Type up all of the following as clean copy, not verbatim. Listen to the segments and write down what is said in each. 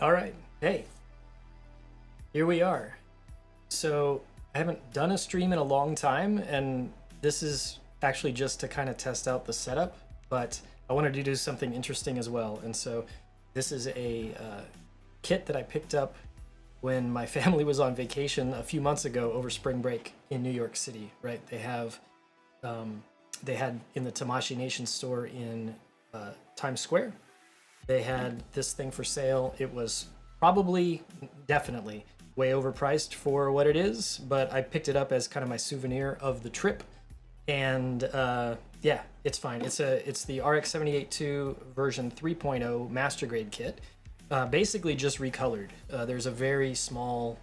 All right, hey, here we are. So I haven't done a stream in a long time, and this is actually just to kind of test out the setup, but I wanted to do something interesting as well. And so this is a kit that I picked up when my family was on vacation a few months ago over spring break in New York City, right? They had in the Tamashii Nation store in Times Square. They had this thing for sale. It was definitely way overpriced for what it is, but I picked it up as kind of my souvenir of the trip. And yeah, it's fine. It's the RX78 version 3.0 master grade kit, basically just recolored. There's a very small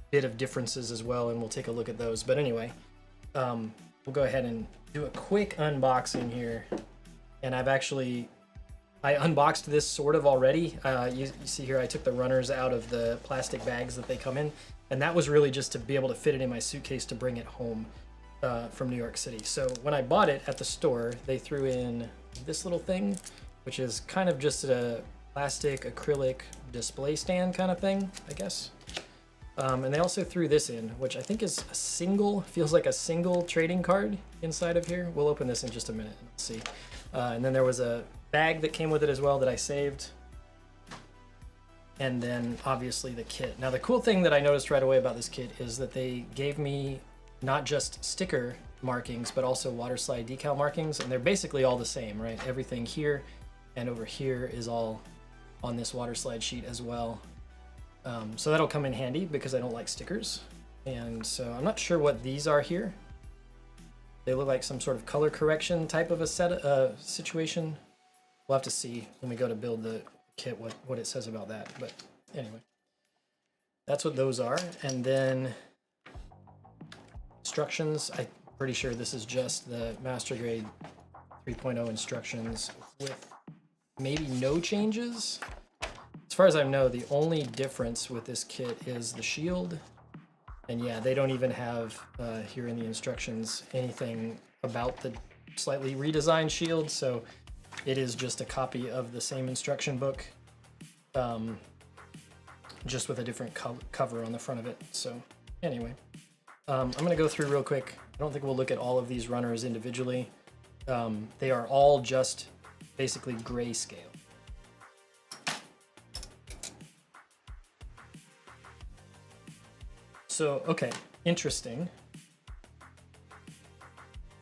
bit of differences as well, and we'll take a look at those. But anyway, we'll go ahead and do a quick unboxing here. And I unboxed this sort of already. You see here, I took the runners out of the plastic bags that they come in, and that was really just to be able to fit it in my suitcase to bring it home from New York City. So when I bought it at the store, they threw in this little thing, which is kind of just a plastic acrylic display stand kind of thing, I guess. And they also threw this in, which I think is feels like a single trading card inside of here. We'll open this in just a minute and see. And then there was a bag that came with it as well that I saved. And then obviously the kit. Now the cool thing that I noticed right away about this kit is that they gave me not just sticker markings, but also water slide decal markings. And they're basically all the same, right? Everything here and over here is all on this water slide sheet as well. So that'll come in handy because I don't like stickers. And so I'm not sure what these are here. They look like some sort of color correction type of a situation. We'll have to see when we go to build the kit what it says about that. But anyway, that's what those are. And then instructions. I'm pretty sure this is just the Master Grade 3.0 instructions with maybe no changes. As far as I know, the only difference with this kit is the shield. And yeah, they don't even have here in the instructions anything about the slightly redesigned shield. So it is just a copy of the same instruction book, just with a different cover on the front of it. So anyway, I'm gonna go through real quick. I don't think we'll look at all of these runners individually. They are all just basically grayscale. So, okay, interesting.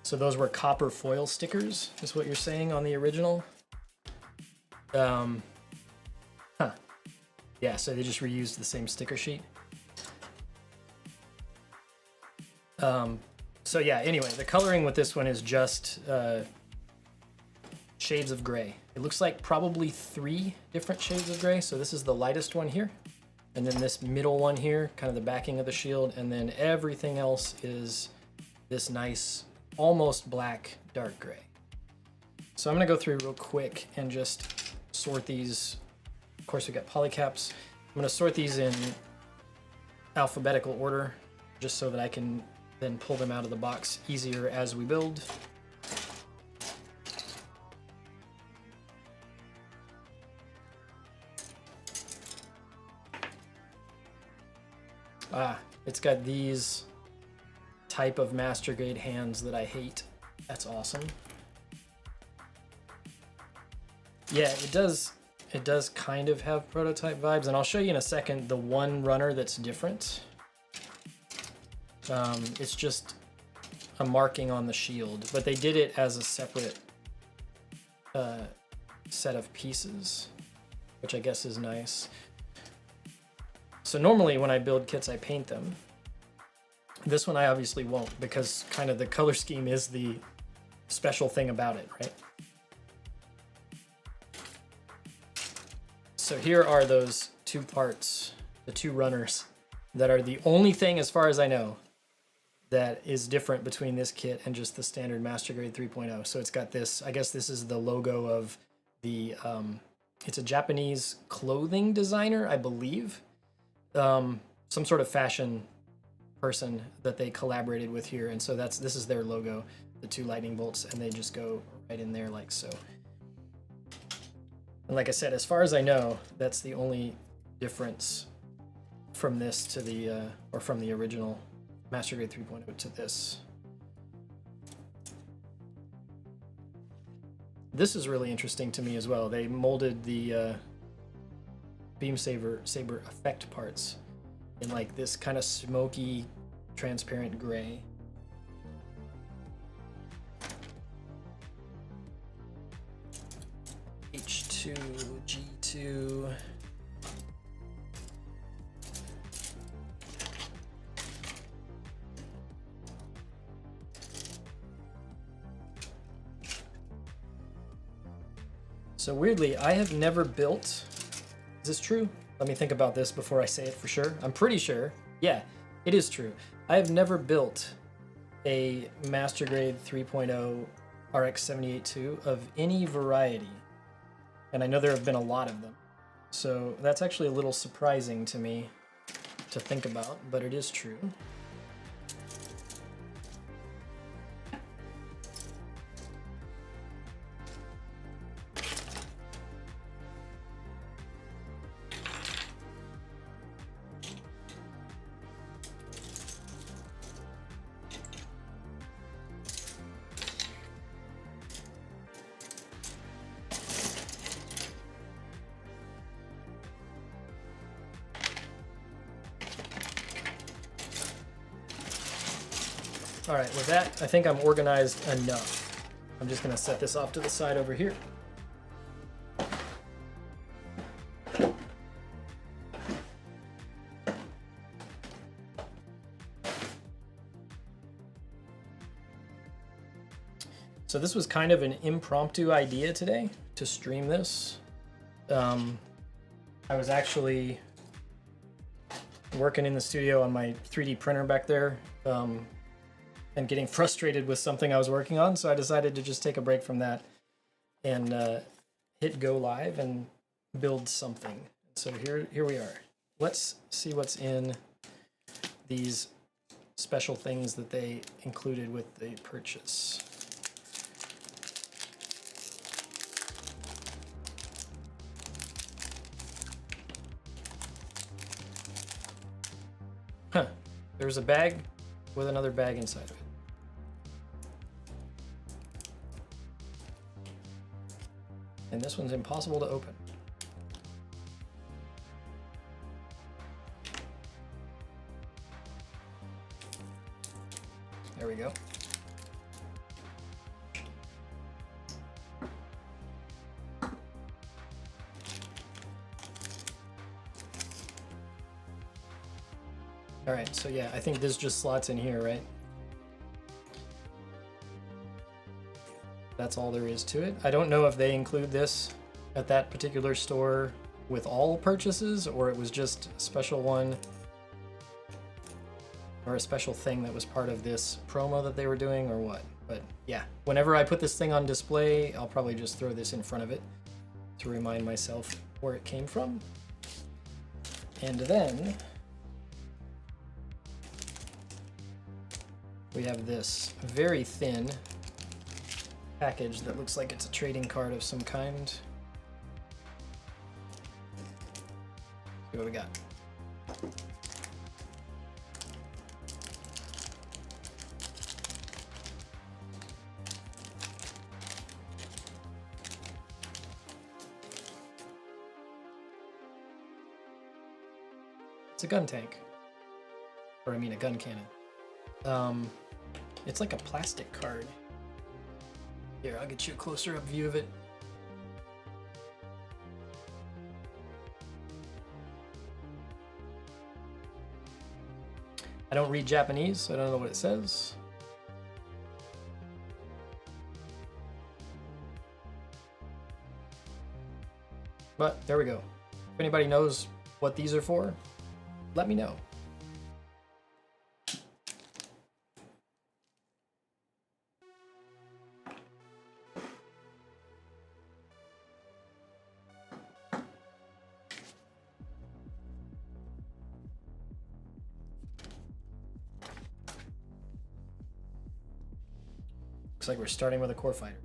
So those were copper foil stickers, is what you're saying on the original? Huh. Yeah, so they just reused the same sticker sheet. So yeah, anyway, the coloring with this one is just shades of gray. It looks like probably 3 different shades of gray. So this is the lightest one here. And then this middle one here, kind of the backing of the shield. And then everything else is this nice, almost black, dark gray. So I'm gonna go through real quick and just sort these. Of course, we got polycaps. I'm gonna sort these in alphabetical order, just so that I can then pull them out of the box easier as we build. It's got these type of master grade hands that I hate. That's awesome. Yeah, it does kind of have prototype vibes, and I'll show you in a second the one runner that's different. It's just a marking on the shield, but they did it as a separate set of pieces, which I guess is nice. So normally when I build kits, I paint them. This one I obviously won't, because kind of the color scheme is the special thing about it, right? So here are those 2 parts, the 2 runners, that are the only thing, as far as I know, that is different between this kit and just the standard Master Grade 3.0. So it's got this, I guess this is the logo of the, it's a Japanese clothing designer, I believe. Some sort of fashion person that they collaborated with here, and so this is their logo, the 2 lightning bolts, and they just go right in there like so. And like I said, as far as I know, that's the only difference from this to the, or from the original Master Grade 3.0 to this. This is really interesting to me as well. They molded the beam saber effect parts in like this kind of smoky, transparent gray. H2, G2. So weirdly, I have never built, is this true? Let me think about this before I say it for sure. I'm pretty sure. Yeah, it is true. I have never built a Master Grade 3.0 RX78 of any variety. And I know there have been a lot of them. So that's actually a little surprising to me to think about, but it is true. All right, with that, I think I'm organized enough. I'm just gonna set this off to the side over here. So this was kind of an impromptu idea today to stream this. I was actually working in the studio on my 3D printer back there, and getting frustrated with something I was working on, so I decided to just take a break from that and hit go live and build something. So here we are. Let's see what's in these special things that they included with the purchase. Huh, there's a bag with another bag inside of it. And this one's impossible to open. There we go. All right, so yeah, I think this just slots in here, right? That's all there is to it. I don't know if they include this at that particular store with all purchases, or it was just a special one or a special thing that was part of this promo that they were doing, or what. But yeah, whenever I put this thing on display, I'll probably just throw this in front of it to remind myself where it came from. And then we have this very thin package that looks like it's a trading card of some kind. See what we got. It's a gun tank. Or I mean a gun cannon. It's like a plastic card. Here, I'll get you a closer up view of it. I don't read Japanese, so I don't know what it says. But there we go. If anybody knows what these are for, let me know. Looks like we're starting with a core fighter.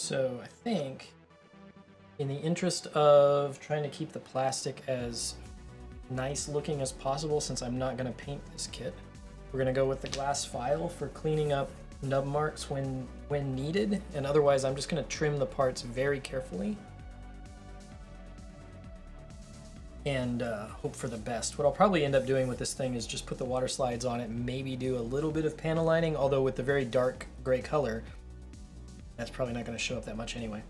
So I think in the interest of trying to keep the plastic as nice looking as possible, since I'm not going to paint this kit, we're going to go with the glass file for cleaning up nub marks when needed, and otherwise I'm just going to trim the parts very carefully and hope for the best. What I'll probably end up doing with this thing is just put the water slides on it, maybe do a little bit of panel lining, although with the very dark gray color, that's probably not going to show up that much anyway.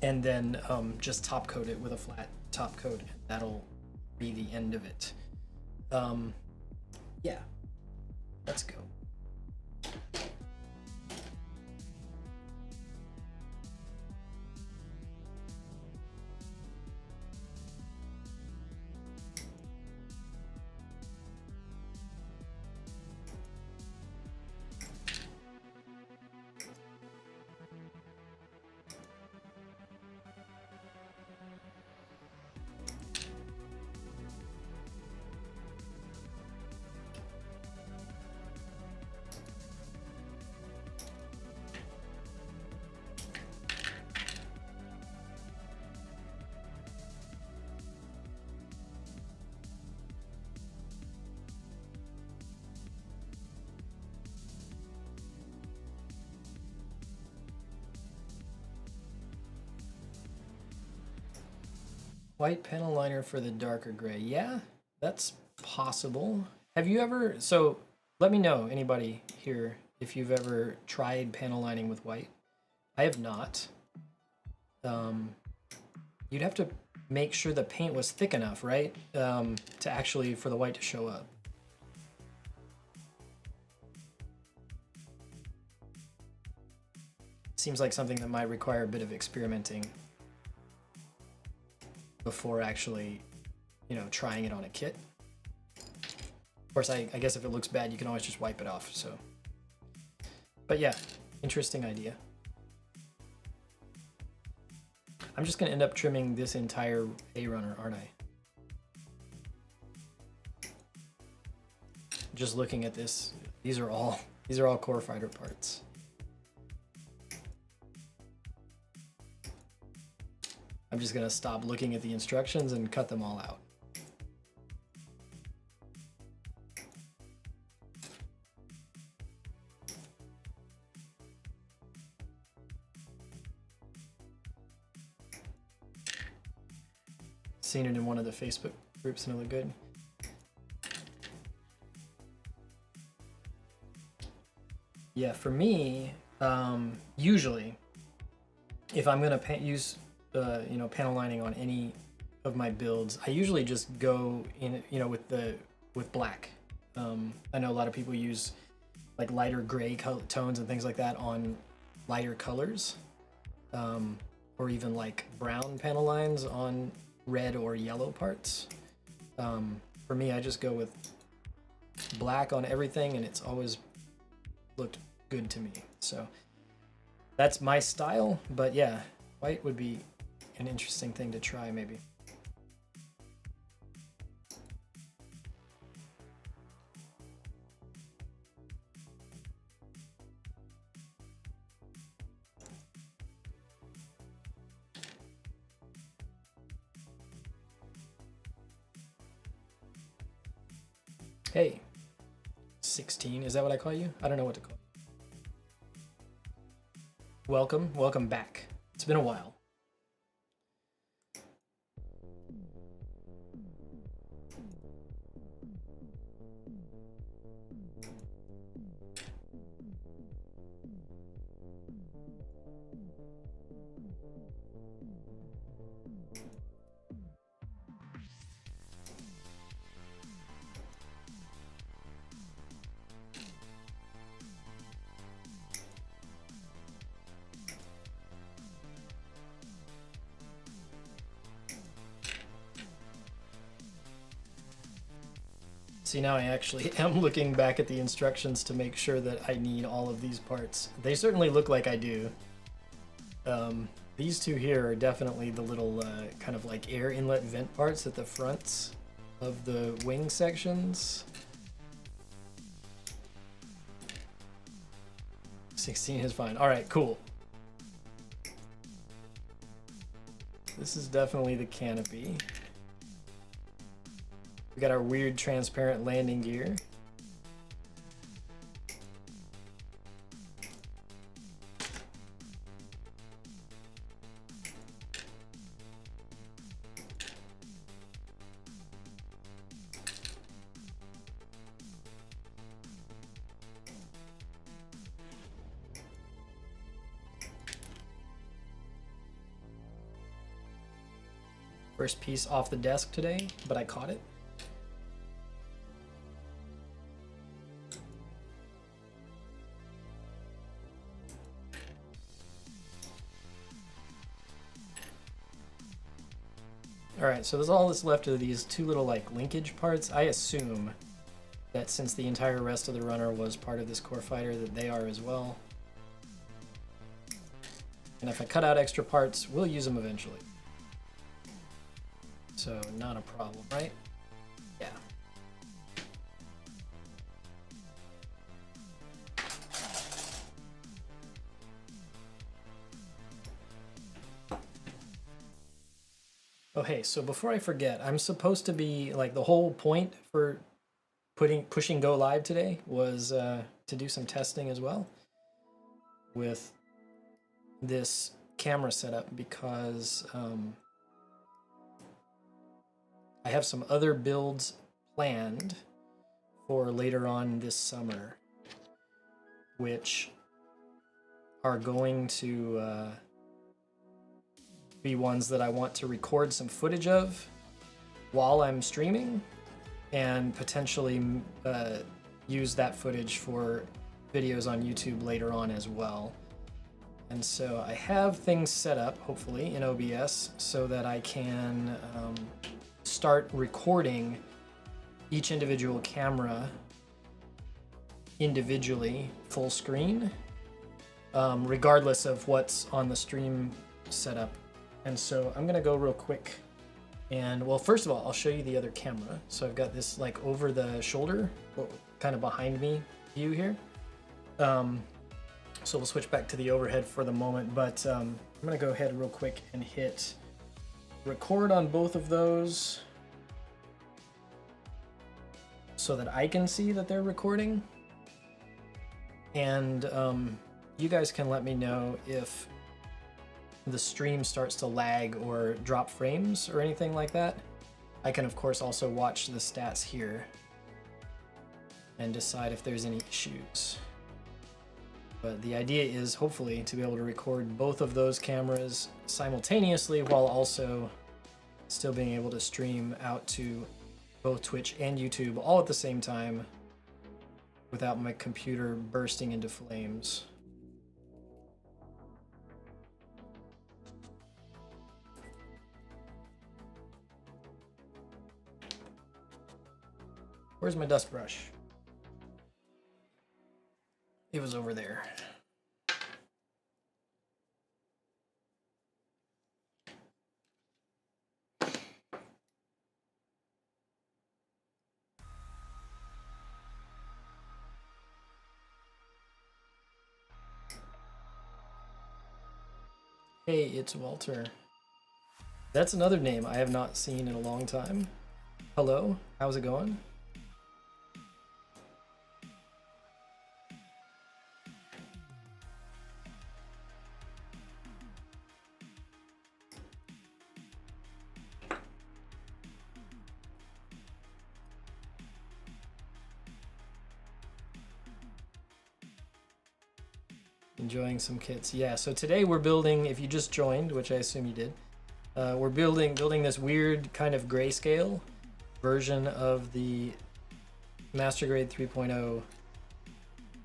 And then just top coat it with a flat top coat. That'll be the end of it. Yeah, let's go. White panel liner for the darker gray. Yeah, that's possible. Have you ever, so let me know, anybody here, if you've ever tried panel lining with white. I have not. You'd have to make sure the paint was thick enough, right? To actually, for the white to show up. Seems like something that might require a bit of experimenting before actually, you know, trying it on a kit. Of course, I guess if it looks bad, you can always just wipe it off, so. But yeah, interesting idea. I'm just gonna end up trimming this entire A-runner, aren't I? Just looking at this, these are all core fighter parts. I'm just gonna stop looking at the instructions and cut them all out. Seen it in one of the Facebook groups and it looked good. Yeah, for me, usually, if I'm gonna use you know, panel lining on any of my builds, I usually just go in, you know, with black. I know a lot of people use like lighter gray tones and things like that on lighter colors, or even like brown panel lines on red or yellow parts. For me, I just go with black on everything, and it's always looked good to me. So that's my style, but yeah, white would be an interesting thing to try, maybe. Hey, 16, is that what I call you? I don't know what to call you. Welcome back. It's been a while. See, now I actually am looking back at the instructions to make sure that I need all of these parts. They certainly look like I do. These two here are definitely the little kind of like air inlet vent parts at the fronts of the wing sections. 16 is fine. All right, cool. This is definitely the canopy. We got our weird transparent landing gear. First piece off the desk today, but I caught it. All right, so there's all that's left of these two little like linkage parts. I assume that since the entire rest of the runner was part of this core fighter, that they are as well. And if I cut out extra parts, we'll use them eventually. So not a problem, right? Yeah. Oh, hey, so before I forget, I'm supposed to be, like, the whole point for pushing go live today was to do some testing as well with this camera setup, because I have some other builds planned for later on this summer, which are going to be ones that I want to record some footage of while I'm streaming, and potentially use that footage for videos on YouTube later on as well. And so I have things set up, hopefully, in OBS so that I can start recording each individual camera individually, full screen, regardless of what's on the stream setup. And so I'm gonna go real quick. And well, first of all, I'll show you the other camera. So I've got this like over the shoulder, kind of behind me view here. So we'll switch back to the overhead for the moment, but I'm gonna go ahead real quick and hit record on both of those so that I can see that they're recording. And you guys can let me know if the stream starts to lag or drop frames or anything like that. I can of course also watch the stats here and decide if there's any issues. But the idea is hopefully to be able to record both of those cameras simultaneously while also still being able to stream out to both Twitch and YouTube all at the same time without my computer bursting into flames. Where's my dust brush? It was over there. Hey, it's Walter. That's another name I have not seen in a long time. Hello, how's it going? Enjoying some kits. Yeah, so today we're building, if you just joined, which I assume you did, we're building this weird kind of grayscale version of the Master Grade 3.0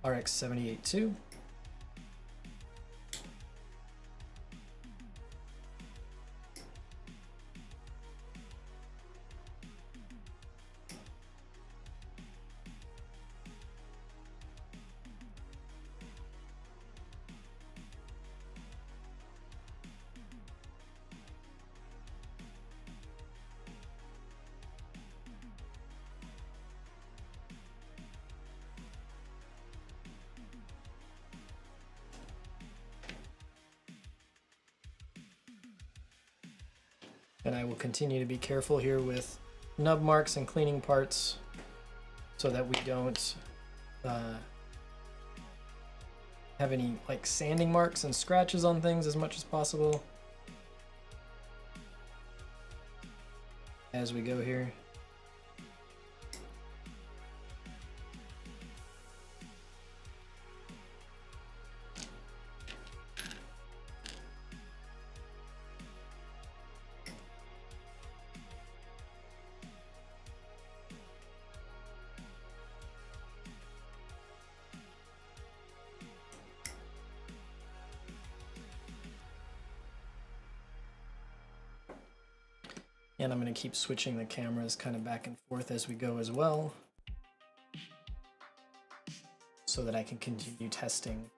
RX78 II. And I will continue to be careful here with nub marks and cleaning parts so that we don't have any like sanding marks and scratches on things as much as possible as we go here. And I'm going to keep switching the cameras kind of back and forth as we go as well, so that I can continue testing.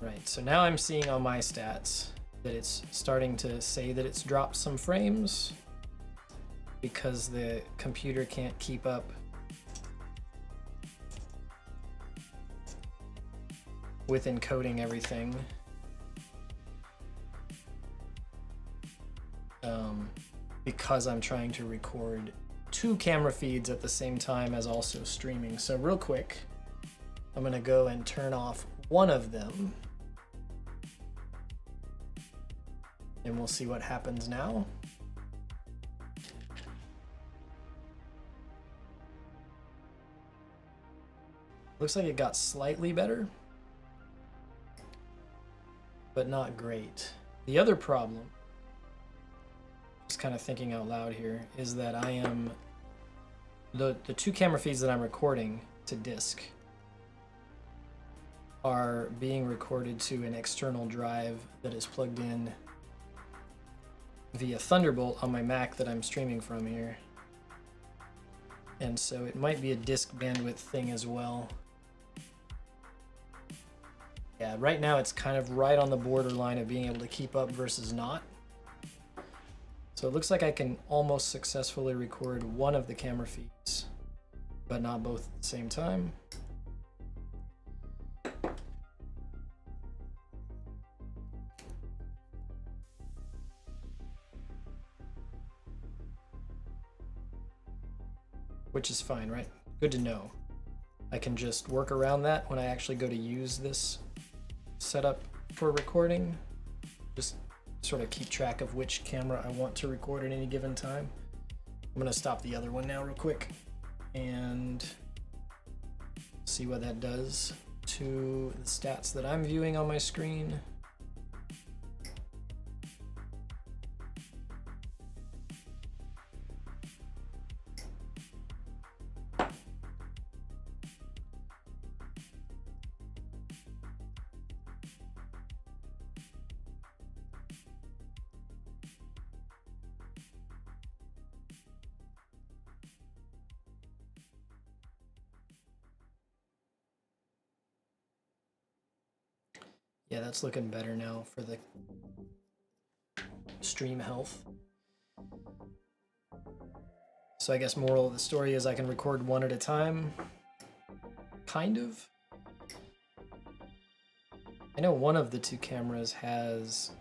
Right, so now I'm seeing on my stats that it's starting to say that it's dropped some frames because the computer can't keep up with encoding everything. Because I'm trying to record 2 camera feeds at the same time as also streaming. So real quick, I'm gonna go and turn off one of them and we'll see what happens now. Looks like it got slightly better, but not great. The other problem, just kind of thinking out loud here, is that I am the 2 camera feeds that I'm recording to disk are being recorded to an external drive that is plugged in via Thunderbolt on my Mac that I'm streaming from here. And so it might be a disk bandwidth thing as well. Yeah, right now it's kind of right on the borderline of being able to keep up versus not. So it looks like I can almost successfully record one of the camera feeds, but not both at the same time. Which is fine, right? Good to know. I can just work around that when I actually go to use this setup for recording. Just sort of keep track of which camera I want to record at any given time. I'm gonna stop the other one now real quick and see what that does to the stats that I'm viewing on my screen. Yeah, that's looking better now for the stream health. So I guess moral of the story is I can record one at a time, kind of. I know one of the 2 cameras has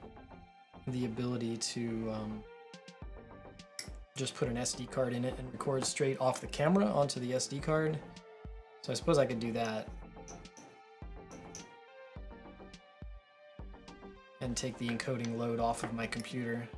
the ability to just put an SD card in it and record straight off the camera onto the SD card. So I suppose I could do that and take the encoding load off of my computer.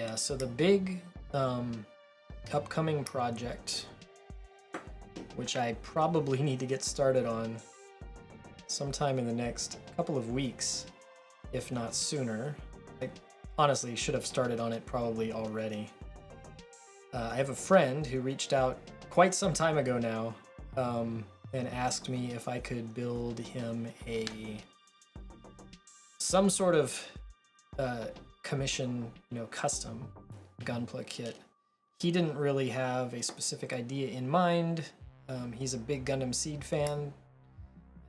Yeah, so the big upcoming project, which I probably need to get started on sometime in the next couple of weeks, if not sooner. I honestly should have started on it probably already. I have a friend who reached out quite some time ago now and asked me if I could build him some sort of commission, custom gunpla kit. He didn't really have a specific idea in mind. He's a big Gundam Seed fan,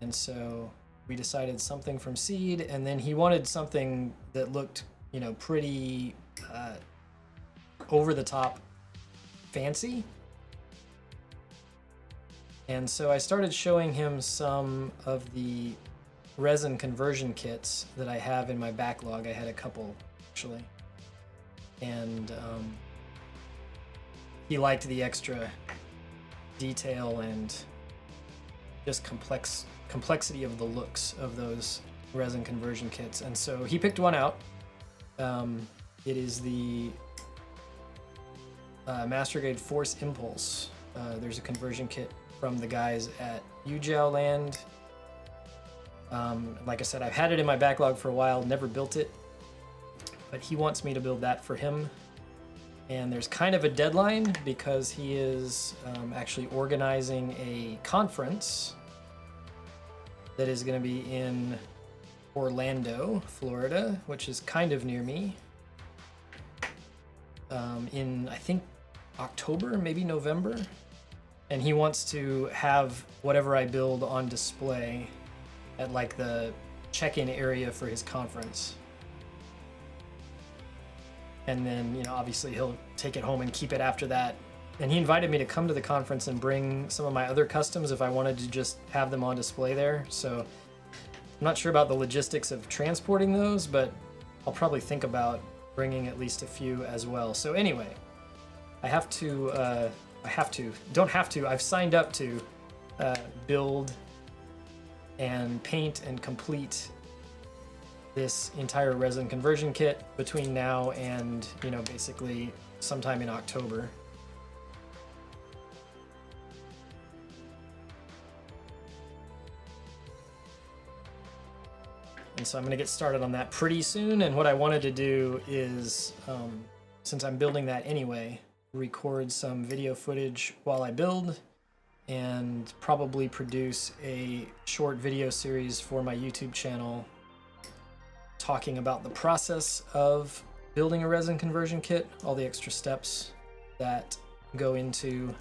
and so we decided something from Seed, and then he wanted something that looked, pretty over the top fancy. And so I started showing him some of the resin conversion kits that I have in my backlog. I had a couple, actually. And he liked the extra detail and just complexity of the looks of those resin conversion kits. And so he picked one out. It is the Master Grade Force Impulse. There's a conversion kit from the guys at Ujiao Land. Like I said, I've had it in my backlog for a while, never built it, but he wants me to build that for him. And there's kind of a deadline because he is actually organizing a conference that is going to be in Orlando, Florida, which is kind of near me, in, I think, October, maybe November. And he wants to have whatever I build on display at like the check-in area for his conference. And then, obviously he'll take it home and keep it after that. And he invited me to come to the conference and bring some of my other customs if I wanted to just have them on display there. So I'm not sure about the logistics of transporting those, but I'll probably think about bringing at least a few as well. So anyway, I've signed up to build and paint and complete this entire resin conversion kit between now and, basically sometime in October. And so I'm going to get started on that pretty soon. And what I wanted to do is, since I'm building that anyway, record some video footage while I build and probably produce a short video series for my YouTube channel talking about the process of building a resin conversion kit, all the extra steps that go into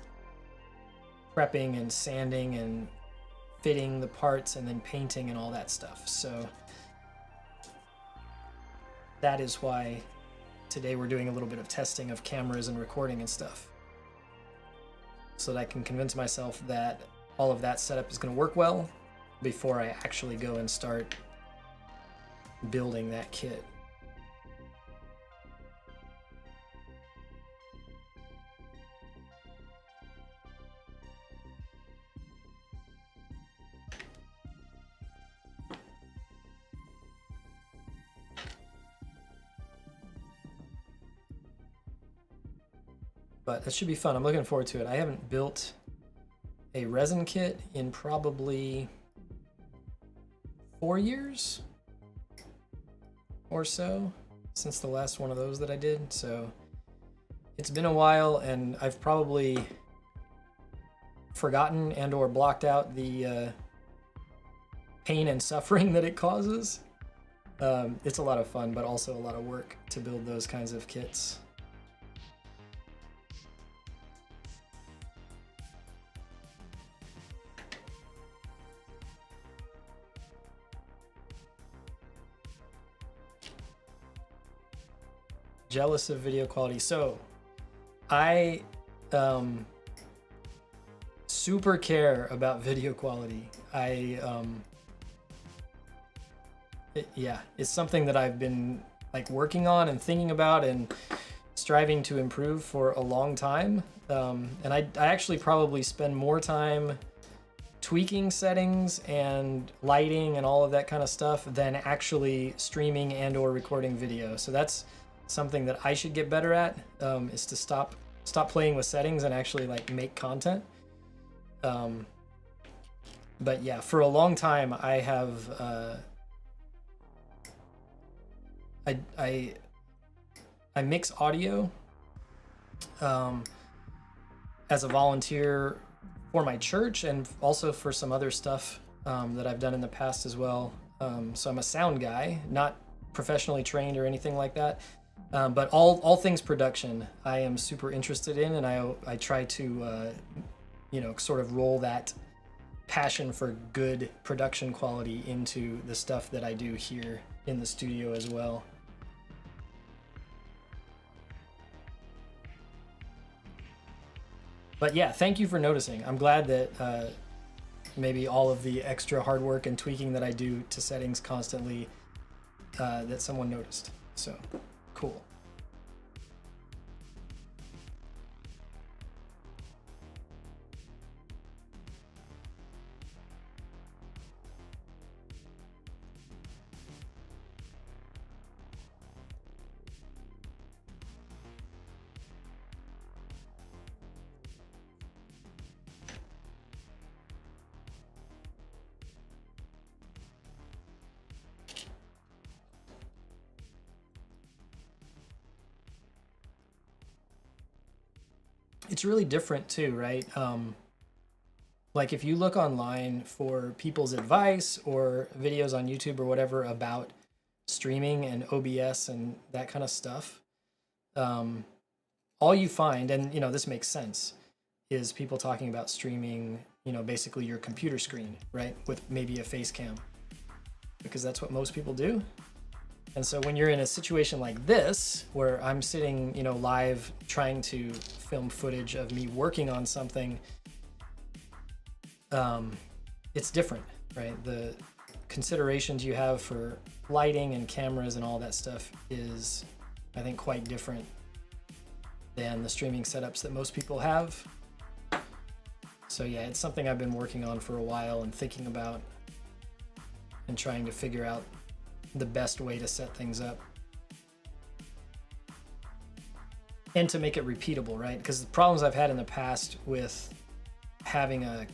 prepping and sanding and fitting the parts and then painting and all that stuff. So that is why today we're doing a little bit of testing of cameras and recording and stuff, so that I can convince myself that all of that setup is going to work well before I actually go and start building that kit. But that should be fun. I'm looking forward to it. I haven't built a resin kit in probably 4 years or so since the last one of those that I did. So it's been a while, and I've probably forgotten and or blocked out the pain and suffering that it causes. It's a lot of fun, but also a lot of work to build those kinds of kits. Jealous of video quality. So I super care about video quality. It's something that I've been like working on and thinking about and striving to improve for a long time. And I actually probably spend more time tweaking settings and lighting and all of that kind of stuff than actually streaming and or recording video. So that's something that I should get better at, is to stop playing with settings and actually like make content. But yeah, for a long time I have I mix audio as a volunteer for my church and also for some other stuff that I've done in the past as well. So I'm a sound guy, not professionally trained or anything like that, but all things production I am super interested in, and I try to sort of roll that passion for good production quality into the stuff that I do here in the studio as well. But yeah, thank you for noticing. I'm glad that maybe all of the extra hard work and tweaking that I do to settings constantly, that someone noticed. So, cool. It's really different too, right? Like if you look online for people's advice or videos on YouTube or whatever about streaming and OBS and that kind of stuff, all you find, and this makes sense, is people talking about streaming, basically your computer screen, right? With maybe a face cam, because that's what most people do. And so when you're in a situation like this, where I'm sitting, live trying to film footage of me working on something, it's different, right? The considerations you have for lighting and cameras and all that stuff is, I think, quite different than the streaming setups that most people have. So yeah, it's something I've been working on for a while and thinking about and trying to figure out the best way to set things up and to make it repeatable, right? Because the problems I've had in the past with having a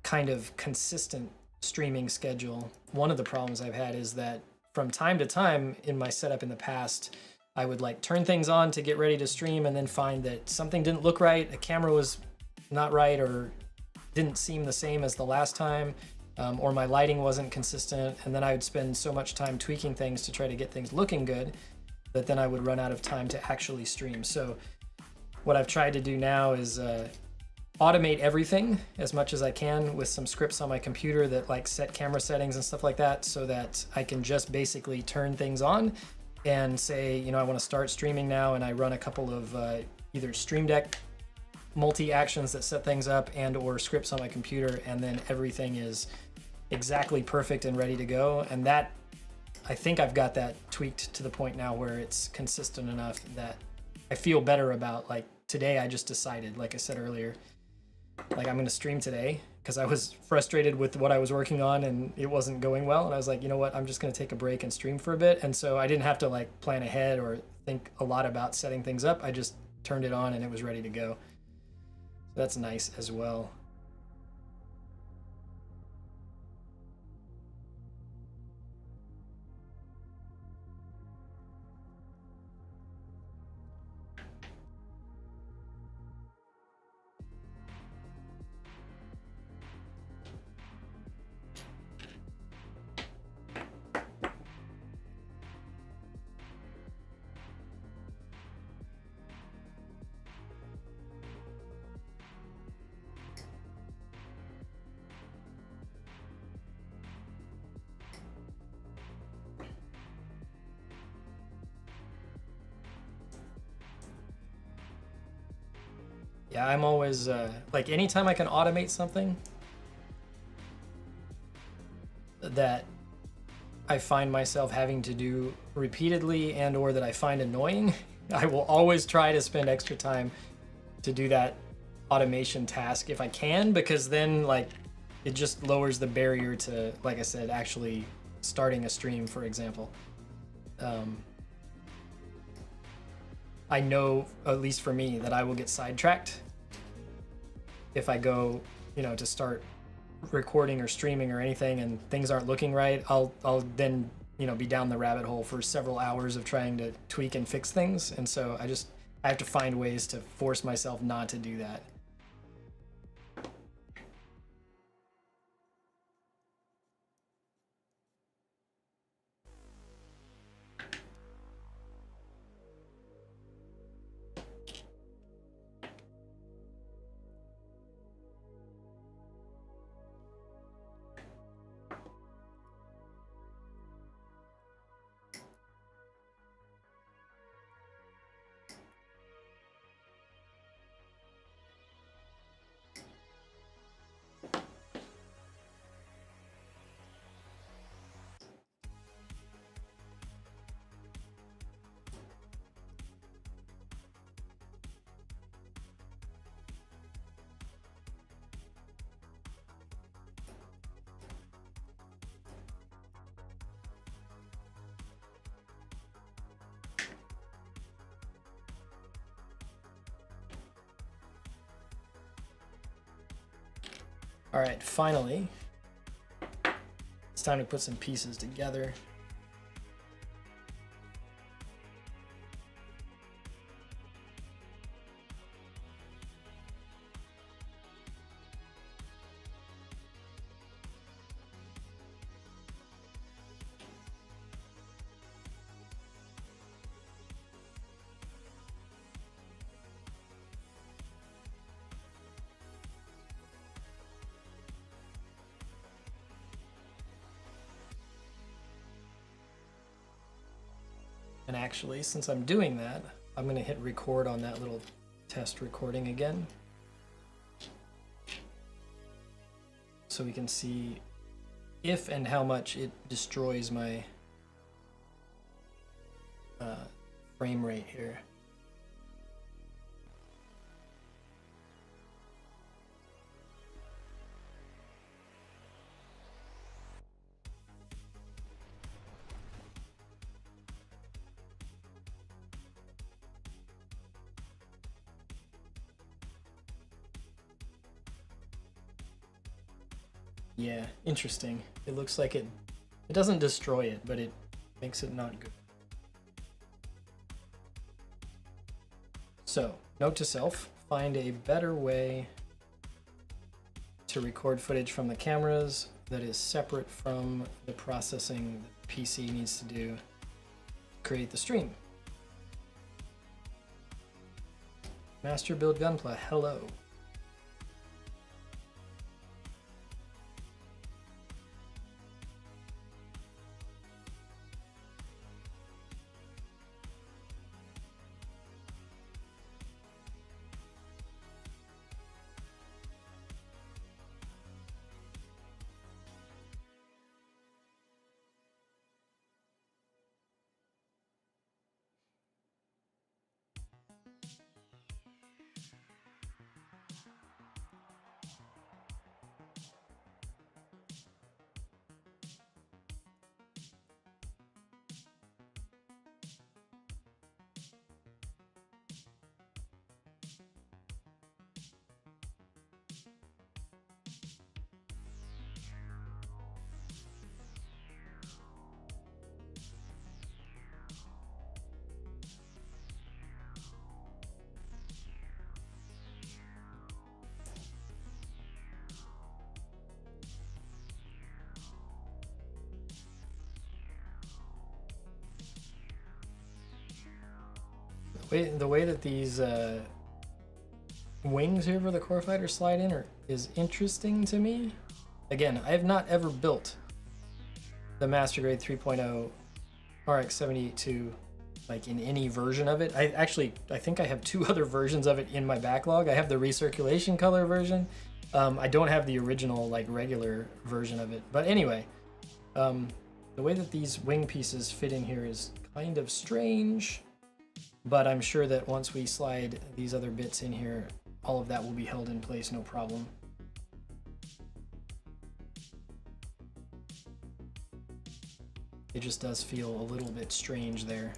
kind of consistent streaming schedule, one of the problems I've had is that from time to time in my setup in the past, I would like turn things on to get ready to stream and then find that something didn't look right, a camera was not right or didn't seem the same as the last time. Or my lighting wasn't consistent, and then I would spend so much time tweaking things to try to get things looking good that then I would run out of time to actually stream. So what I've tried to do now is automate everything as much as I can with some scripts on my computer that like set camera settings and stuff like that, so that I can just basically turn things on and say, I want to start streaming now, and I run a couple of either Stream Deck multi-actions that set things up and or scripts on my computer, and then everything is exactly perfect and ready to go. And that, I think I've got that tweaked to the point now where it's consistent enough that I feel better about, like, today I just decided, like I said earlier, like I'm going to stream today because I was frustrated with what I was working on and it wasn't going well. And I was like, you know what, I'm just going to take a break and stream for a bit. And so I didn't have to like plan ahead or think a lot about setting things up. I just turned it on and it was ready to go. So that's nice as well. Yeah, I'm always, like anytime I can automate something that I find myself having to do repeatedly and or that I find annoying, I will always try to spend extra time to do that automation task if I can, because then like it just lowers the barrier to, like I said, actually starting a stream, for example. I know, at least for me, that I will get sidetracked if I go, you know, to start recording or streaming or anything and things aren't looking right. I'll then, you know, be down the rabbit hole for several hours of trying to tweak and fix things. And so I have to find ways to force myself not to do that. All right, finally, it's time to put some pieces together. And actually, since I'm doing that, I'm going to hit record on that little test recording again, so we can see if and how much it destroys my frame rate here. Yeah, interesting. It looks like it doesn't destroy it, but it makes it not good. So, note to self, find a better way to record footage from the cameras that is separate from the processing that the PC needs to do to create the stream. Master Build Gunpla, hello. The way that these wings here for the core fighter slide in is interesting to me. Again, I have not ever built the Master Grade 3.0 RX78 like in any version of it. I think I have two other versions of it in my backlog. I have the recirculation color version. I don't have the original like regular version of it. But anyway, the way that these wing pieces fit in here is kind of strange. But I'm sure that once we slide these other bits in here, all of that will be held in place, no problem. It just does feel a little bit strange there.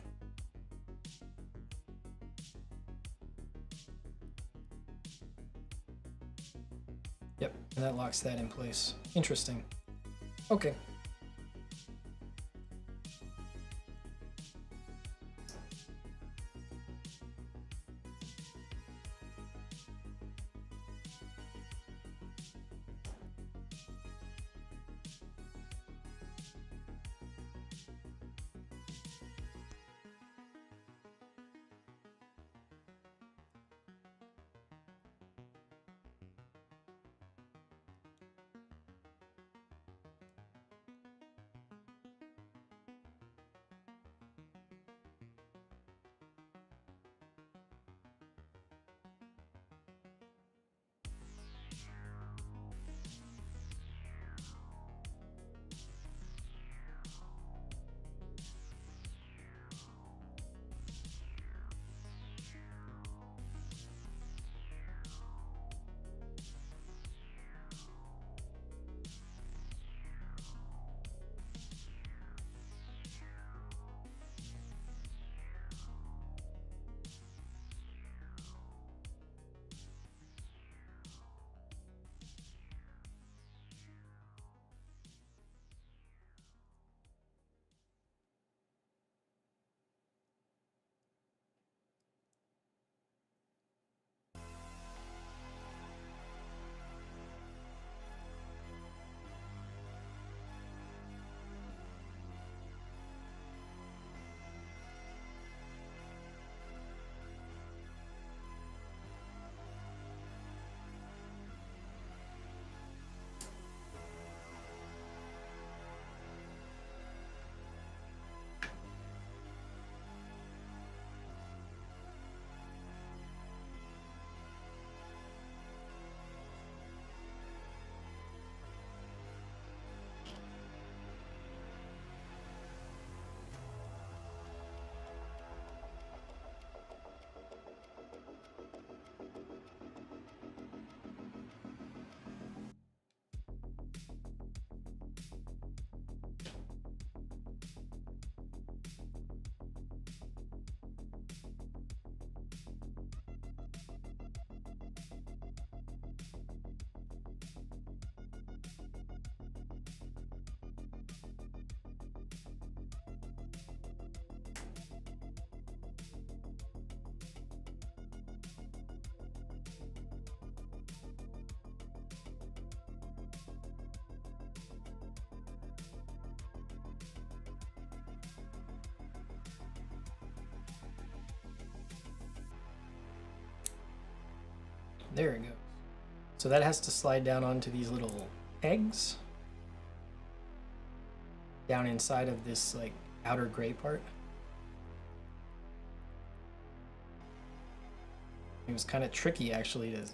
Yep, and that locks that in place. Interesting. Okay. There it goes. So that has to slide down onto these little pegs down inside of this like outer gray part. It was kind of tricky actually to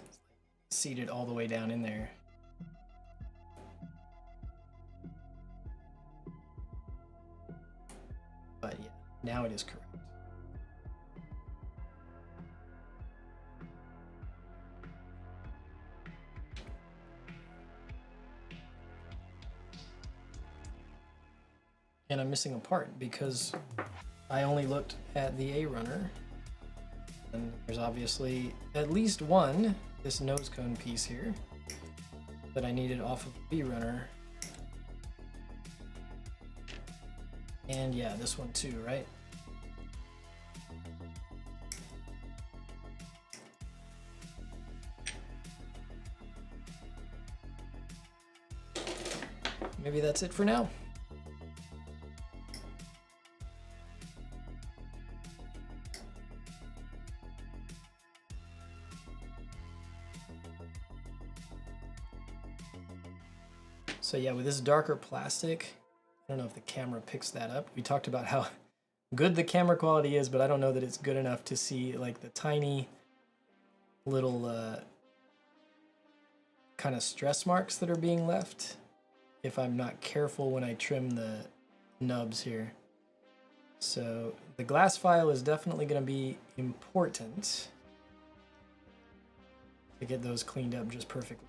seat it all the way down in there. But yeah, now it is correct. And I'm missing a part because I only looked at the A runner. And there's obviously at least one, this nose cone piece here, that I needed off of the B runner. And yeah, this one too, right? Maybe that's it for now. So yeah, with this darker plastic, I don't know if the camera picks that up. We talked about how good the camera quality is, but I don't know that it's good enough to see like the tiny little kind of stress marks that are being left if I'm not careful when I trim the nubs here. So the glass file is definitely going to be important to get those cleaned up just perfectly.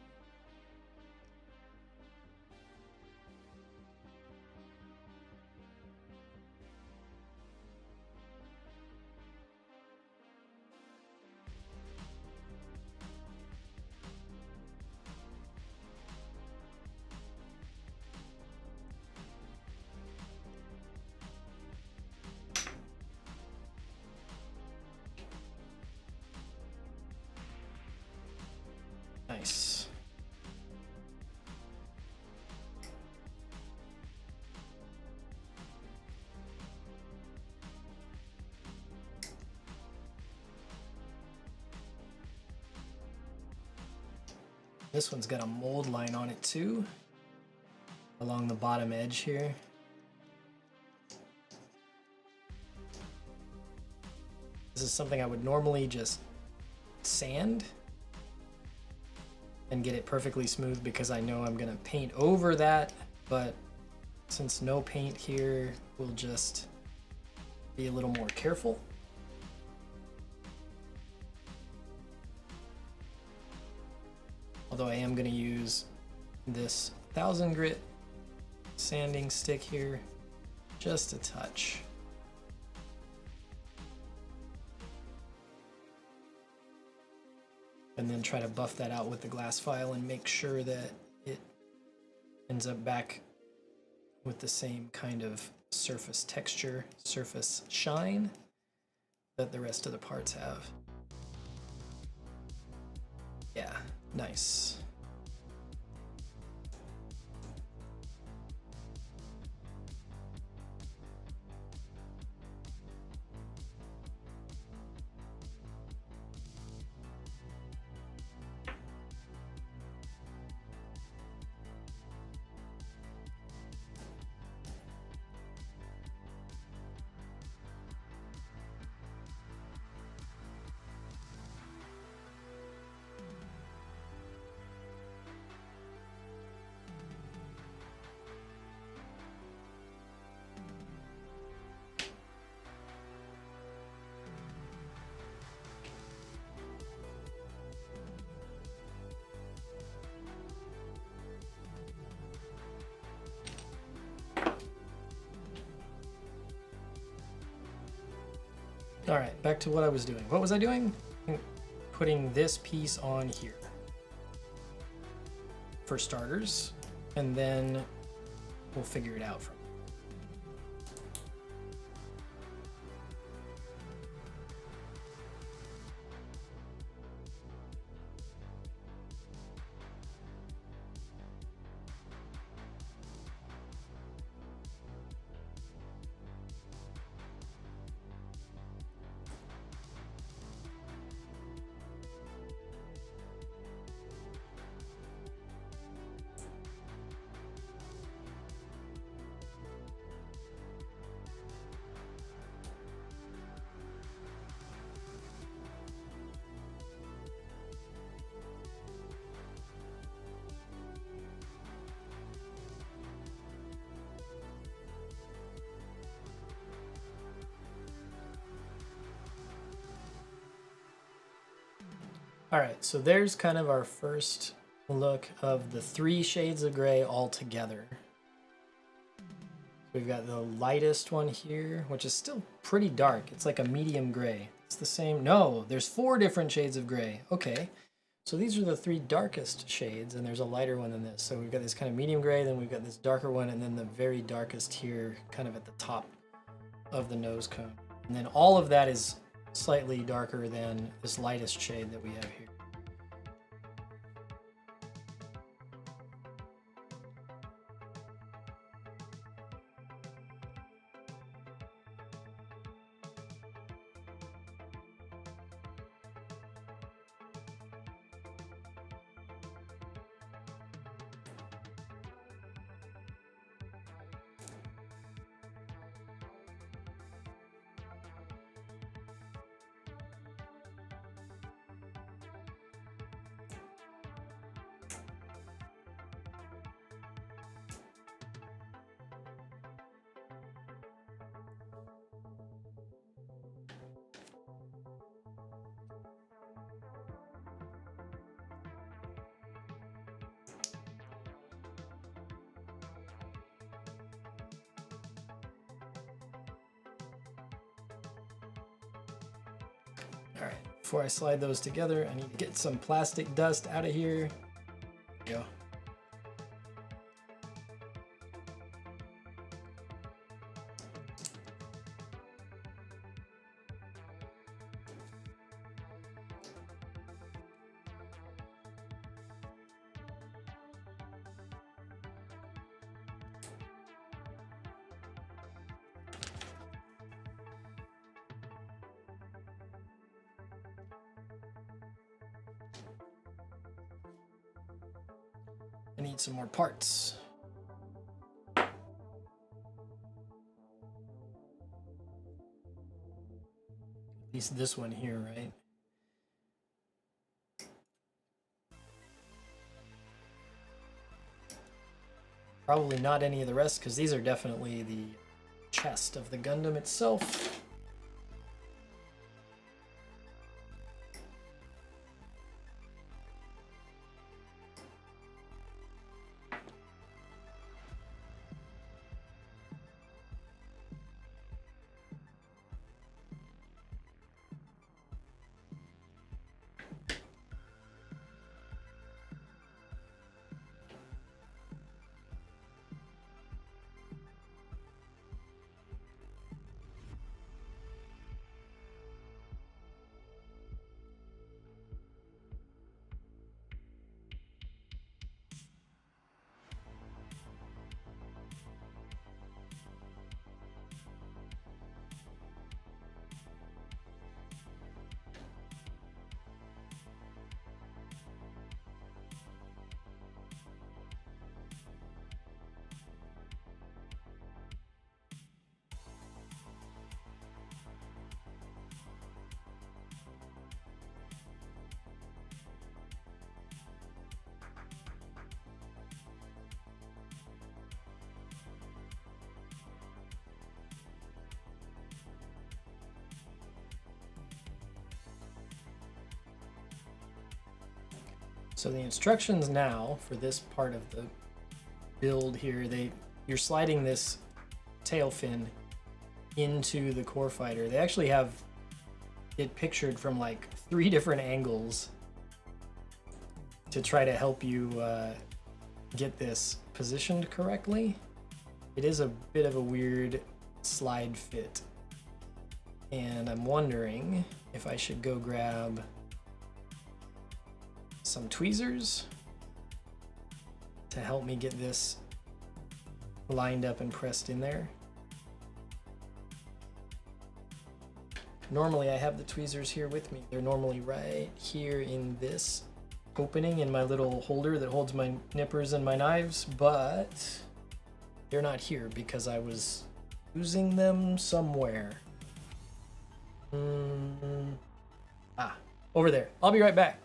Nice. This one's got a mold line on it too, along the bottom edge here. This is something I would normally just sand and get it perfectly smooth because I know I'm gonna paint over that, but since no paint here, we'll just be a little more careful. Although I am going to use this 1000 grit sanding stick here, just a touch. And then try to buff that out with the glass file and make sure that it ends up back with the same kind of surface texture, surface shine that the rest of the parts have. Yeah. Nice. All right, back to what I was doing. What was I doing? Putting this piece on here for starters, and then we'll figure it out from there. All right, so there's kind of our first look of the 3 shades of gray all together. We've got the lightest one here, which is still pretty dark. It's like a medium gray. It's the same. No, there's 4 different shades of gray. Okay, so these are the 3 darkest shades, and there's a lighter one than this. So we've got this kind of medium gray, then we've got this darker one, and then the very darkest here, kind of at the top of the nose cone. And then all of that is slightly darker than this lightest shade that we have here. All right, before I slide those together, I need to get some plastic dust out of here. There we go. need some more parts. At least this one here, right? Probably not any of the rest, because these are definitely the chest of the Gundam itself. So the instructions now for this part of the build here, you're sliding this tail fin into the core fighter. They actually have it pictured from like 3 different angles to try to help you get this positioned correctly. It is a bit of a weird slide fit, and I'm wondering if I should go grab some tweezers to help me get this lined up and pressed in there. Normally I have the tweezers here with me. They're normally right here in this opening in my little holder that holds my nippers and my knives, but they're not here because I was using them somewhere. Over there. I'll be right back.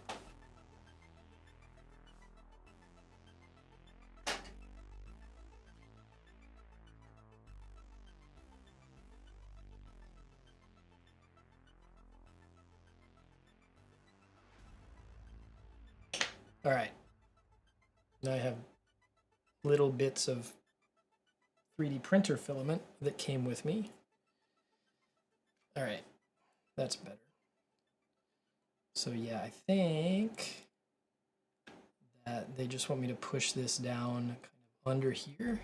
All right, now I have little bits of 3D printer filament that came with me. All right, that's better. So yeah, I think that they just want me to push this down kind of under here.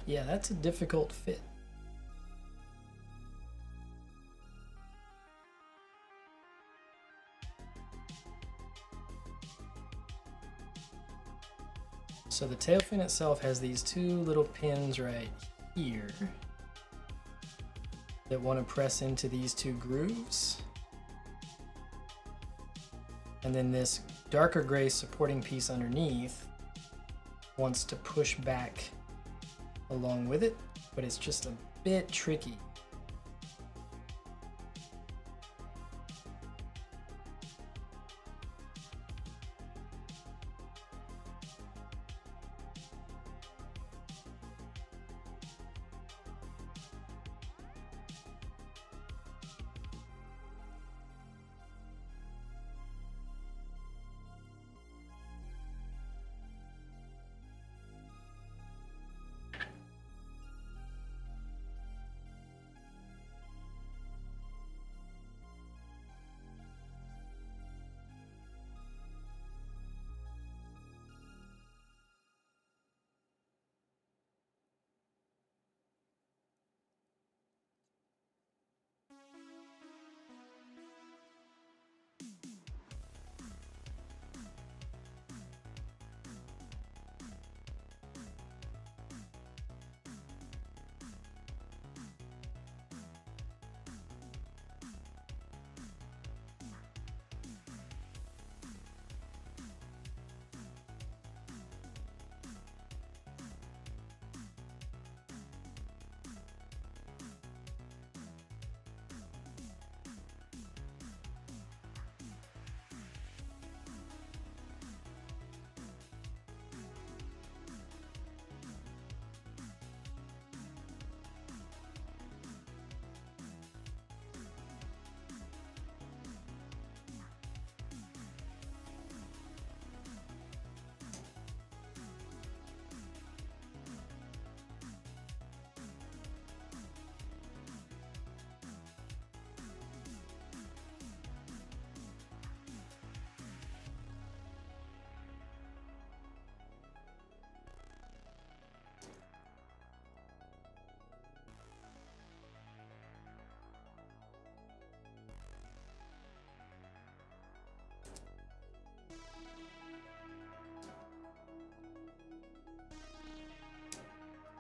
Yeah, that's a difficult fit. So the tail fin itself has these two little pins right here that want to press into these two grooves. And then this darker gray supporting piece underneath wants to push back along with it, but it's just a bit tricky.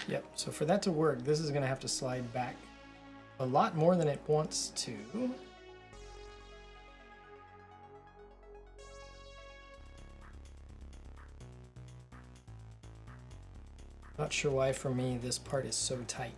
Yep, so for that to work, this is going to have to slide back a lot more than it wants to. Not sure why for me this part is so tight.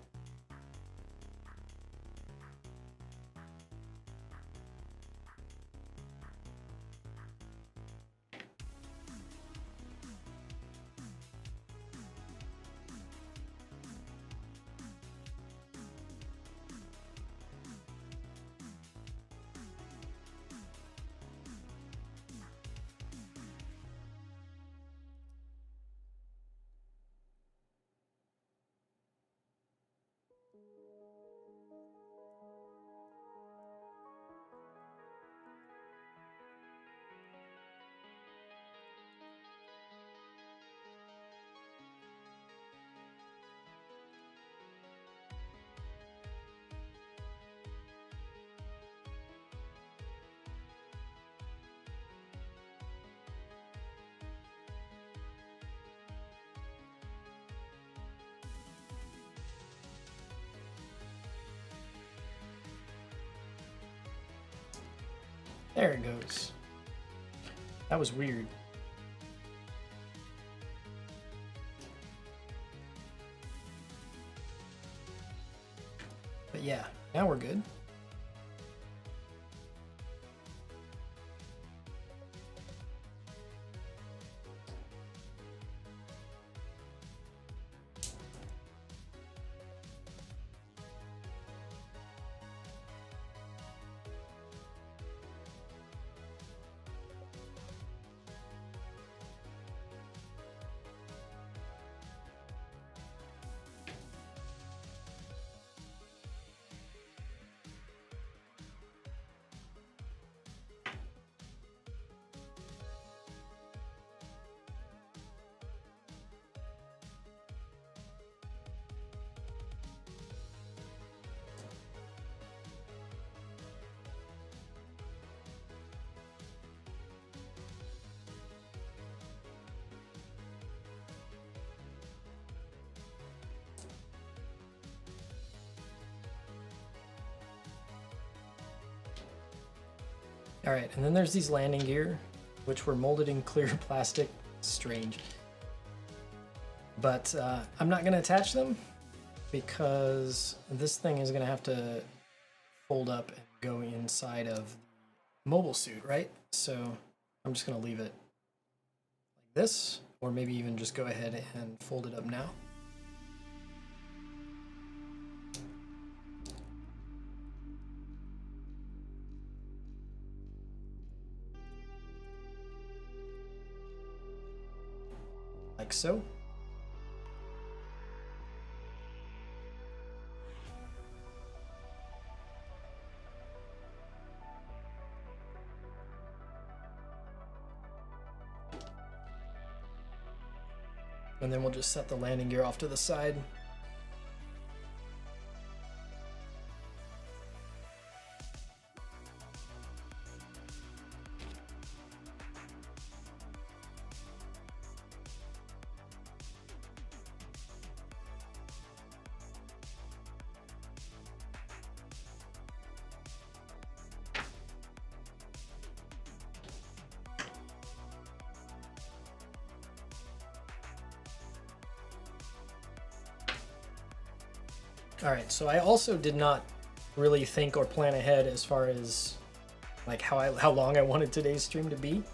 There it goes. That was weird. But yeah, now we're good. All right, and then there's these landing gear, which were molded in clear plastic. Strange. But I'm not going to attach them because this thing is going to have to fold up and go inside of the mobile suit, right? So I'm just going to leave it like this, or maybe even just go ahead and fold it up now. Like so. And then we'll just set the landing gear off to the side. All right, so I also did not really think or plan ahead as far as like how long I wanted today's stream to be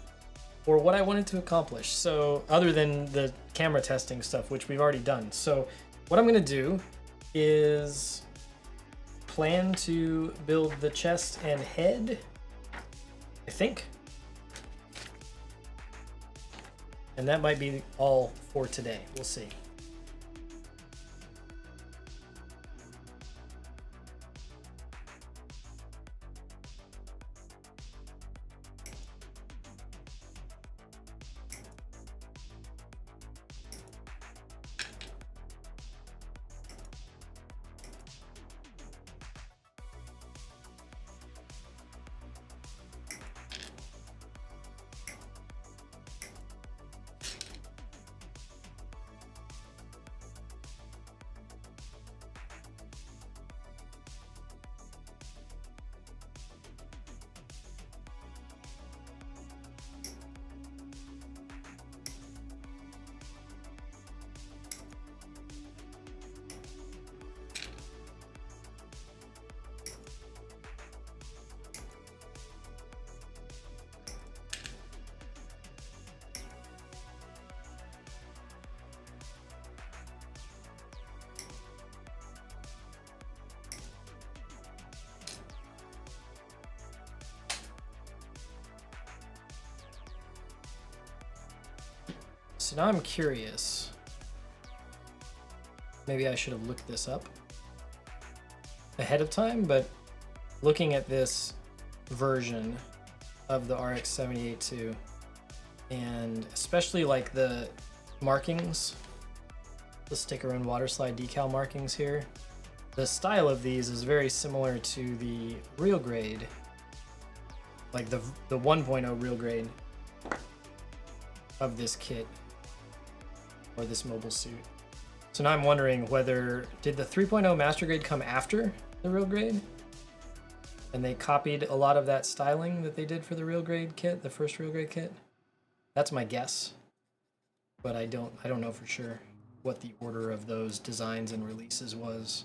or what I wanted to accomplish. So other than the camera testing stuff, which we've already done. So what I'm gonna do is plan to build the chest and head, I think. And that might be all for today, we'll see. So now I'm curious. Maybe I should have looked this up ahead of time, but looking at this version of the RX78 and especially like the markings, the sticker and water slide decal markings here, the style of these is very similar to the real grade, like the 1.0 real grade of this kit. Or this mobile suit. So now I'm wondering whether, did the 3.0 master grade come after the real grade? And they copied a lot of that styling that they did for the real grade kit, the first real grade kit? That's my guess. But I don't know for sure what the order of those designs and releases was.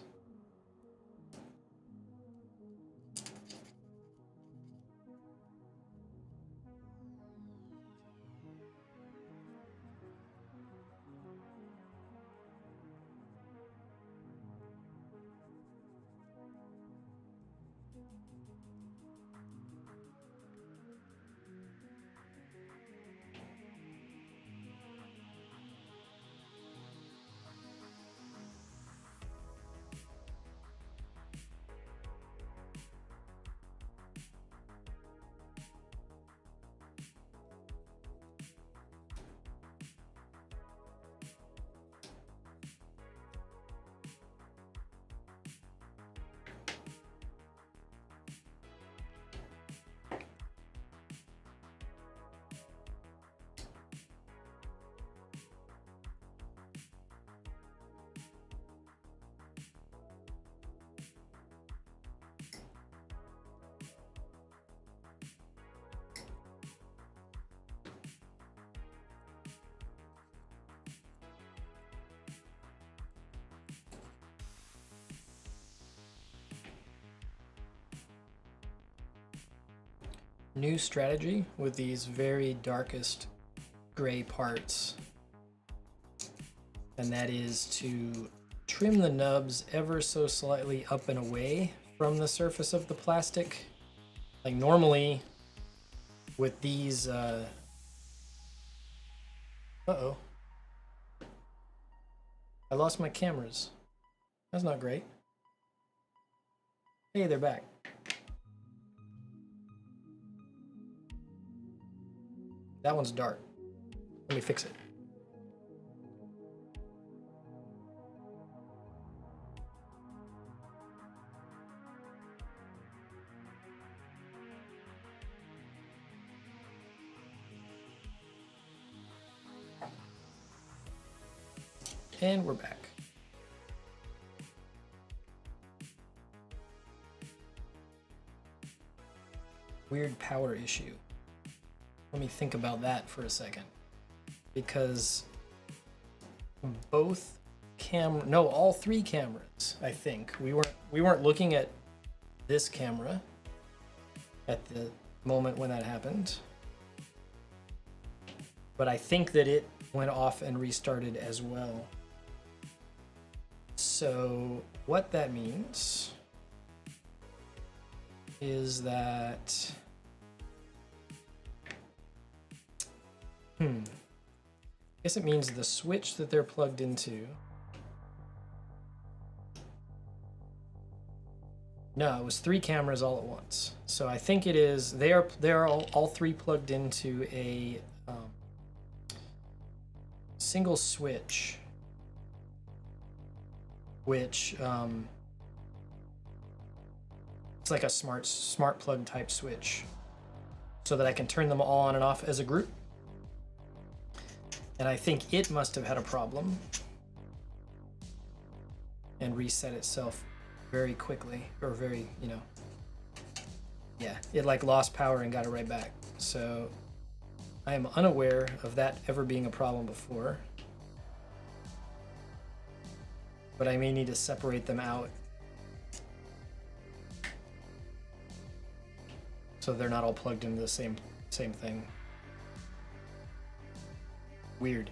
new strategy with these very darkest gray parts, and that is to trim the nubs ever so slightly up and away from the surface of the plastic. Like normally with these, uh-oh. I lost my cameras. That's not great. Hey, they're back. That one's dark. Let me fix it. And we're back. Weird power issue. Let me think about that for a second. Because all three cameras, I think. We weren't looking at this camera at the moment when that happened. But I think that it went off and restarted as well. So what that means is that I guess it means the switch that they're plugged into. No, it was three cameras all at once. So I think it is they are all three plugged into a single switch, which it's like a smart plug type switch, so that I can turn them all on and off as a group. And I think it must have had a problem and reset itself very quickly, or very, yeah, it like lost power and got it right back. So I am unaware of that ever being a problem before, but I may need to separate them out so they're not all plugged into the same thing. Weird.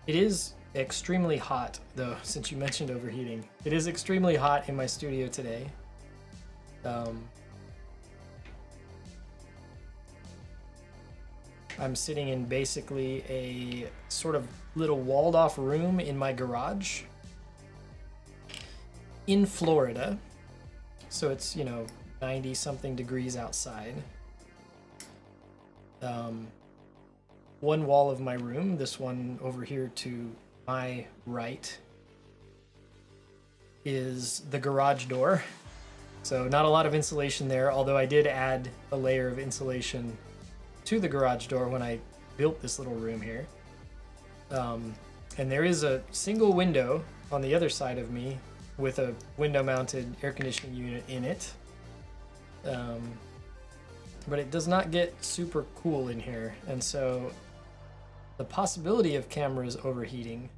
It is extremely hot, though, since you mentioned overheating. It is extremely hot in my studio today. I'm sitting in basically a sort of little walled off room in my garage in Florida. So it's, 90 something degrees outside. One wall of my room, this one over here to my right, is the garage door. So not a lot of insulation there, although I did add a layer of insulation to the garage door when I built this little room here. And there is a single window on the other side of me with a window mounted air conditioning unit in it. But it does not get super cool in here, and so the possibility of cameras overheating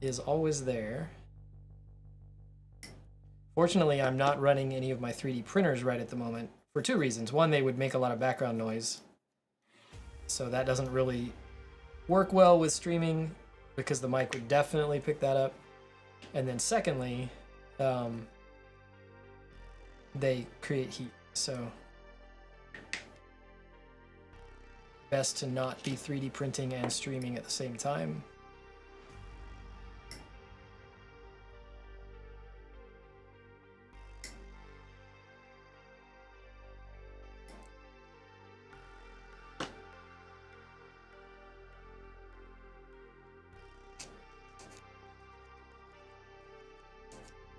is always there. Fortunately, I'm not running any of my 3D printers right at the moment for two reasons. One, they would make a lot of background noise, so that doesn't really work well with streaming because the mic would definitely pick that up. And then secondly, they create heat, so best to not be 3D printing and streaming at the same time.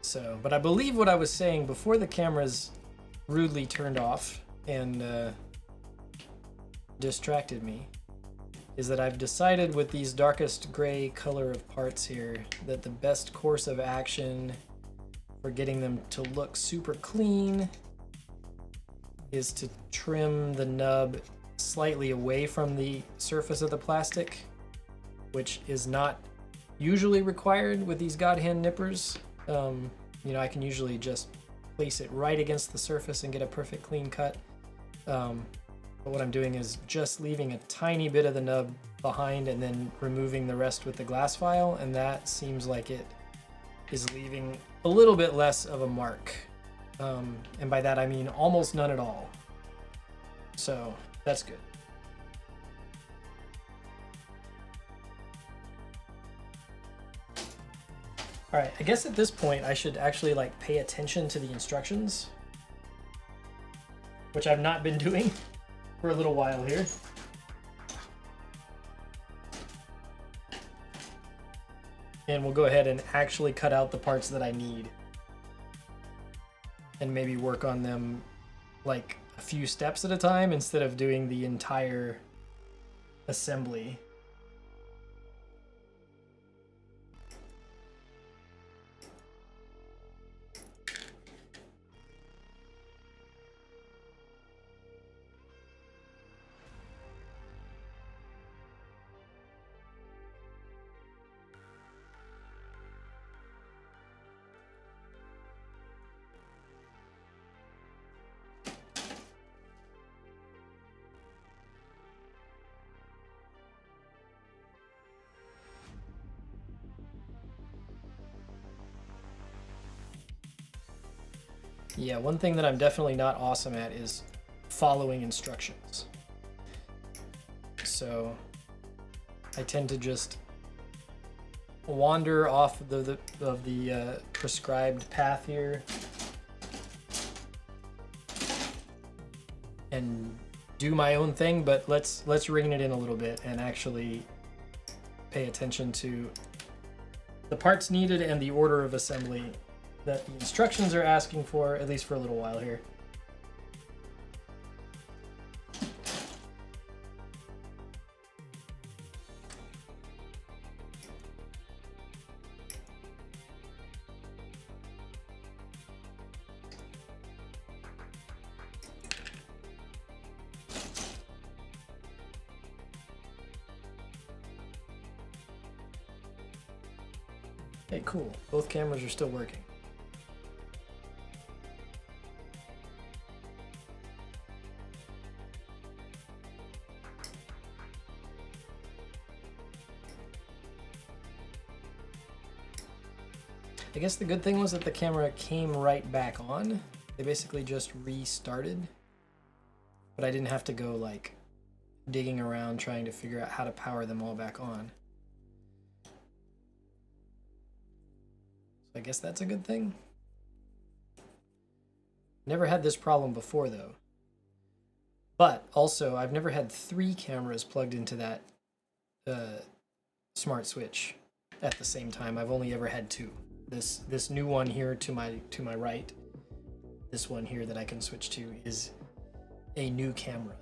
So, but I believe what I was saying before the cameras rudely turned off and distracted me is that I've decided with these darkest gray color of parts here that the best course of action for getting them to look super clean is to trim the nub slightly away from the surface of the plastic, which is not usually required with these God hand nippers. you know, I can usually just place it right against the surface and get a perfect clean cut. But what I'm doing is just leaving a tiny bit of the nub behind and then removing the rest with the glass file, and that seems like it is leaving a little bit less of a mark. And by that I mean almost none at all. So that's good. All right, I guess at this point I should actually like pay attention to the instructions, which I've not been doing for a little while here. And we'll go ahead and actually cut out the parts that I need and maybe work on them like a few steps at a time instead of doing the entire assembly. Yeah, one thing that I'm definitely not awesome at is following instructions. So I tend to just wander off the prescribed path here and do my own thing, but let's ring it in a little bit and actually pay attention to the parts needed and the order of assembly that the instructions are asking for, at least for a little while here. Hey, cool. Both cameras are still working. I guess the good thing was that the camera came right back on. They basically just restarted, but I didn't have to go like digging around trying to figure out how to power them all back on. So I guess that's a good thing. Never had this problem before though. But also I've never had 3 cameras plugged into that smart switch at the same time. I've only ever had 2. This new one here to my right, this one here that I can switch to is a new camera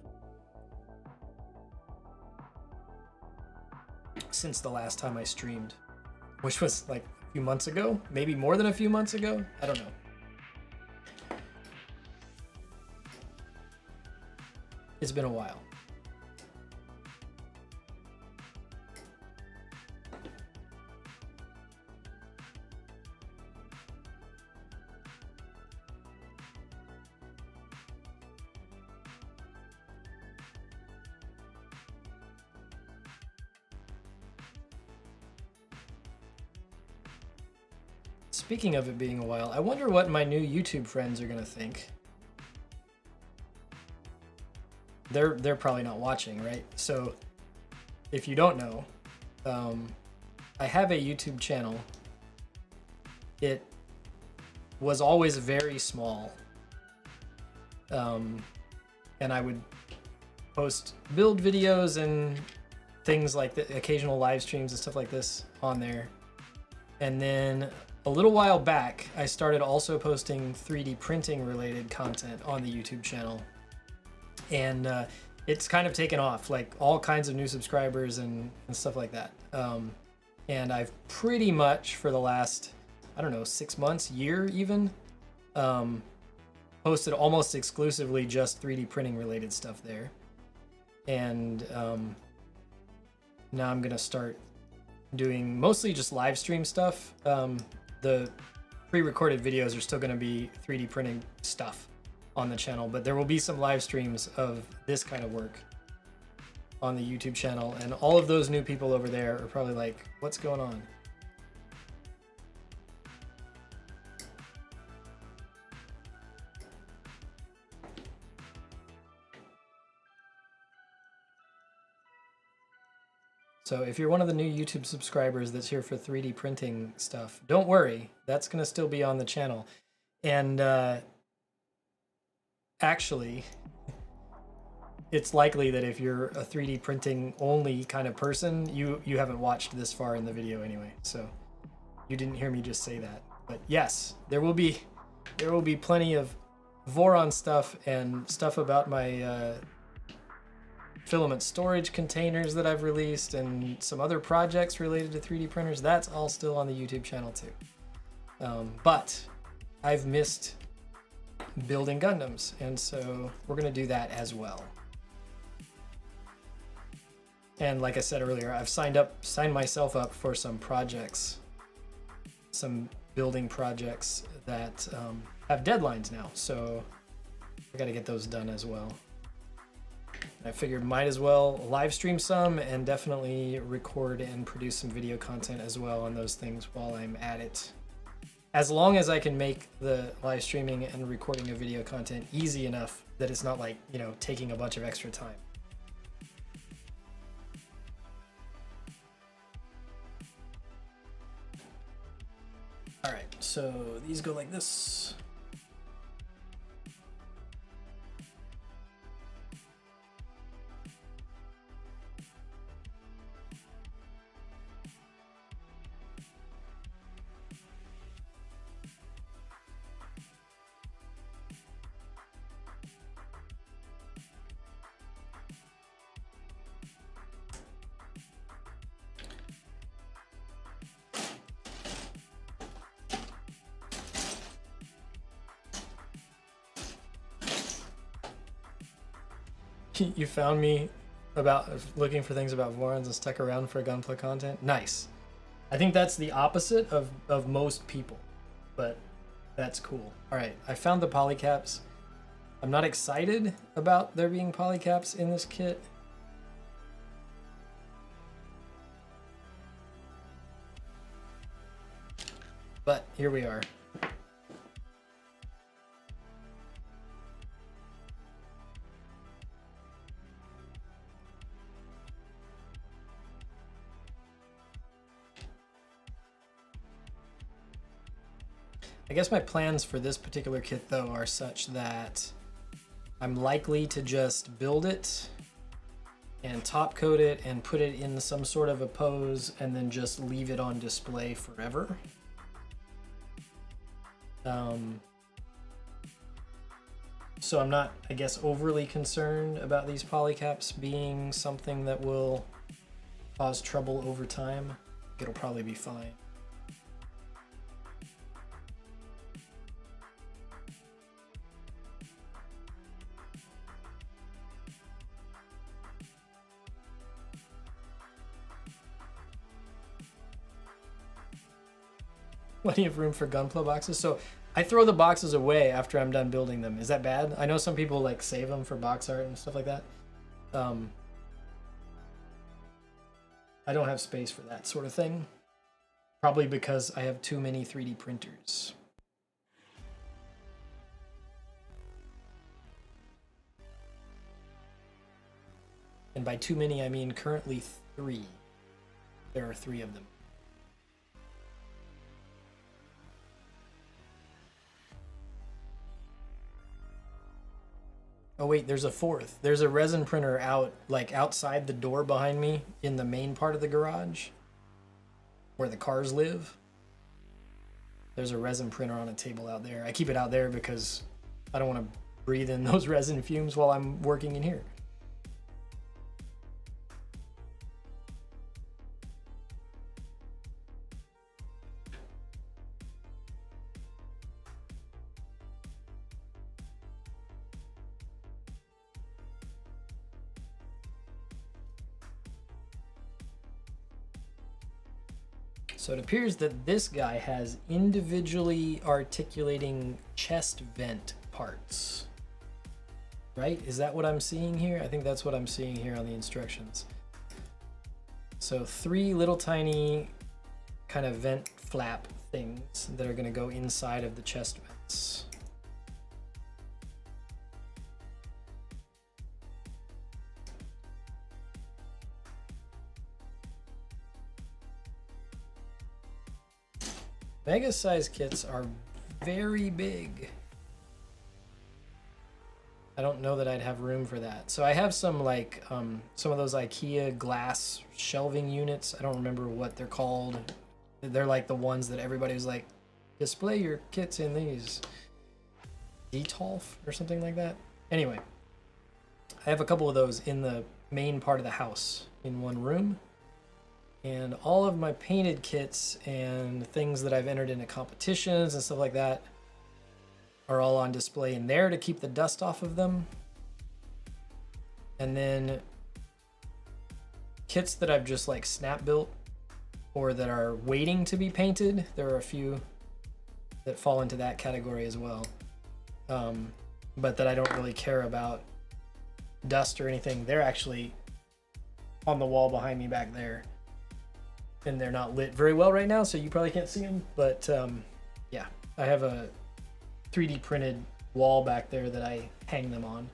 since the last time I streamed, which was like a few months ago, maybe more than a few months ago. I don't know. It's been a while. Speaking of it being a while, I wonder what my new YouTube friends are gonna think. They're probably not watching, right? So if you don't know, I have a YouTube channel. It was always very small, and I would post build videos and things like the occasional live streams and stuff like this on there. And then a little while back, I started also posting 3D printing related content on the YouTube channel. And it's kind of taken off, like all kinds of new subscribers and stuff like that. And I've pretty much for the last, I don't know, 6 months, year even, posted almost exclusively just 3D printing related stuff there. And now I'm gonna start doing mostly just live stream stuff. The pre-recorded videos are still going to be 3D printing stuff on the channel, but there will be some live streams of this kind of work on the YouTube channel, and all of those new people over there are probably like, what's going on? So if you're one of the new YouTube subscribers that's here for 3D printing stuff, don't worry, that's going to still be on the channel. And actually, it's likely that if you're a 3D printing only kind of person, you haven't watched this far in the video anyway. So you didn't hear me just say that. But yes, there will be plenty of Voron stuff and stuff about my filament storage containers that I've released and some other projects related to 3D printers. That's all still on the YouTube channel too. But I've missed building Gundams, and so we're gonna do that as well. And like I said earlier, I've signed myself up for some projects, some building projects that have deadlines now, so I gotta get those done as well. I figured might as well live stream some and definitely record and produce some video content as well on those things while I'm at it. As long as I can make the live streaming and recording of video content easy enough that it's not like, you know, taking a bunch of extra time. All right, so these go like this. You found me about looking for things about Vorons and stuck around for Gunpla content. Nice. I think that's the opposite of most people, but that's cool. All right, I found the polycaps. I'm not excited about there being polycaps in this kit. But here we are. I guess my plans for this particular kit though are such that I'm likely to just build it and top coat it and put it in some sort of a pose and then just leave it on display forever. So I'm not, I guess, overly concerned about these polycaps being something that will cause trouble over time. It'll probably be fine. Plenty of room for Gunpla boxes. So I throw the boxes away after I'm done building them. Is that bad? I know some people like save them for box art and stuff like that. I don't have space for that sort of thing. Probably because I have too many 3D printers. And by too many, I mean currently 3. There are 3 of them. Oh wait, there's a 4th. There's a resin printer out, like outside the door behind me in the main part of the garage where the cars live. There's a resin printer on a table out there. I keep it out there because I don't want to breathe in those resin fumes while I'm working in here. So it appears that this guy has individually articulating chest vent parts. Right? Is that what I'm seeing here? I think that's what I'm seeing here on the instructions. So 3 little tiny kind of vent flap things that are going to go inside of the chest vents. Mega size kits are very big. I don't know that I'd have room for that. So I have some like some of those IKEA glass shelving units. I don't remember what they're called. They're like the ones that everybody was like, display your kits in these. Detolf or something like that. Anyway, I have a couple of those in the main part of the house in one room. And all of my painted kits and things that I've entered into competitions and stuff like that are all on display in there to keep the dust off of them. And then kits that I've just like snap built or that are waiting to be painted, there are a few that fall into that category as well. But that I don't really care about dust or anything. They're actually on the wall behind me back there. And they're not lit very well right now, so you probably can't see them. But yeah, I have a 3D printed wall back there that I hang them on.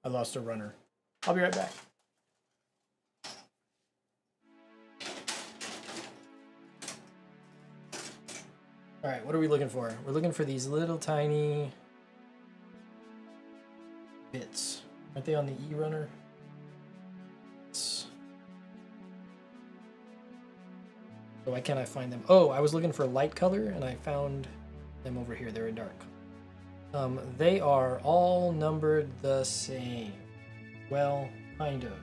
I lost a runner. I'll be right back. All right, what are we looking for? We're looking for these little tiny bits. Aren't they on the E runner? So why can't I find them? Oh, I was looking for light color and I found them over here. They're a dark color. They are all numbered the same. Well, kind of.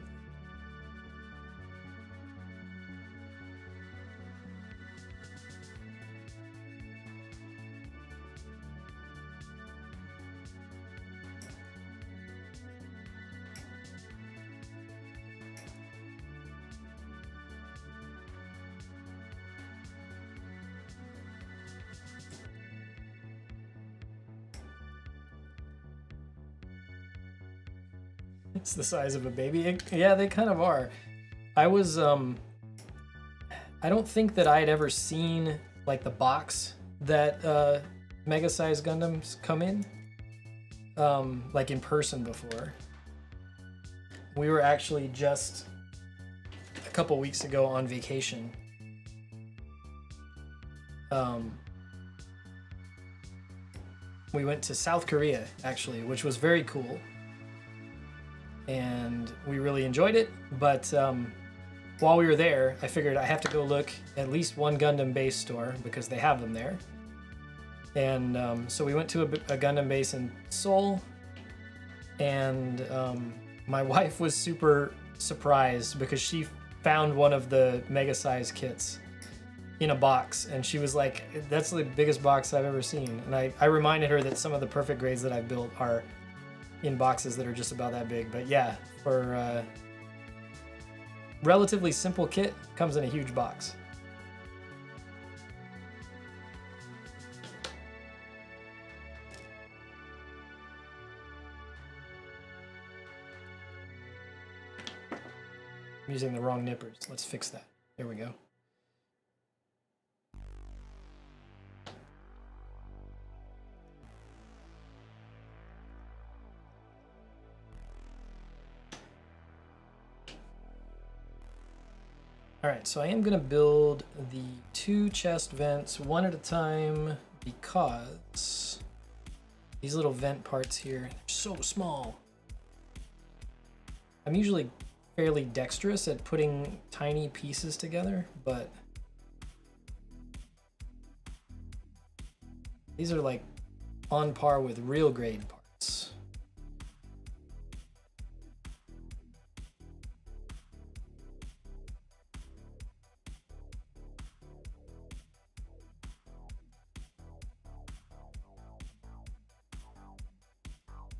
It's the size of a baby. Yeah, they kind of are. I was, I don't think that I'd ever seen like the box that Mega Size Gundams come in, like in person before. We were actually just a couple weeks ago on vacation. We went to South Korea actually, which was very cool. And we really enjoyed it, but while we were there, I figured I have to go look at least one Gundam base store because they have them there. And so we went to a Gundam base in Seoul, and my wife was super surprised because she found one of the Mega Size kits in a box, and she was like, that's the biggest box I've ever seen. And I reminded her that some of the perfect grades that I've built are in boxes that are just about that big. But yeah, for relatively simple kit, comes in a huge box. I'm using the wrong nippers. Let's fix that. There we go. All right, so I am gonna build the 2 chest vents one at a time because these little vent parts here are so small. I'm usually fairly dexterous at putting tiny pieces together, but these are like on par with real grade parts.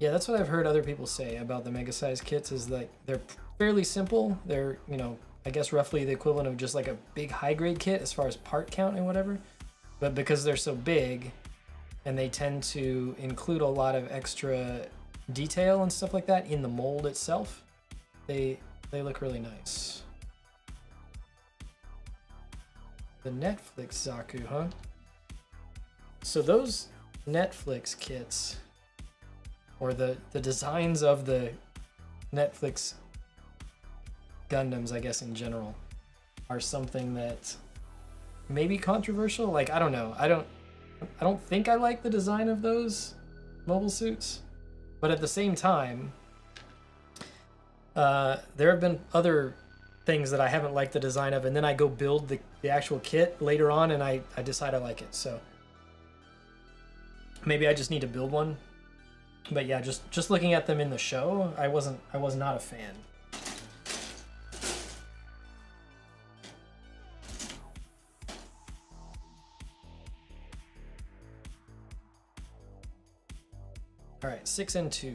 Yeah, that's what I've heard other people say about the mega size kits is like they're fairly simple. They're, you know, I guess roughly the equivalent of just like a big high grade kit as far as part count and whatever. But because they're so big and they tend to include a lot of extra detail and stuff like that in the mold itself, they look really nice. The Netflix Zaku, huh? So those Netflix kits, or the designs of the Netflix Gundams, I guess in general, are something that may be controversial. Like, I don't know. I don't think I like the design of those mobile suits, but at the same time, there have been other things that I haven't liked the design of, and then I go build the actual kit later on, and I decide I like it. So maybe I just need to build one. But yeah, just looking at them in the show, I was not a fan. All right, 6 and 2.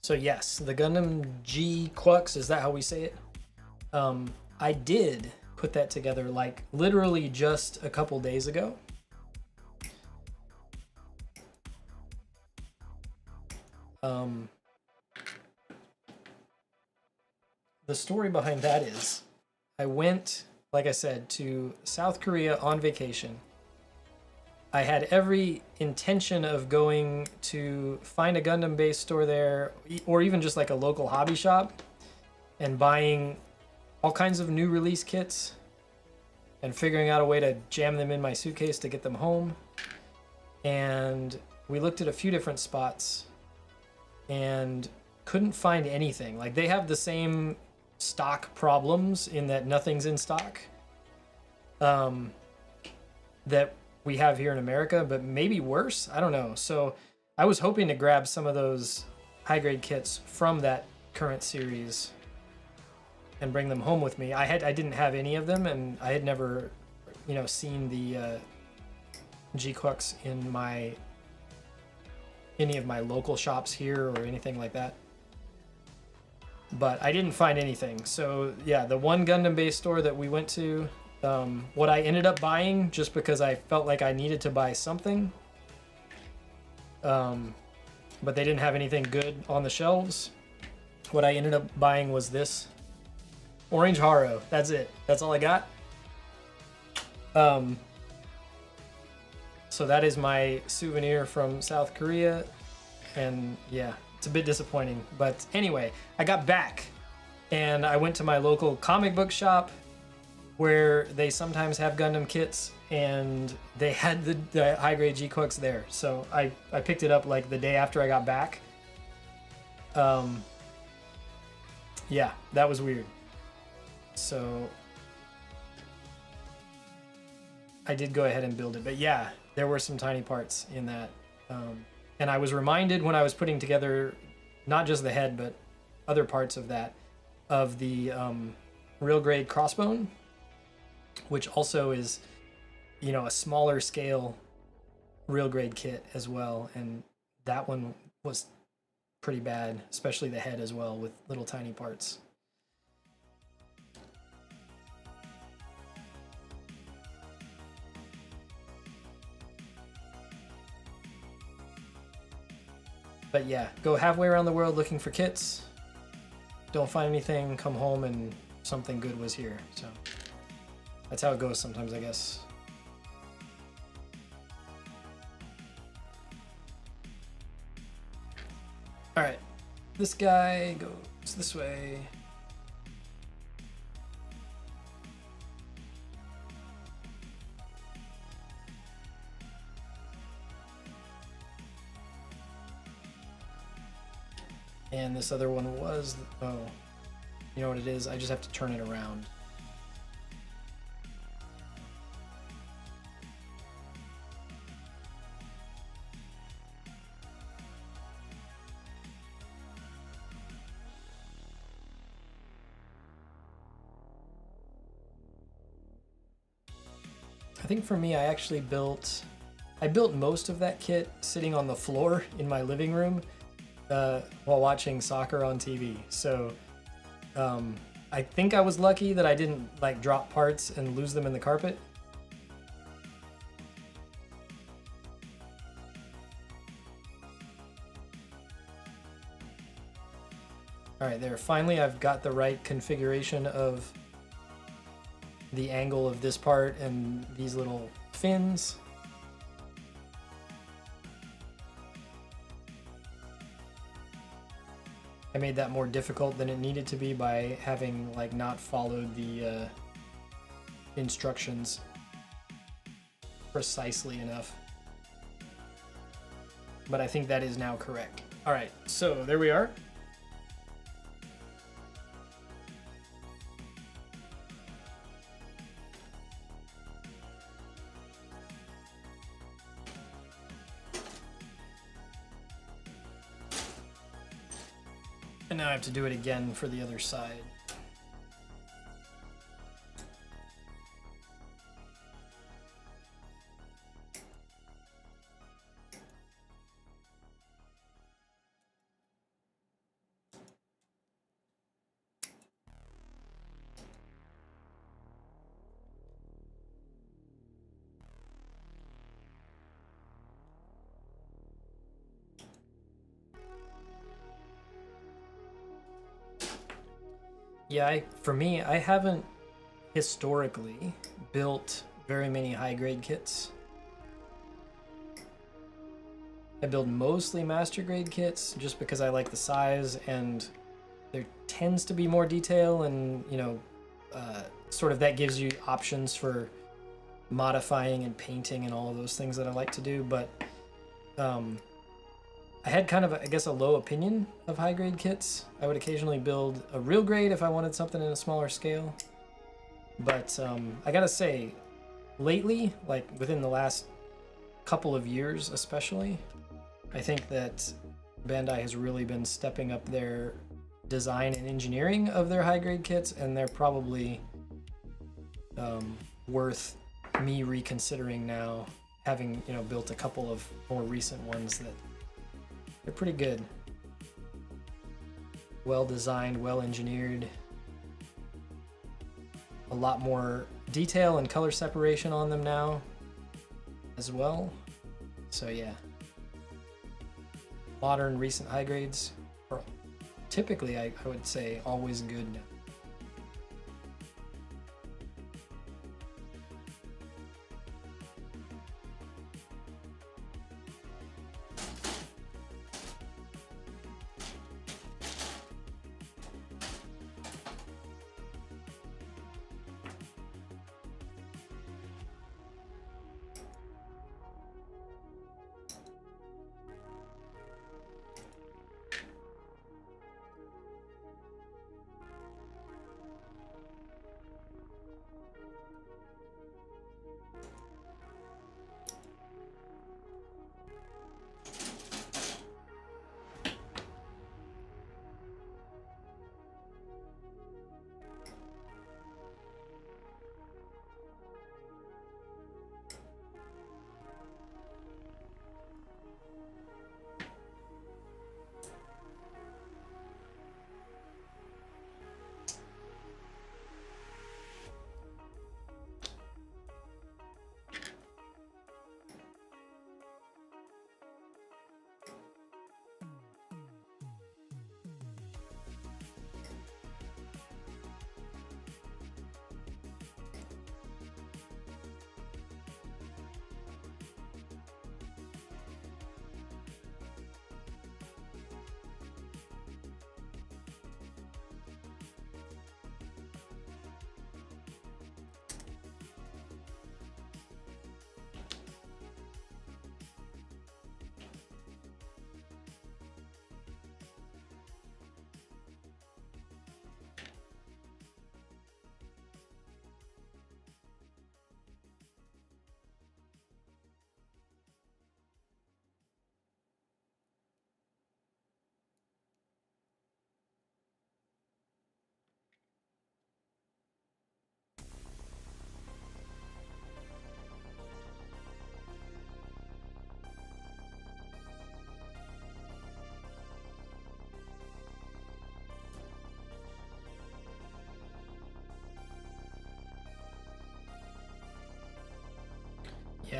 So yes, the Gundam G Quux, is that how we say it? I did put that together like literally just a couple days ago. The story behind that is I went, like I said, to South Korea on vacation. I had every intention of going to find a Gundam base store there, or even just like a local hobby shop, and buying all kinds of new release kits and figuring out a way to jam them in my suitcase to get them home. And we looked at a few different spots and couldn't find anything. Like, they have the same stock problems in that nothing's in stock that we have here in America, but maybe worse. I don't know. So I was hoping to grab some of those high grade kits from that current series and bring them home with me. I didn't have any of them, and I had never, you know, seen the G-Quux in any of my local shops here or anything like that. But I didn't find anything. So yeah, the one Gundam base store that we went to, what I ended up buying, just because I felt like I needed to buy something, but they didn't have anything good on the shelves. What I ended up buying was this Orange Haro. That's it. That's all I got. So that is my souvenir from South Korea, and yeah, it's a bit disappointing. But anyway, I got back and I went to my local comic book shop where they sometimes have Gundam kits, and they had the high grade G-Quux there. So I picked it up like the day after I got back. Yeah, that was weird. So I did go ahead and build it, but yeah, there were some tiny parts in that. And I was reminded when I was putting together not just the head, but other parts of that, of the real grade crossbone, which also is, you know, a smaller scale real grade kit as well. And that one was pretty bad, especially the head as well, with little tiny parts. But yeah, go halfway around the world looking for kits. Don't find anything, come home and something good was here. So that's how it goes sometimes, I guess. All right, this guy goes this way. And this other one was, oh, you know what it is? I just have to turn it around. think for me, I built most of that kit sitting on the floor in my living room while watching soccer on TV. So I think I was lucky that I didn't like drop parts and lose them in the carpet. All right, there. Finally, I've got the right configuration of the angle of this part and these little fins. I made that more difficult than it needed to be by having like not followed the instructions precisely enough. But I think that is now correct. All right, so there we are. And now I have to do it again for the other side. Yeah, for me, I haven't historically built very many high-grade kits. I build mostly master grade kits just because I like the size and there tends to be more detail and, you know, sort of that gives you options for modifying and painting and all of those things that I like to do. But I had kind of, I guess, a low opinion of high-grade kits. I would occasionally build a real grade if I wanted something in a smaller scale. But I gotta say, lately, like within the last couple of years especially, I think that Bandai has really been stepping up their design and engineering of their high-grade kits, and they're probably worth me reconsidering now, having, you know, built a couple of more recent ones that they're pretty good. Well designed, well engineered. A lot more detail and color separation on them now as well. So yeah. Modern recent high grades are typically, I would say, always good now.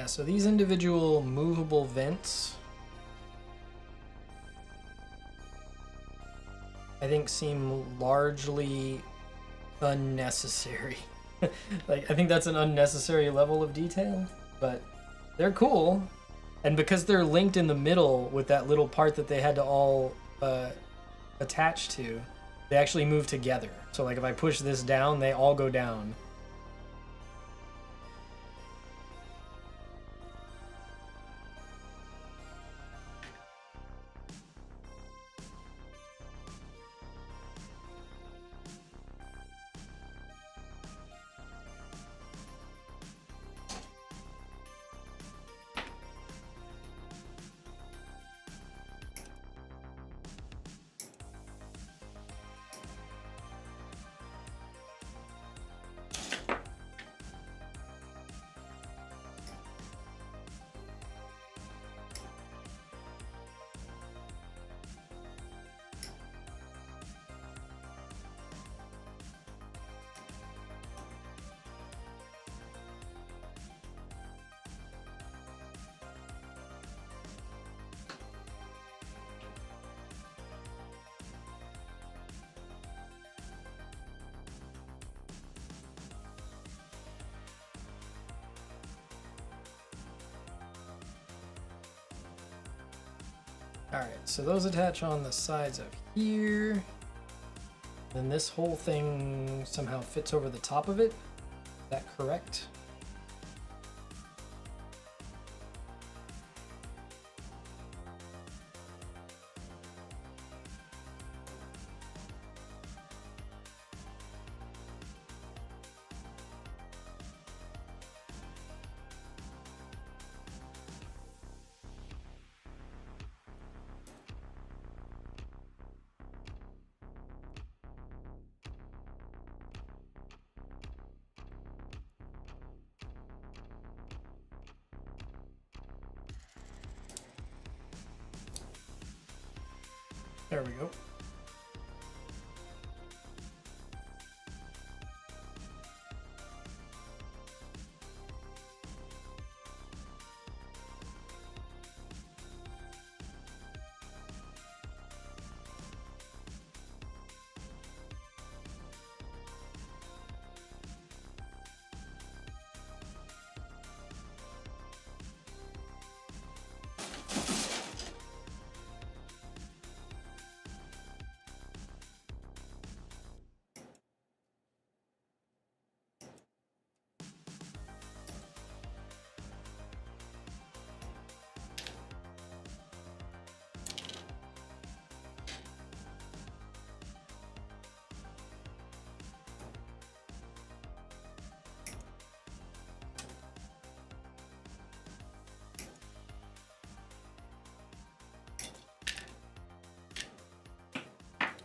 Yeah, so these individual movable vents I think seem largely unnecessary. Like, I think that's an unnecessary level of detail, but they're cool. And because they're linked in the middle with that little part that they had to all attach to, they actually move together. So like if I push this down, they all go down. Alright, so those attach on the sides of here. Then this whole thing somehow fits over the top of it. Is that correct? There we go.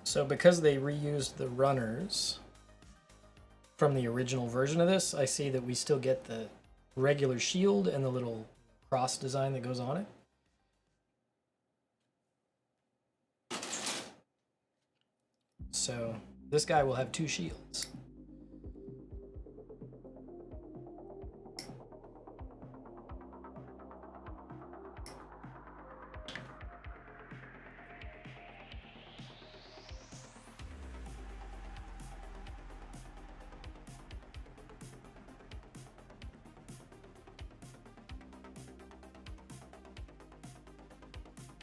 So because they reused the runners from the original version of this, I see that we still get the regular shield and the little cross design that goes on it. So this guy will have two shields.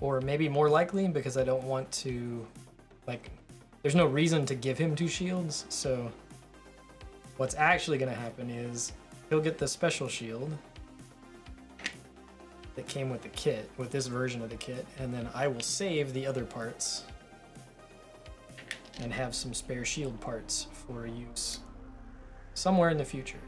Or maybe more likely, because I don't want to, like, there's no reason to give him two shields, so what's actually going to happen is he'll get the special shield that came with the kit, with this version of the kit, and then I will save the other parts and have some spare shield parts for use somewhere in the future.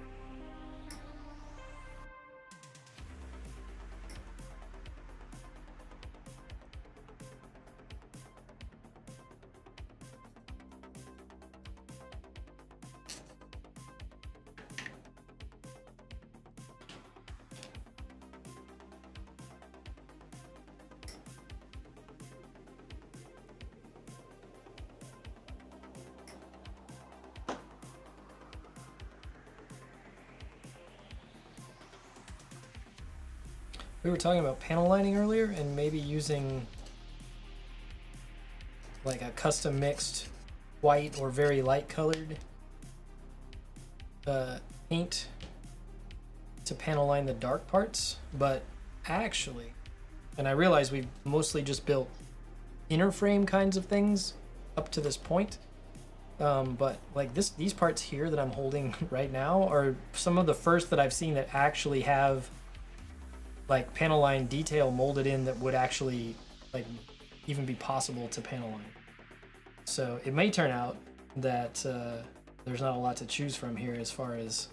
We were talking about panel lining earlier and maybe using like a custom mixed white or very light colored paint to panel line the dark parts, but actually, and I realize we've mostly just built inner frame kinds of things up to this point, but like these parts here that I'm holding right now are some of the first that I've seen that actually have like panel line detail molded in that would actually like even be possible to panel line. So it may turn out that there's not a lot to choose from here as far as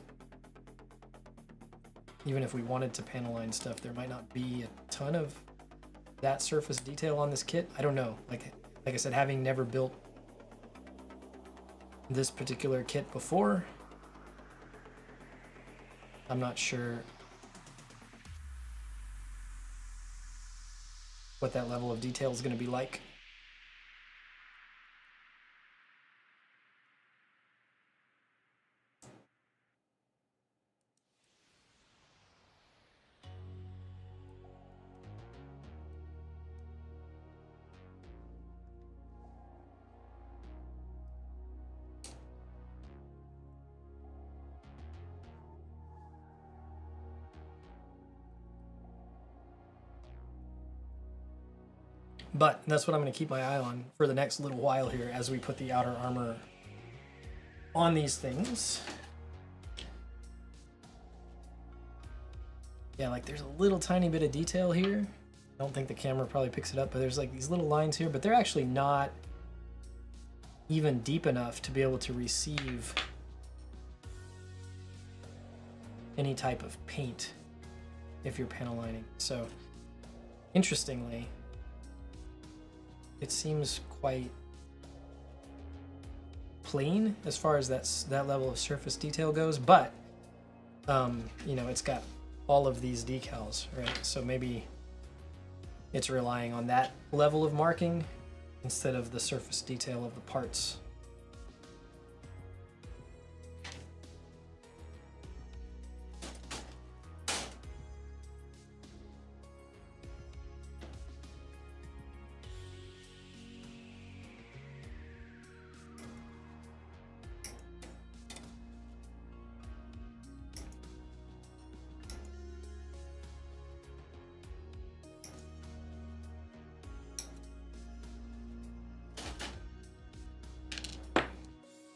even if we wanted to panel line stuff, there might not be a ton of that surface detail on this kit. I don't know. Like I said, having never built this particular kit before, I'm not sure what that level of detail is going to be like. But that's what I'm going to keep my eye on for the next little while here as we put the outer armor on these things. Yeah, like there's a little tiny bit of detail here. I don't think the camera probably picks it up, but there's like these little lines here, but they're actually not even deep enough to be able to receive any type of paint if you're panel lining. So interestingly, it seems quite plain as far as that level of surface detail goes, but you know, it's got all of these decals, right? So maybe it's relying on that level of marking instead of the surface detail of the parts.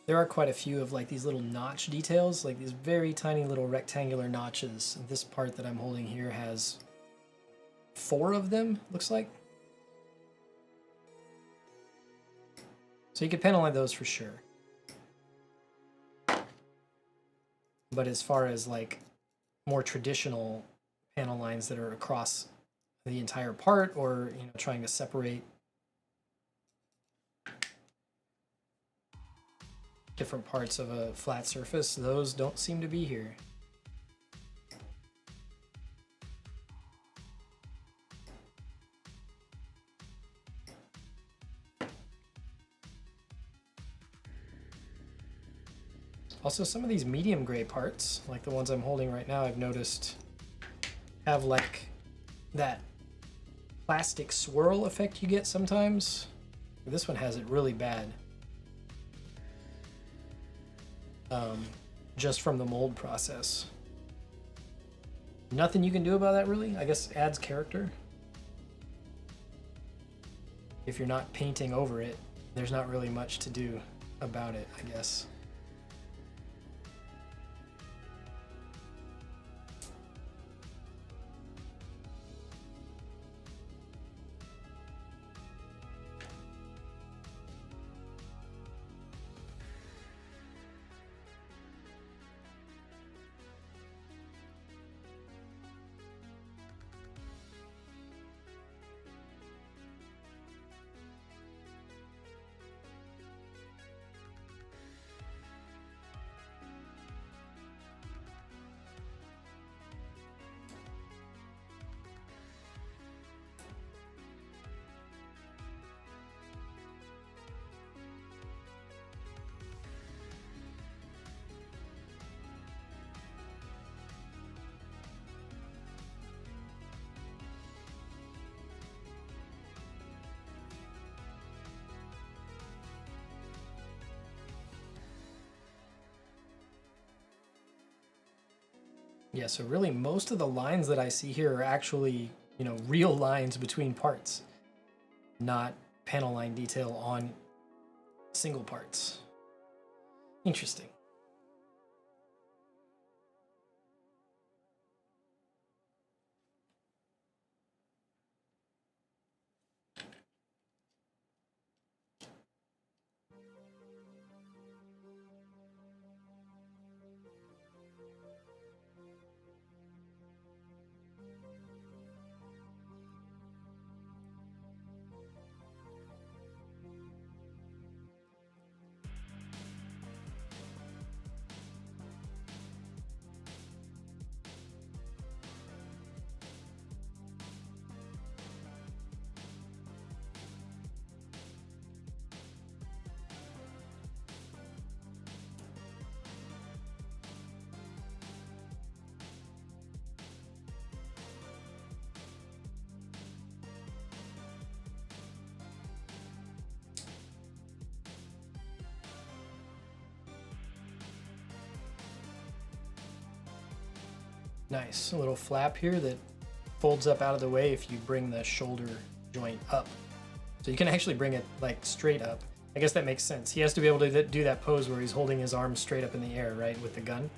There are quite a few of like these little notch details, like these very tiny little rectangular notches. This part that I'm holding here has 4 of them, looks like. So you could panel line those for sure. But as far as like more traditional panel lines that are across the entire part, or you know, trying to separate different parts of a flat surface, those don't seem to be here. Also, some of these medium gray parts, like the ones I'm holding right now, I've noticed have like that plastic swirl effect you get sometimes. This one has it really bad. Just from the mold process. Nothing you can do about that, really. I guess adds character. If you're not painting over it, there's not really much to do about it, I guess. Yeah, so really most of the lines that I see here are actually, you know, real lines between parts, not panel line detail on single parts. Interesting. Nice, a little flap here that folds up out of the way if you bring the shoulder joint up. So you can actually bring it like straight up. I guess that makes sense. He has to be able to do that pose where he's holding his arms straight up in the air, right, with the gun.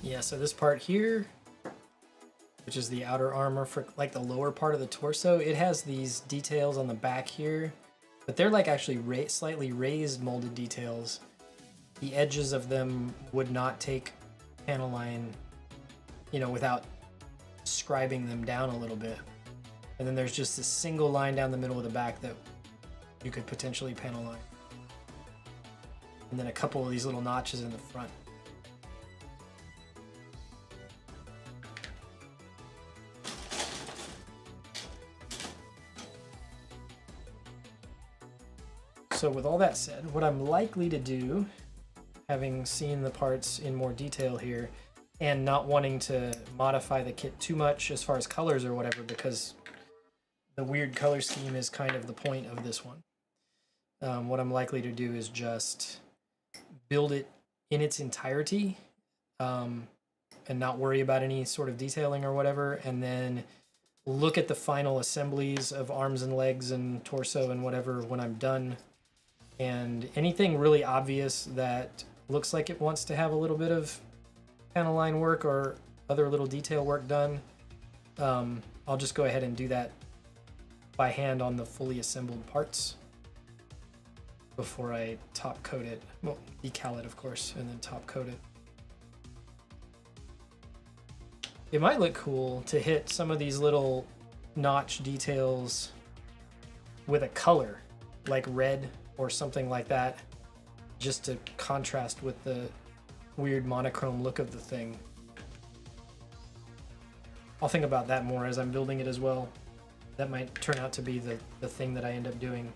Yeah, so this part here, which is the outer armor for like the lower part of the torso, it has these details on the back here, but they're like actually slightly raised molded details. The edges of them would not take panel line, you know, without scribing them down a little bit. And then there's just a single line down the middle of the back that you could potentially panel line. And then a couple of these little notches in the front. So with all that said, what I'm likely to do, having seen the parts in more detail here, and not wanting to modify the kit too much as far as colors or whatever, because the weird color scheme is kind of the point of this one. What I'm likely to do is just build it in its entirety, and not worry about any sort of detailing or whatever, and then look at the final assemblies of arms and legs and torso and whatever when I'm done And anything really obvious that looks like it wants to have a little bit of panel line work or other little detail work done, I'll just go ahead and do that by hand on the fully assembled parts before I top coat it. Well, decal it, of course, and then top coat it. It might look cool to hit some of these little notch details with a color, like red or something like that, just to contrast with the weird monochrome look of the thing. I'll think about that more as I'm building it as well. That might turn out to be the thing that I end up doing.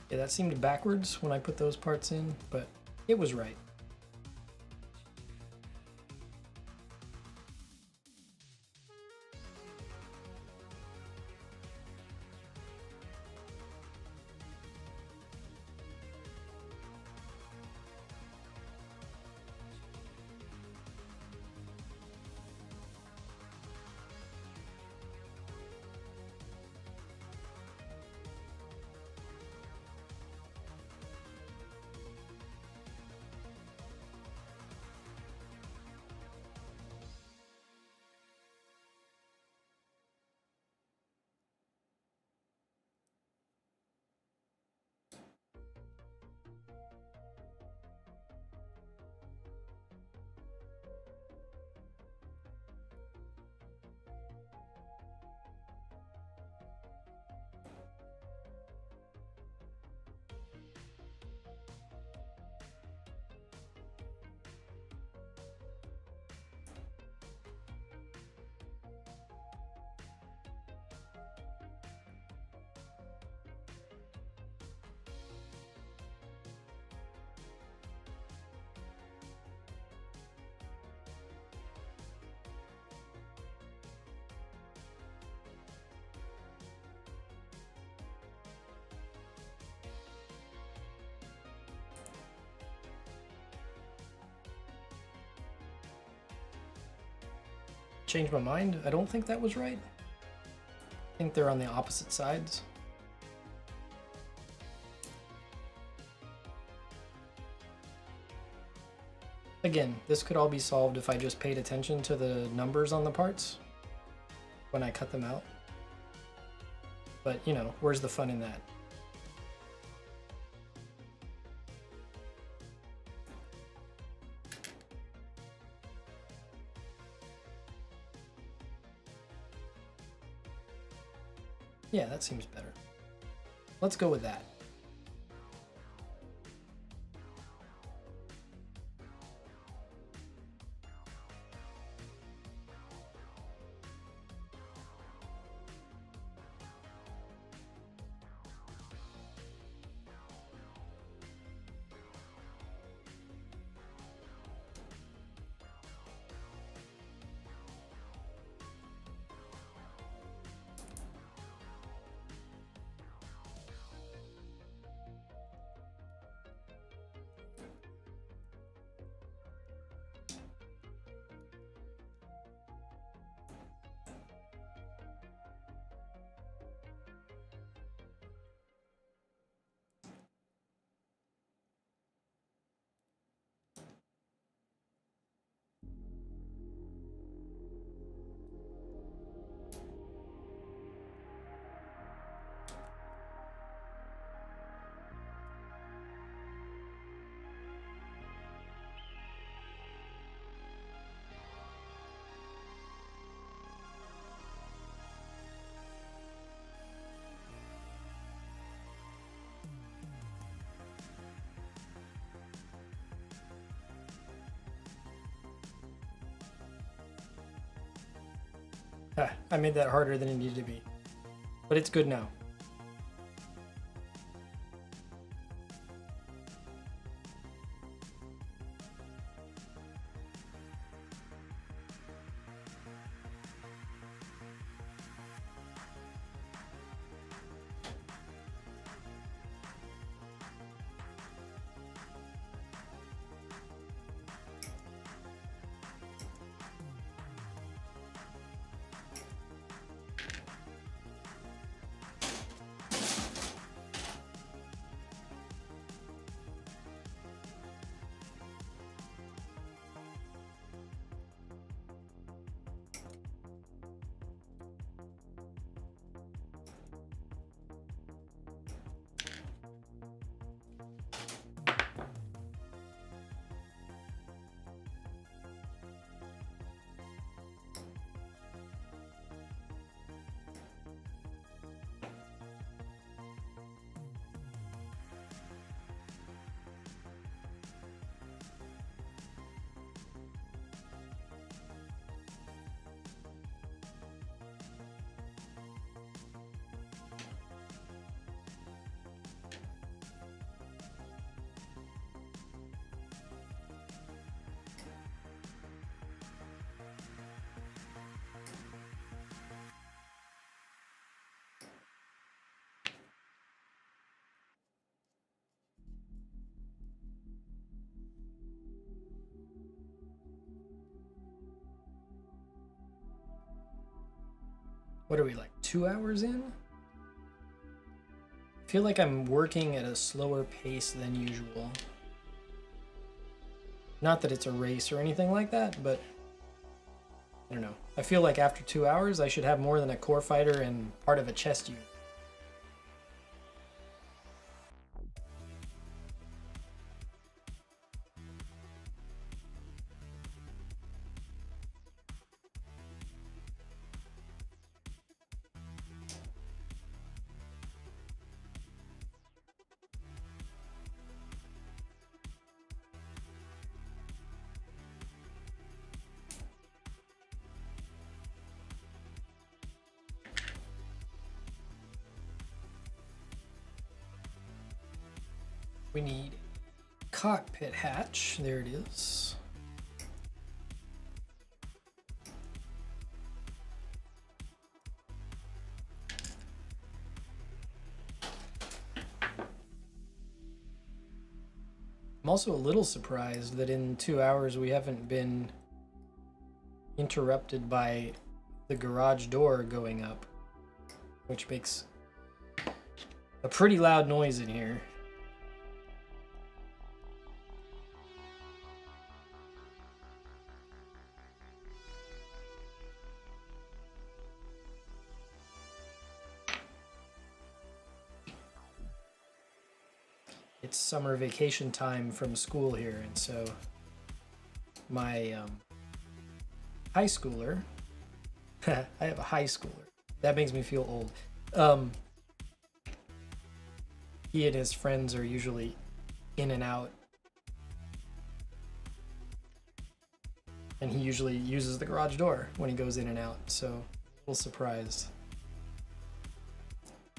Yeah, that seemed backwards when I put those parts in, but it was right. Changed my mind. I don't think that was right. I think they're on the opposite sides. Again, this could all be solved if I just paid attention to the numbers on the parts when I cut them out. But, you know, where's the fun in that? Yeah, that seems better. Let's go with that. I made that harder than it needed to be. But it's good now. What are we, like 2 hours in? I feel like I'm working at a slower pace than usual. Not that it's a race or anything like that, but I don't know. I feel like after 2 hours, I should have more than a core fighter and part of a chest unit. We need cockpit hatch. There it is. I'm also a little surprised that in 2 hours we haven't been interrupted by the garage door going up, which makes a pretty loud noise in here. It's summer vacation time from school here, and so my high schooler, I have a high schooler, that makes me feel old. He and his friends are usually in and out, and he usually uses the garage door when he goes in and out, so I'm a little surprised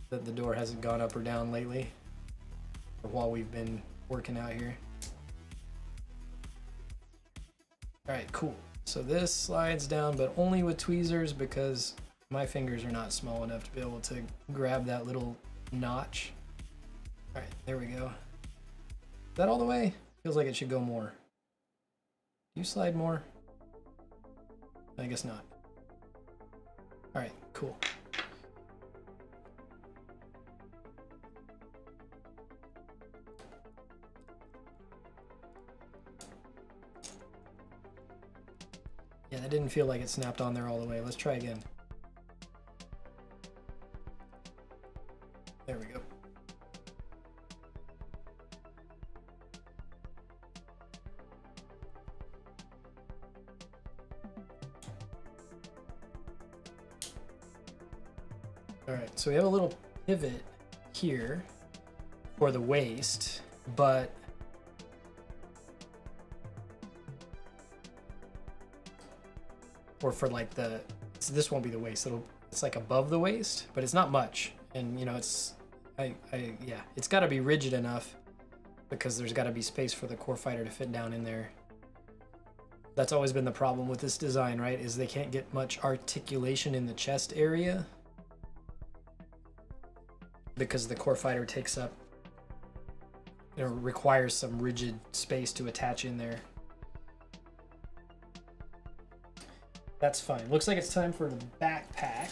that the door hasn't gone up or down lately while we've been working out here. All right, cool. So this slides down, but only with tweezers because my fingers are not small enough to be able to grab that little notch. All right, there we go. Is that all the way? Feels like it should go more. Do you slide more? I guess not. All right, cool. Yeah, that didn't feel like it snapped on there all the way. Let's try again. There we go. All right, so we have a little pivot here for the waist, but or for like the this won't be the waist. It's like above the waist, but it's not much. And you know, yeah, it's got to be rigid enough because there's got to be space for the core fighter to fit down in there. That's always been the problem with this design, right? Is they can't get much articulation in the chest area because the core fighter takes up, you know, requires some rigid space to attach in there. That's fine. Looks like it's time for the backpack.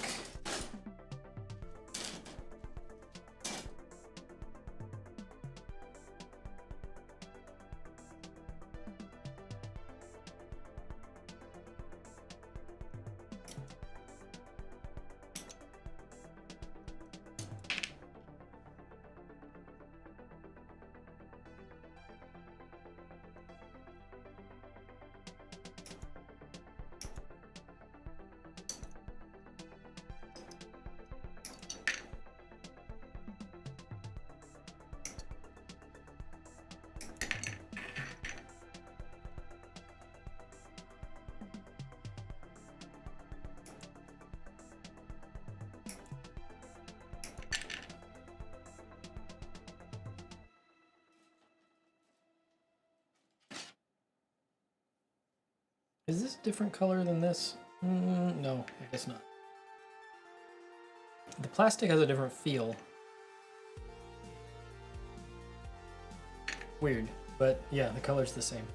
Is this a different color than this? No, I guess not. The plastic has a different feel. Weird, but yeah, the color's the same.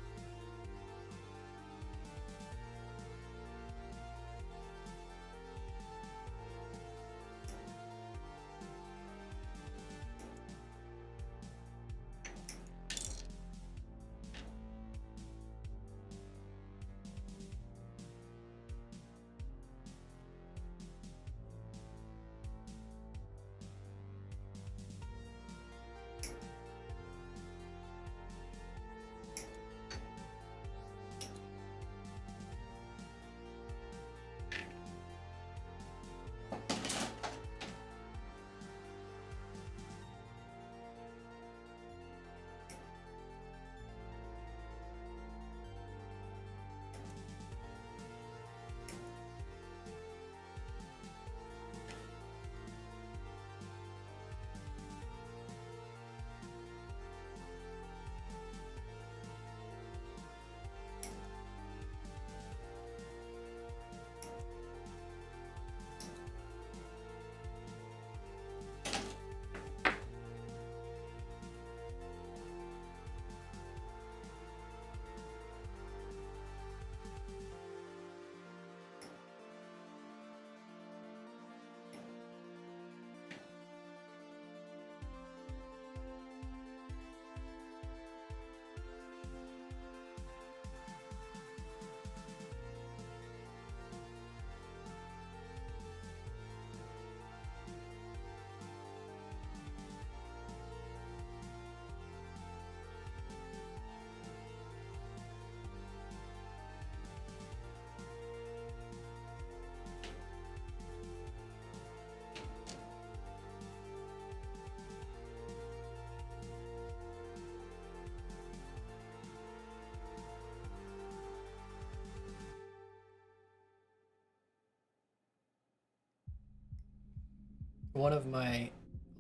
One of my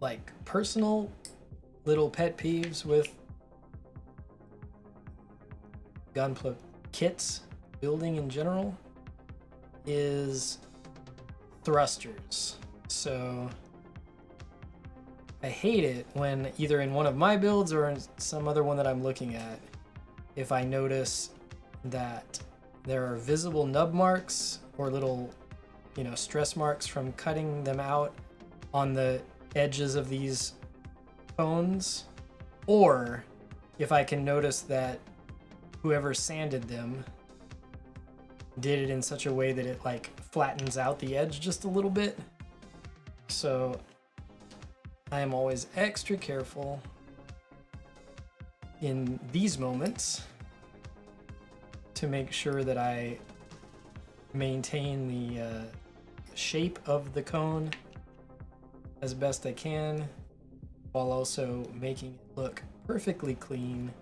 like personal little pet peeves with gunpla kits building in general is thrusters. So I hate it when either in one of my builds or in some other one that I'm looking at, if I notice that there are visible nub marks or little, you know, stress marks from cutting them out on the edges of these cones, or if I can notice that whoever sanded them did it in such a way that it like flattens out the edge just a little bit. So I am always extra careful in these moments to make sure that I maintain the shape of the cone as best I can, while also making it look perfectly clean.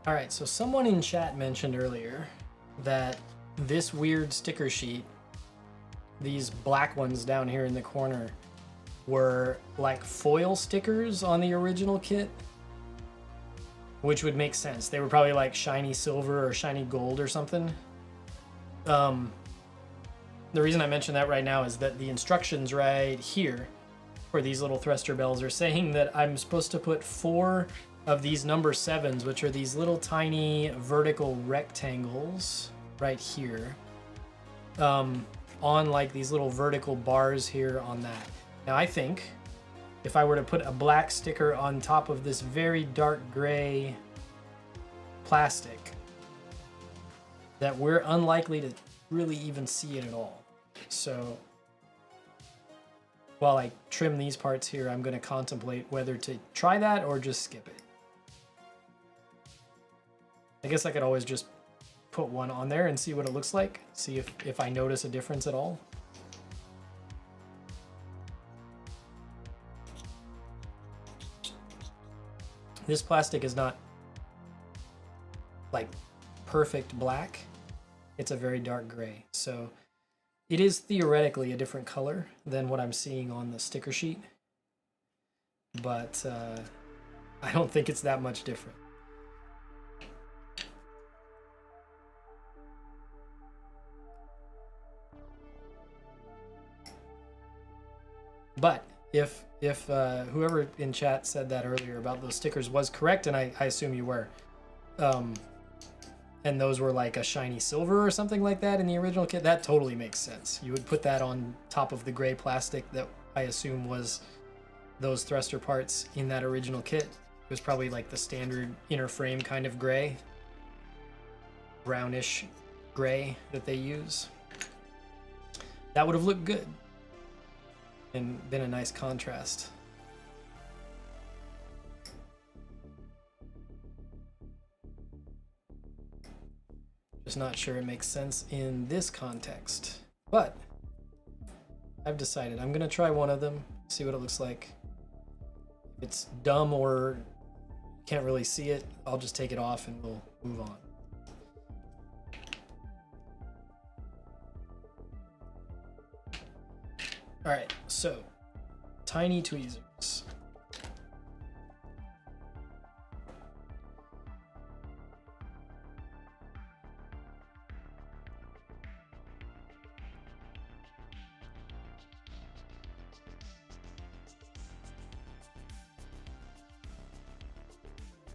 All right, so someone in chat mentioned earlier that this weird sticker sheet, these black ones down here in the corner, were like foil stickers on the original kit, which would make sense. They were probably like shiny silver or shiny gold or something. The reason I mention that right now is that the instructions right here for these little thruster bells are saying that I'm supposed to put 4 of these number 7s, which are these little tiny vertical rectangles right here, on like these little vertical bars here on that. Now I think if I were to put a black sticker on top of this very dark gray plastic, that we're unlikely to really even see it at all. So while I trim these parts here, I'm going to contemplate whether to try that or just skip it. I guess I could always just put one on there and see what it looks like, see if I notice a difference at all. This plastic is not like perfect black. It's a very dark gray. So it is theoretically a different color than what I'm seeing on the sticker sheet, but I don't think it's that much different. But if whoever in chat said that earlier about those stickers was correct, and I assume you were, and those were like a shiny silver or something like that in the original kit, that totally makes sense. You would put that on top of the gray plastic that I assume was those thruster parts in that original kit. It was probably like the standard inner frame kind of gray, brownish gray that they use. That would have looked good and been a nice contrast. Just not sure it makes sense in this context, but I've decided I'm gonna try one of them, see what it looks like. If it's dumb or can't really see it, I'll just take it off and we'll move on. All right, so tiny tweezers.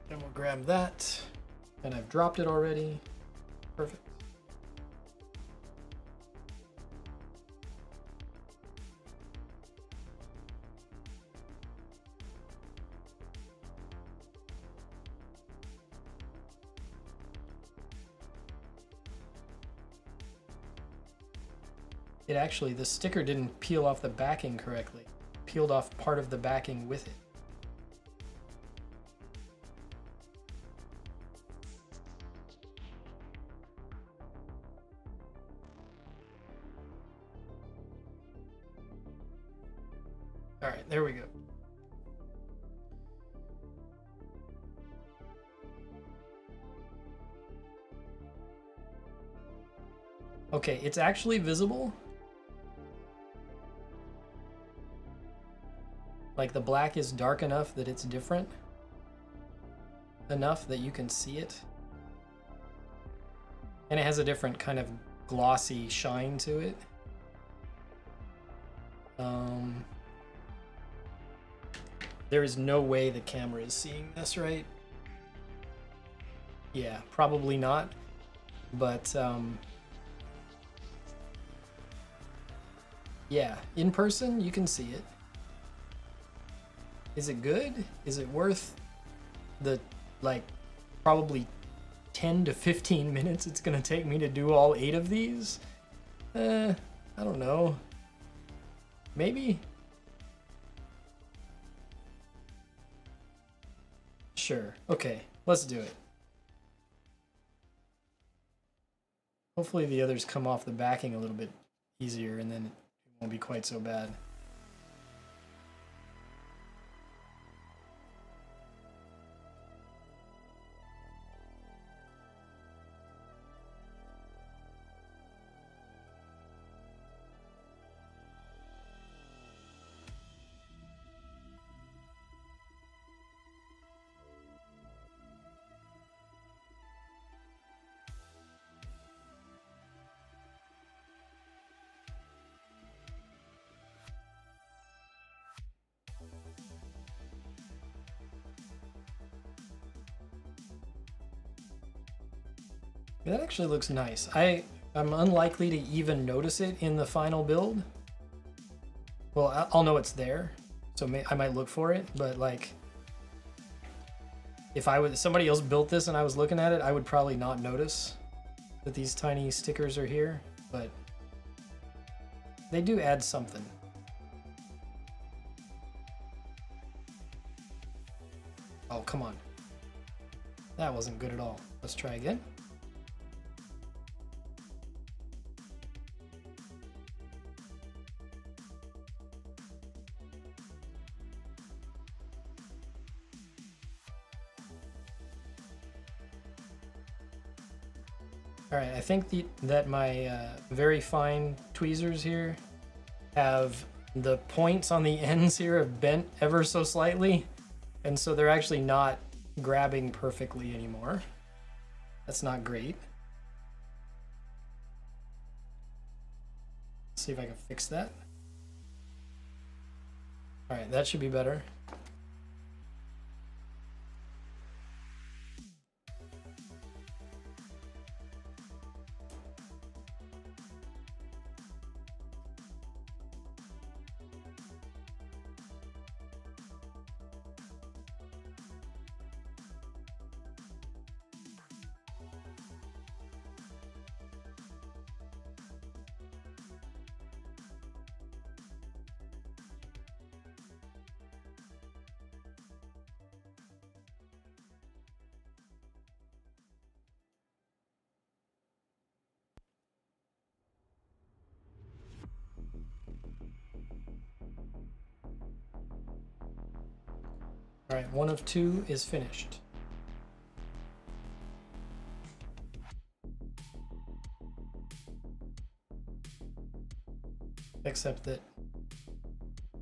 Then we'll grab that, and I've dropped it already. Perfect. It actually, the sticker didn't peel off the backing correctly. It peeled off part of the backing with it. All right, there we go. Okay, it's actually visible. Like the black is dark enough that it's different enough that you can see it. And it has a different kind of glossy shine to it. There is no way the camera is seeing this, right? Yeah, probably not. But yeah, in person you can see it. Is it good? Is it worth the, like, probably 10 to 15 minutes it's gonna take me to do all 8 of these? I don't know. Maybe? Sure. Okay, let's do it. Hopefully the others come off the backing a little bit easier and then it won't be quite so bad. That actually looks nice. I'm unlikely to even notice it in the final build. Well, I'll know it's there, so I might look for it, but like, if somebody else built this and I was looking at it, I would probably not notice that these tiny stickers are here, but they do add something. Oh, come on. That wasn't good at all. Let's try again. All right, I think that my very fine tweezers here have the points on the ends here have bent ever so slightly, and so they're actually not grabbing perfectly anymore. That's not great. Let's see if I can fix that. All right, that should be better. All right, 1 of 2 is finished. Except that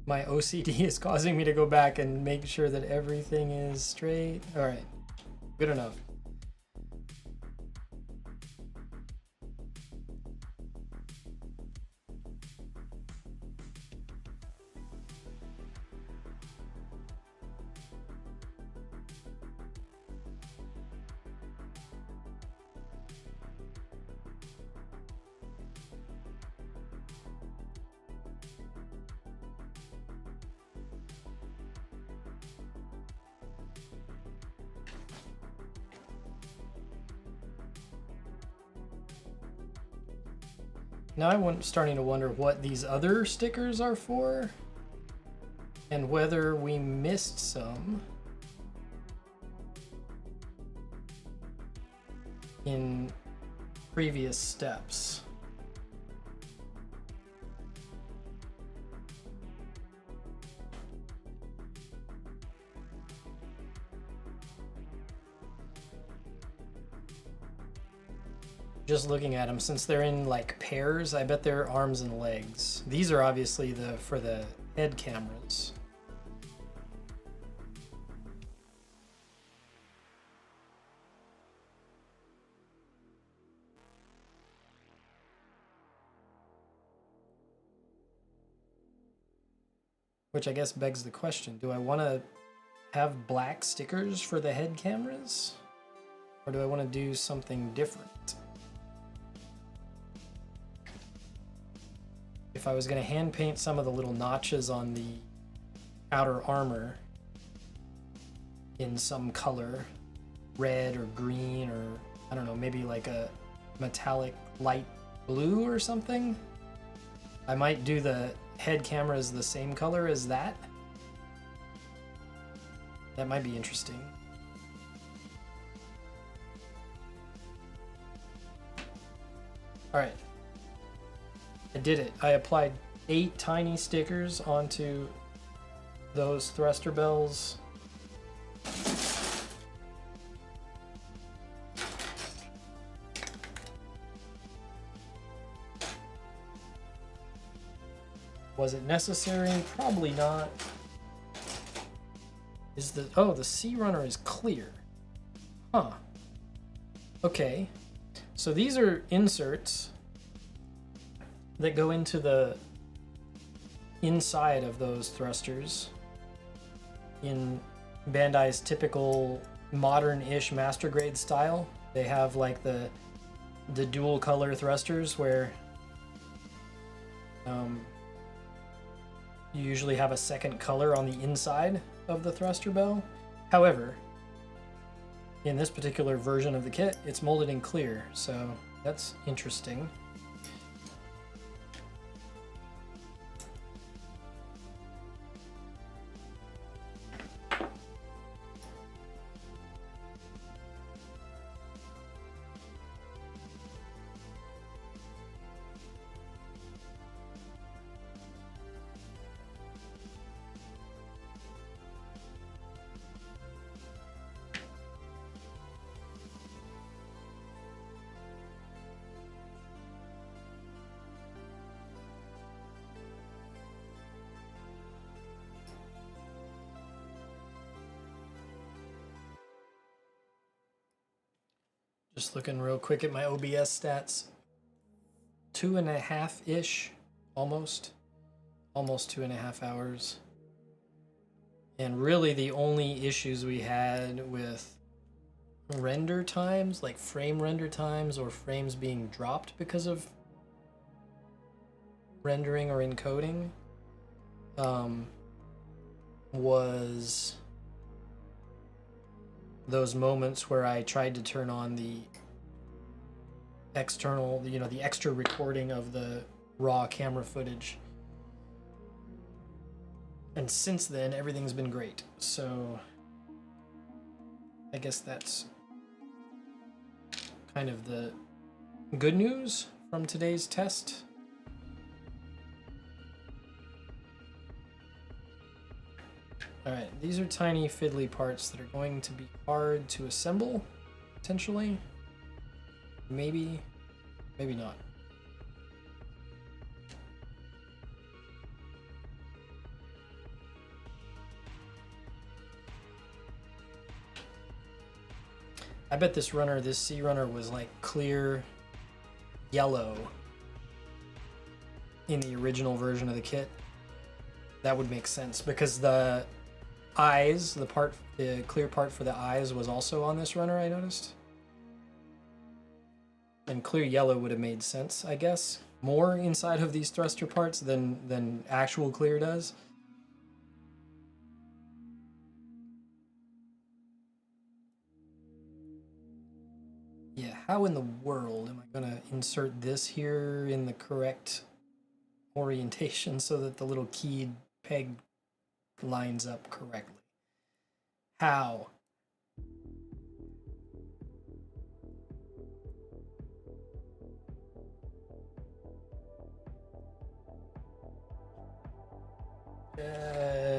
my OCD is causing me to go back and make sure that everything is straight. All right, good enough. Now I'm starting to wonder what these other stickers are for, and whether we missed some in previous steps. Just looking at them, since they're in like pairs, I bet they're arms and legs. These are obviously for the head cameras. Which I guess begs the question, do I want to have black stickers for the head cameras? Or do I want to do something different? If I was going to hand paint some of the little notches on the outer armor in some color, red or green, or I don't know, maybe like a metallic light blue or something, I might do the head cameras the same color as that. That might be interesting. All right. I did it. I applied 8 tiny stickers onto those thruster bells. Was it necessary? Probably not. The C runner is clear. Huh. Okay. So these are inserts that go into the inside of those thrusters in Bandai's typical modern-ish master grade style. They have like the the dual color thrusters where you usually have a second color on the inside of the thruster bell. However, in this particular version of the kit, it's molded in clear, so that's interesting. Just looking real quick at my OBS stats. 2.5-ish, almost 2.5 hours. And really the only issues we had with render times, like frame render times or frames being dropped because of rendering or encoding, was those moments where I tried to turn on the external, the extra recording of the raw camera footage. And since then, everything's been great. So I guess that's kind of the good news from today's test. Alright, these are tiny fiddly parts that are going to be hard to assemble, potentially. Maybe, maybe not. I bet this C runner was like clear yellow in the original version of the kit. That would make sense because the eyes, the clear part for the eyes was also on this runner, I noticed. And clear yellow would have made sense, I guess. More inside of these thruster parts than actual clear does. Yeah, how in the world am I gonna insert this here in the correct orientation so that the little keyed peg lines up correctly? How?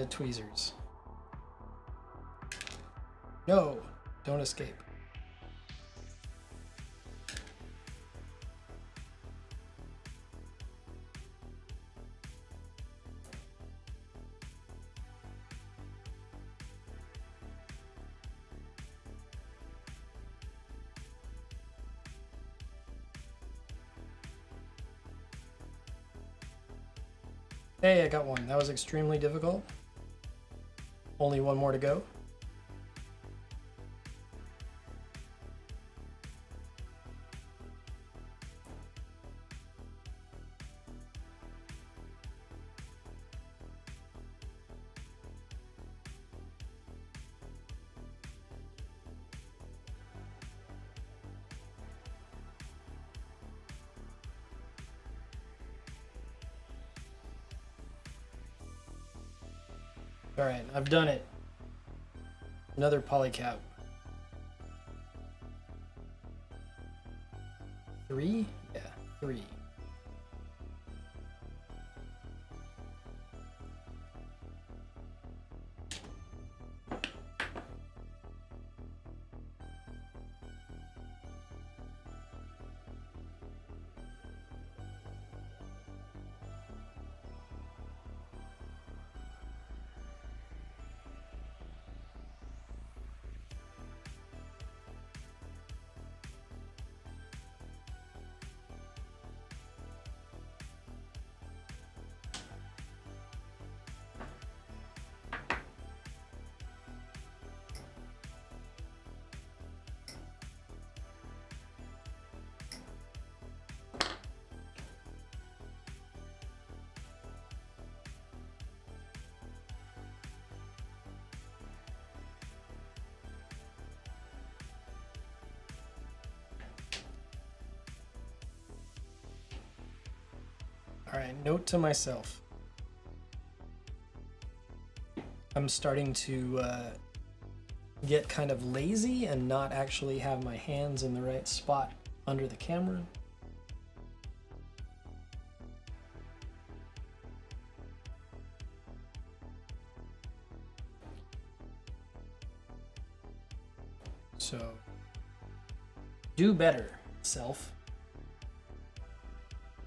Tweezers. No, don't escape. Hey, I got one. That was extremely difficult. Only one more to go. All right, I've done it. Another polycap. 3? Yeah, 3. All right, note to myself. I'm starting to get kind of lazy and not actually have my hands in the right spot under the camera. So, do better, self.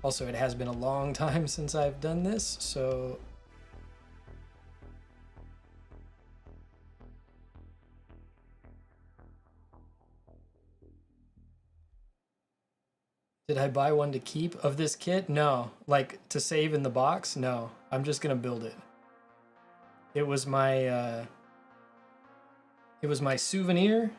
Also, it has been a long time since I've done this, so did I buy one to keep of this kit? No. Like, to save in the box? No. I'm just gonna build it. It was my souvenir.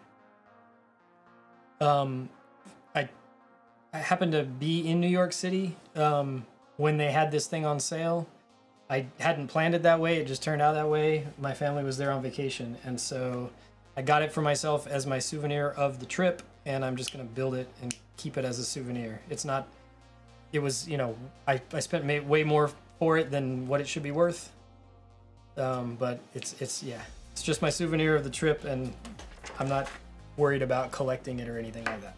I happened to be in New York City when they had this thing on sale. I hadn't planned it that way. It just turned out that way. My family was there on vacation, and so I got it for myself as my souvenir of the trip, and I'm just gonna build it and keep it as a souvenir. It's not. It was, you know, I spent way more for it than what it should be worth. But it's yeah, it's just my souvenir of the trip, and I'm not worried about collecting it or anything like that.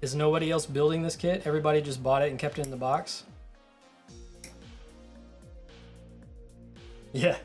Is nobody else building this kit? Everybody just bought it and kept it in the box? Yeah.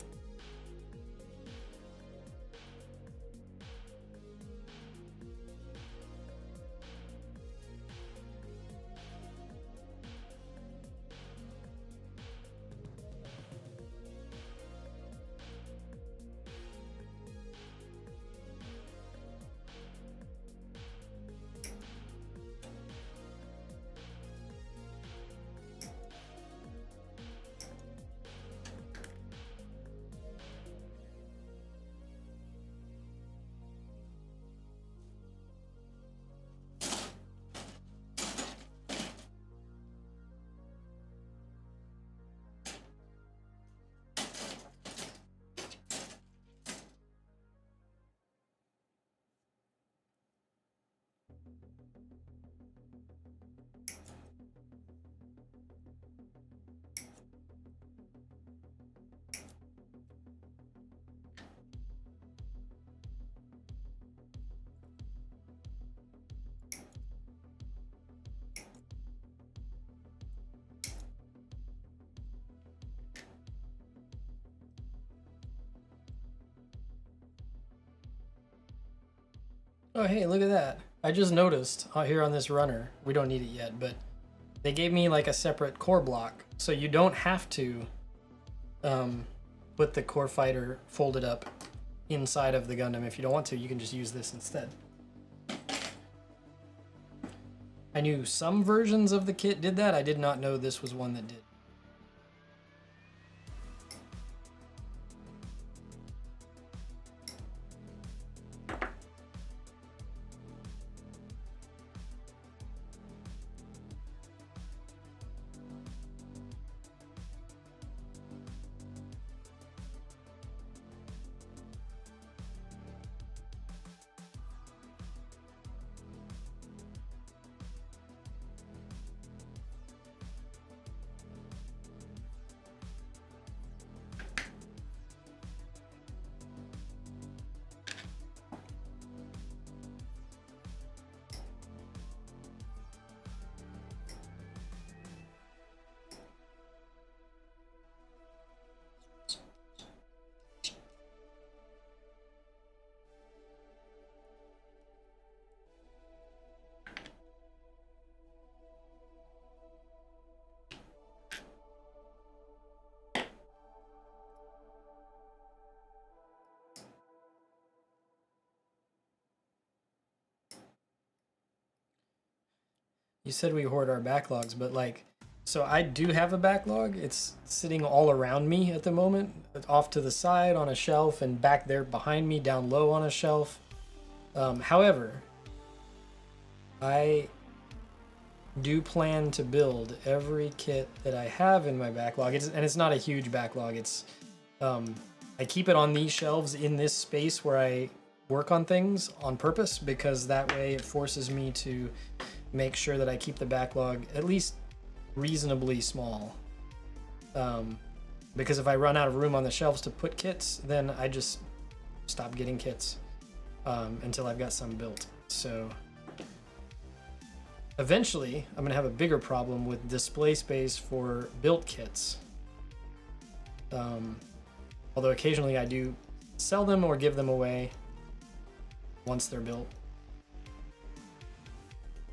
Oh, hey, look at that. I just noticed here on this runner, we don't need it yet, but they gave me like a separate core block. So you don't have to put the core fighter folded up inside of the Gundam. If you don't want to, you can just use this instead. I knew some versions of the kit did that. I did not know this was one that did. You said we hoard our backlogs, but like, So I do have a backlog. It's sitting all around me at the moment, off to the side on a shelf and back there behind me down low on a shelf. However, I do plan to build every kit that I have in my backlog. And it's not a huge backlog. It's I keep it on these shelves in this space where I work on things on purpose, because that way it forces me to make sure that I keep the backlog at least reasonably small. Because if I run out of room on the shelves to put kits, then I just stop getting kits until I've got some built. So eventually I'm gonna have a bigger problem with display space for built kits. Although occasionally I do sell them or give them away once they're built.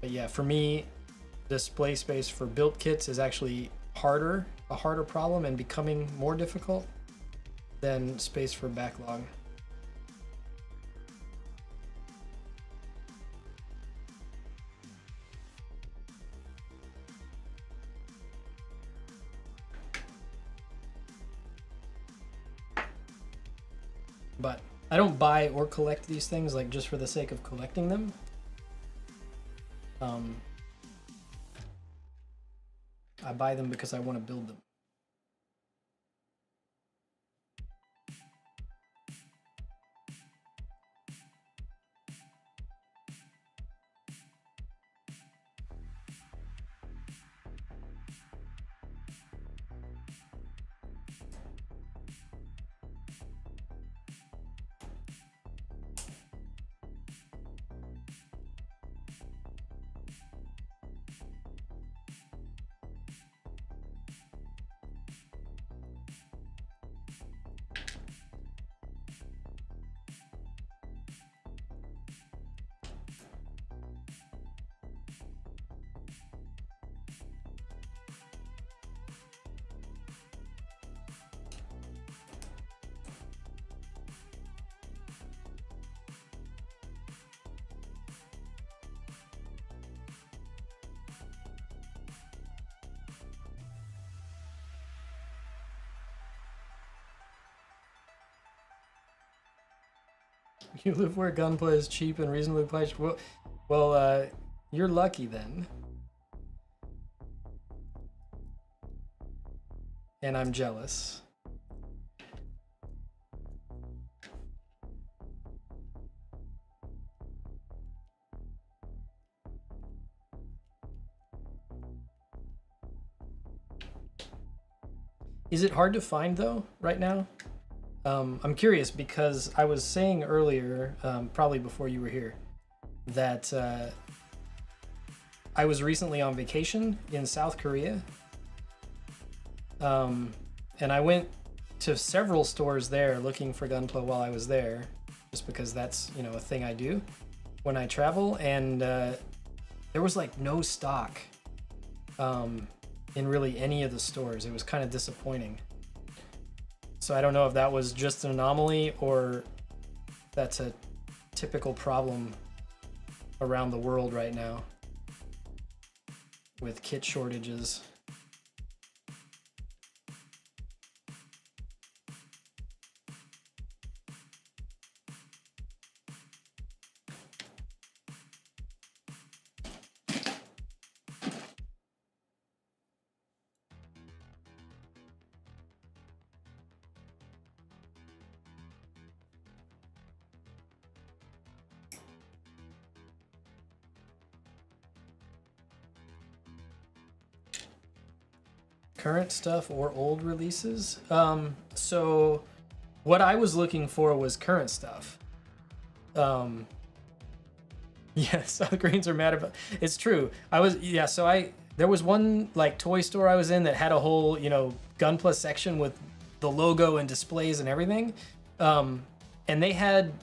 But yeah, for me, display space for built kits is actually a harder problem and becoming more difficult than space for backlog. But I don't buy or collect these things like just for the sake of collecting them. I buy them because I want to build them. You live where gunplay is cheap and reasonably priced. Well, you're lucky then. And I'm jealous. Is it hard to find though, right now? I'm curious because I was saying earlier, probably before you were here, that I was recently on vacation in South Korea. And I went to several stores there looking for Gunpla while I was there, just because that's, you know, a thing I do when I travel. And there was like no stock in really any of the stores. It was kind of disappointing. So I don't know if that was just an anomaly or that's a typical problem around the world right now with kit shortages. Current stuff or old releases? So what I was looking for was current stuff. Yeah, South Koreans are mad about it's true. There was one like toy store I was in that had a whole, you know, Gunpla section with the logo and displays and everything. And they had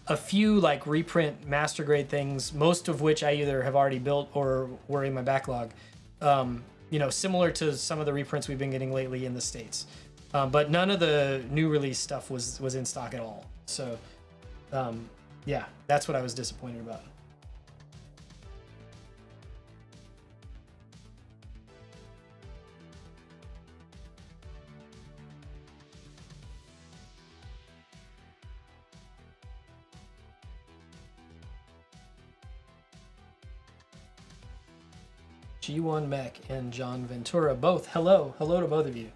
a few like reprint master grade things, most of which I either have already built or were in my backlog. You know, similar to some of the reprints we've been getting lately in the States. But none of the new release stuff was in stock at all. So, yeah, that's what I was disappointed about. G1 Mech and John Ventura. Both. Hello. Hello to both of you.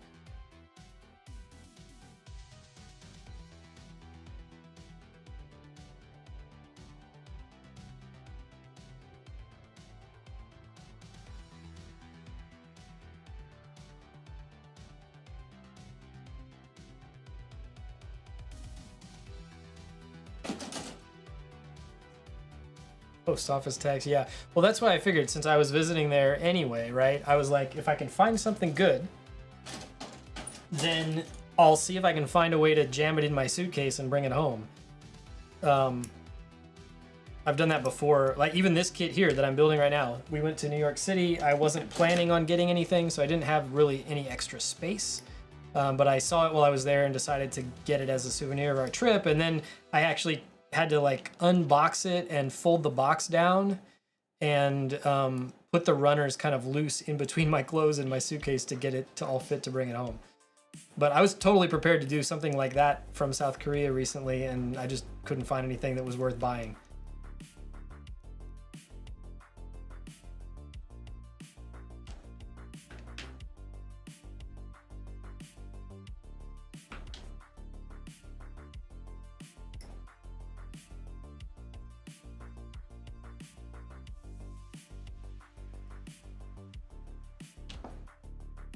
Post office tax, yeah. Well, that's why I figured, since I was visiting there anyway, right? I was like, if I can find something good, then I'll see if I can find a way to jam it in my suitcase and bring it home. I've done that before. Like even this kit here that I'm building right now, we went to New York City. I wasn't planning on getting anything, so I didn't have really any extra space. But I saw it while I was there and decided to get it as a souvenir of our trip. And then I actually had to like unbox it and fold the box down and put the runners kind of loose in between my clothes and my suitcase to get it to all fit to bring it home. But I was totally prepared to do something like that from South Korea recently, and I just couldn't find anything that was worth buying.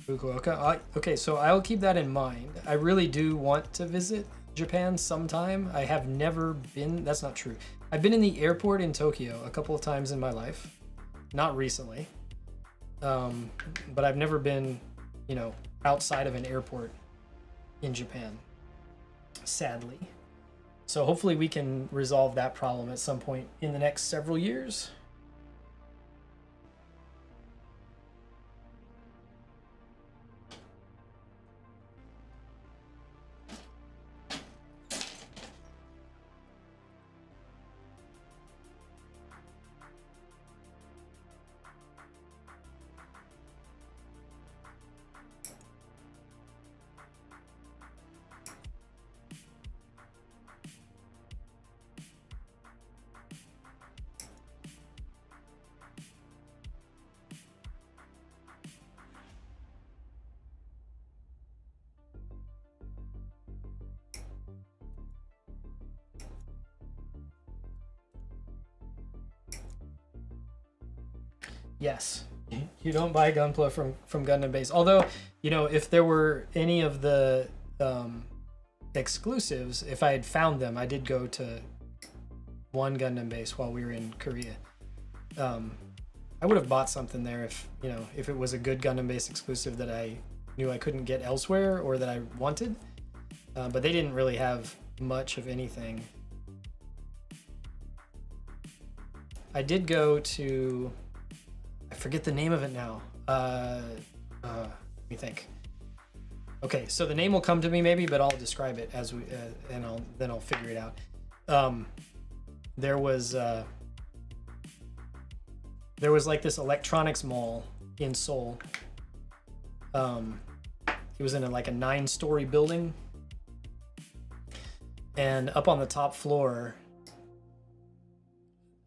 Fukuoka. Okay, so I'll keep that in mind. I really do want to visit Japan sometime. I have never been, that's not true. I've been in the airport in Tokyo a couple of times in my life. Not recently. But I've never been, you know, outside of an airport in Japan, sadly. So hopefully we can resolve that problem at some point in the next several years. Yes, you don't buy Gunpla from Gundam Base. Although, you know, if there were any of the exclusives, if I had found them, I did go to one Gundam Base while we were in Korea. I would have bought something there if, you know, if it was a good Gundam Base exclusive that I knew I couldn't get elsewhere or that I wanted. But they didn't really have much of anything. I did go to, I forget the name of it now. Let me think. Okay, so the name will come to me maybe, but I'll describe it as we, and then I'll figure it out. There was like this electronics mall in Seoul. It was in like a 9-story building, and up on the top floor,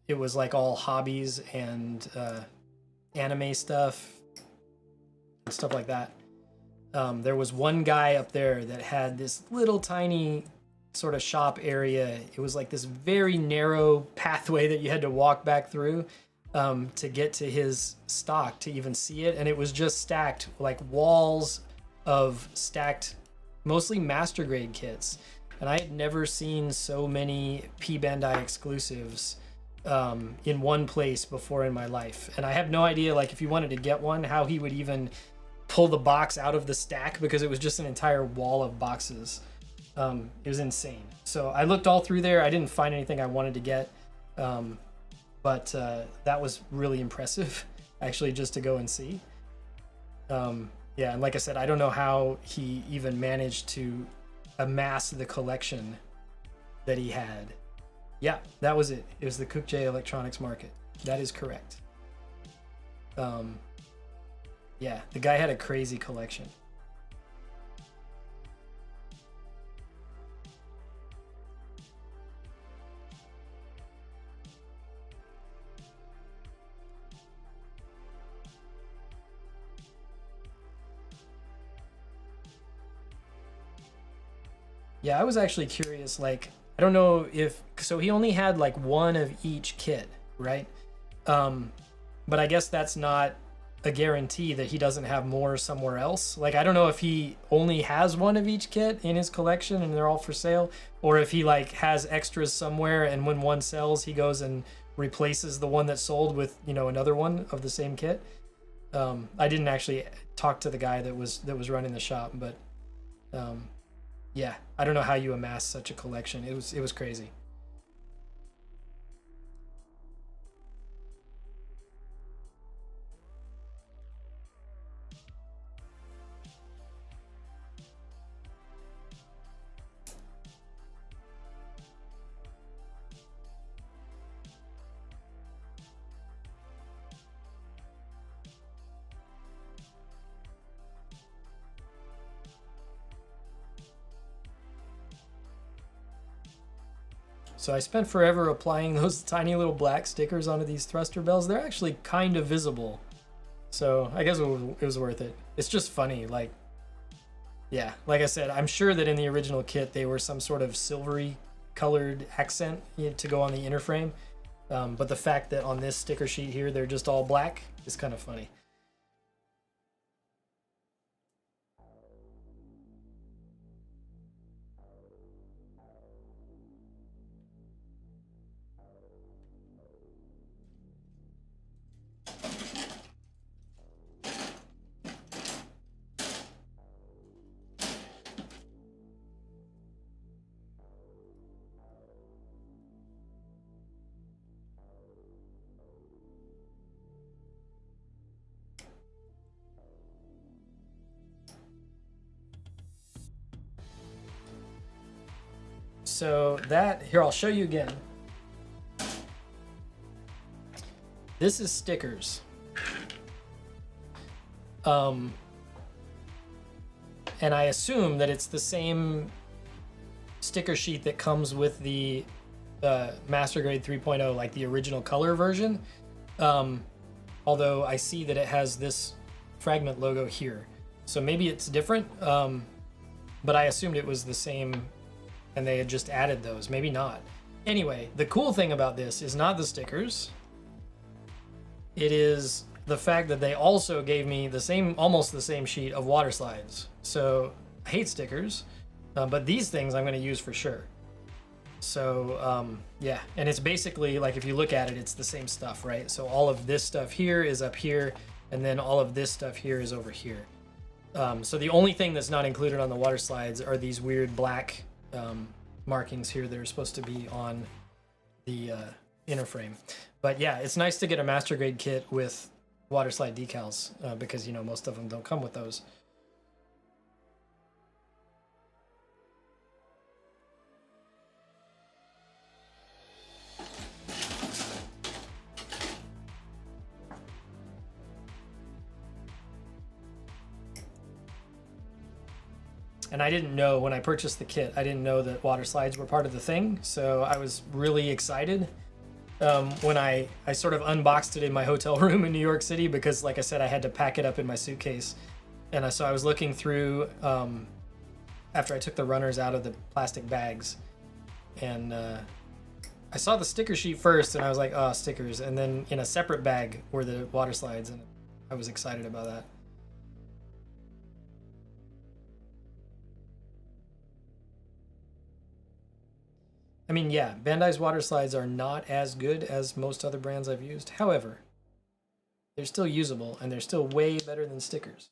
it was like all hobbies and anime stuff and stuff like that. There was one guy up there that had this little tiny sort of shop area. It was like this very narrow pathway that you had to walk back through to get to his stock to even see it. And it was just stacked, like walls of stacked, mostly master grade kits. And I had never seen so many P Bandai exclusives in one place before in my life. And I have no idea, like, if you wanted to get one, how he would even pull the box out of the stack, because it was just an entire wall of boxes. It was insane. So I looked all through there. I didn't find anything I wanted to get. But that was really impressive, actually, just to go and see. Yeah, and like I said, I don't know how he even managed to amass the collection that he had. Yeah, that was it. It was the Kukje Electronics Market. That is correct. Yeah, the guy had a crazy collection. Yeah, I was actually curious. Like, I don't know if so. He only had like one of each kit, right? Um, but I guess that's not a guarantee that he doesn't have more somewhere else. Like, I don't know if he only has one of each kit in his collection and they're all for sale, or if he like has extras somewhere and when one sells, he goes and replaces the one that sold with, you know, another one of the same kit. I didn't actually talk to the guy that was running the shop, but yeah, I don't know how you amass such a collection. It was crazy. So I spent forever applying those tiny little black stickers onto these thruster bells. They're actually kind of visible. So I guess it was worth it. It's just funny. Like, yeah, like I said, I'm sure that in the original kit, they were some sort of silvery colored accent to go on the inner frame. But the fact that on this sticker sheet here, they're just all black is kind of funny. So that, here, I'll show you again. This is stickers. And I assume that it's the same sticker sheet that comes with the Master Grade 3.0, like the original color version. Although I see that it has this fragment logo here. So maybe it's different, but I assumed it was the same and they had just added those. Maybe not. Anyway, the cool thing about this is not the stickers. It is the fact that they also gave me the same, almost the same sheet of water slides. So I hate stickers, but these things I'm going to use for sure. So yeah, and it's basically like, if you look at it, it's the same stuff, right? So all of this stuff here is up here, and then all of this stuff here is over here. So the only thing that's not included on the water slides are these weird black markings here that are supposed to be on the inner frame. But yeah, it's nice to get a master grade kit with water slide decals because, you know, most of them don't come with those. And I didn't know, when I purchased the kit, I didn't know that water slides were part of the thing. So I was really excited when I sort of unboxed it in my hotel room in New York City, because like I said, I had to pack it up in my suitcase. And so I was looking through, after I took the runners out of the plastic bags, and I saw the sticker sheet first and I was like, oh, stickers. And then in a separate bag were the water slides, and I was excited about that. I mean, yeah, Bandai's water slides are not as good as most other brands I've used. However, they're still usable, and they're still way better than stickers.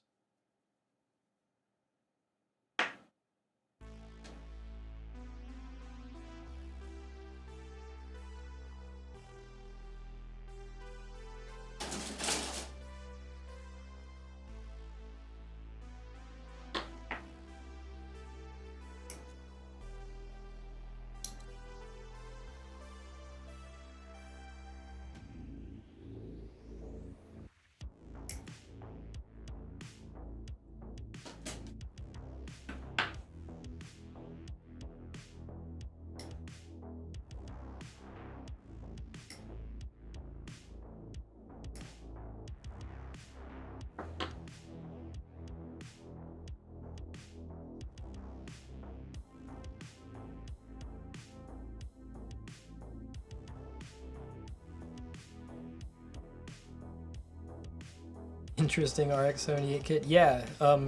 Interesting RX78 kit. Yeah,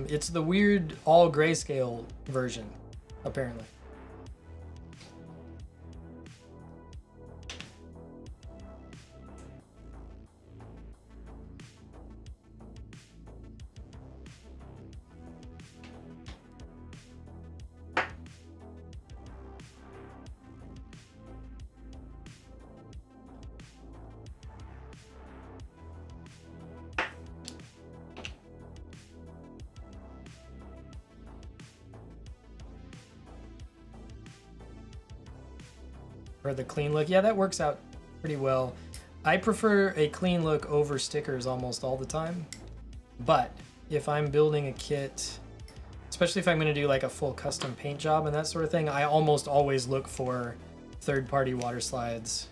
it's the weird all grayscale version, apparently. For the clean look, yeah, that works out pretty well. I prefer a clean look over stickers almost all the time, but if I'm building a kit, especially if I'm going to do like a full custom paint job and that sort of thing, I almost always look for third-party water slides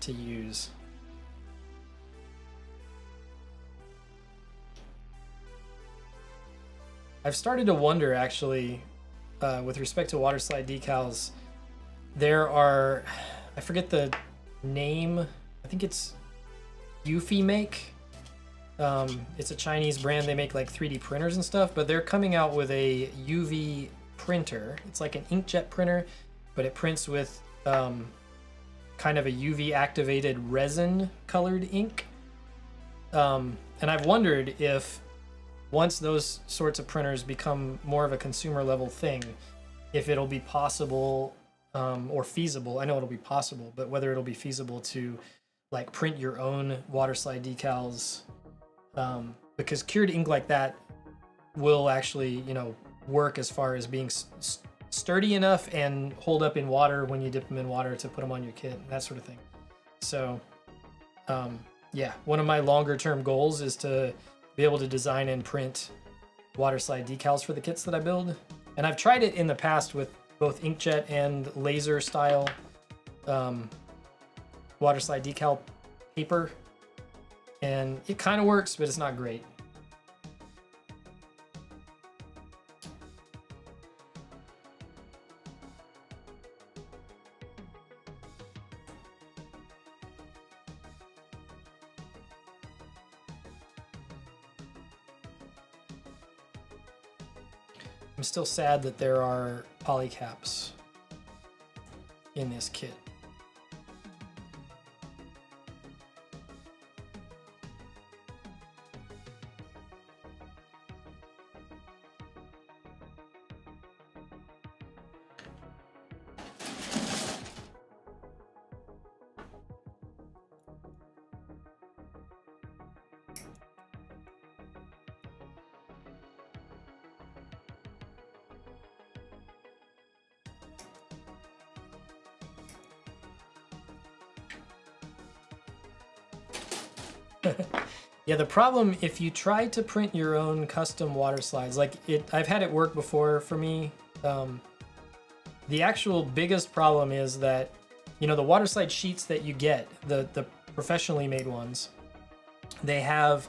to use. I've started to wonder, actually, with respect to water slide decals, there are, I forget the name, I think it's Eufy Make. It's a Chinese brand. They make like 3D printers and stuff, but they're coming out with a UV printer. It's like an inkjet printer, but it prints with kind of a UV activated resin colored ink. And I've wondered if once those sorts of printers become more of a consumer level thing, if it'll be possible or feasible. I know it'll be possible, but whether it'll be feasible to like print your own water slide decals, because cured ink like that will actually, you know, work as far as being sturdy enough and hold up in water when you dip them in water to put them on your kit, that sort of thing. So yeah, one of my longer term goals is to be able to design and print water slide decals for the kits that I build. And I've tried it in the past with both inkjet and laser style water slide decal paper, and it kind of works, but it's not great. I'm still sad that there are polycaps in this kit. Yeah, the problem if you try to print your own custom water slides, like I've had it work before for me. The actual biggest problem is that, you know, the water slide sheets that you get, the professionally made ones, they have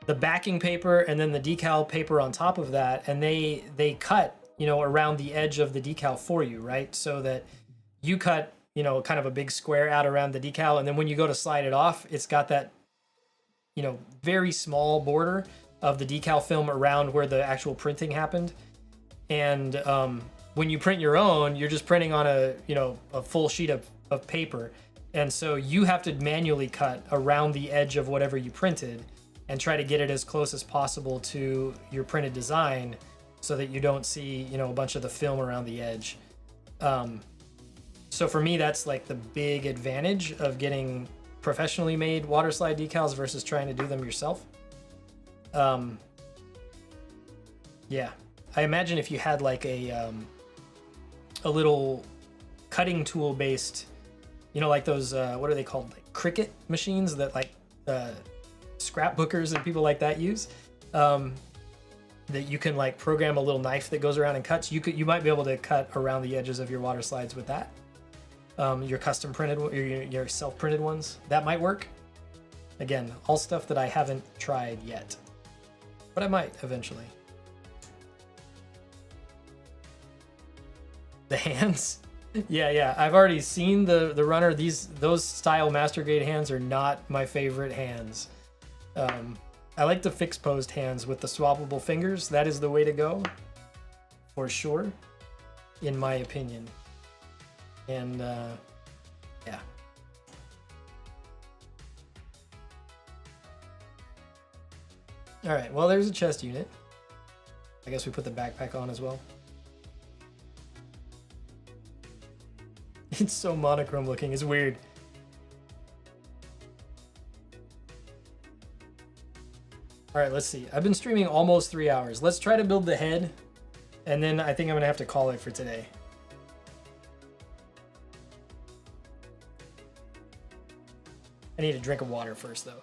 the backing paper and then the decal paper on top of that, and they cut, you know, around the edge of the decal for you, right? So that you cut, you know, kind of a big square out around the decal, and then when you go to slide it off, it's got that, you know, very small border of the decal film around where the actual printing happened. And when you print your own, you're just printing on a, you know, a full sheet of paper. And so you have to manually cut around the edge of whatever you printed and try to get it as close as possible to your printed design so that you don't see, you know, a bunch of the film around the edge. So for me, that's like the big advantage of getting professionally made water slide decals versus trying to do them yourself. Yeah, I imagine if you had like a little cutting tool based, you know, like those what are they called, like Cricut machines that like scrapbookers and people like that use, that you can like program a little knife that goes around and cuts. You might be able to cut around the edges of your water slides with that. Your custom printed, your self-printed ones, that might work. Again, all stuff that I haven't tried yet, but I might eventually. The hands, yeah, I've already seen the runner. Those style master grade hands are not my favorite hands. I like the fixed posed hands with the swappable fingers. That is the way to go, for sure, in my opinion. And yeah. All right, well, there's a chest unit. I guess we put the backpack on as well. It's so monochrome looking, it's weird. All right, let's see. I've been streaming almost 3 hours. Let's try to build the head, and then I think I'm gonna have to call it for today. I need a drink of water first, though.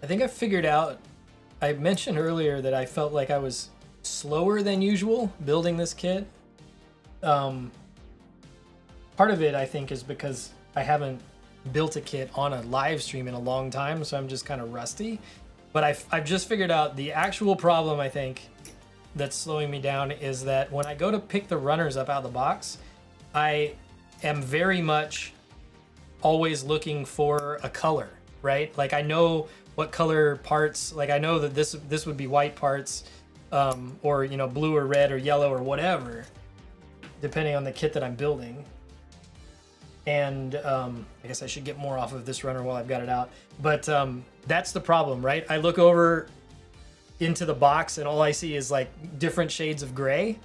I think I figured out, I mentioned earlier that I felt like I was slower than usual building this kit. Part of it, I think, is because I haven't built a kit on a live stream in a long time, so I'm just kind of rusty. But I've just figured out the actual problem, I think, that's slowing me down is that when I go to pick the runners up out of the box, I am very much always looking for a color, right? Like I know what color parts, like I know that this would be white parts, or you know, blue or red or yellow or whatever, depending on the kit that I'm building. And I guess I should get more off of this runner while I've got it out. But that's the problem, right? I look over into the box and all I see is like different shades of gray.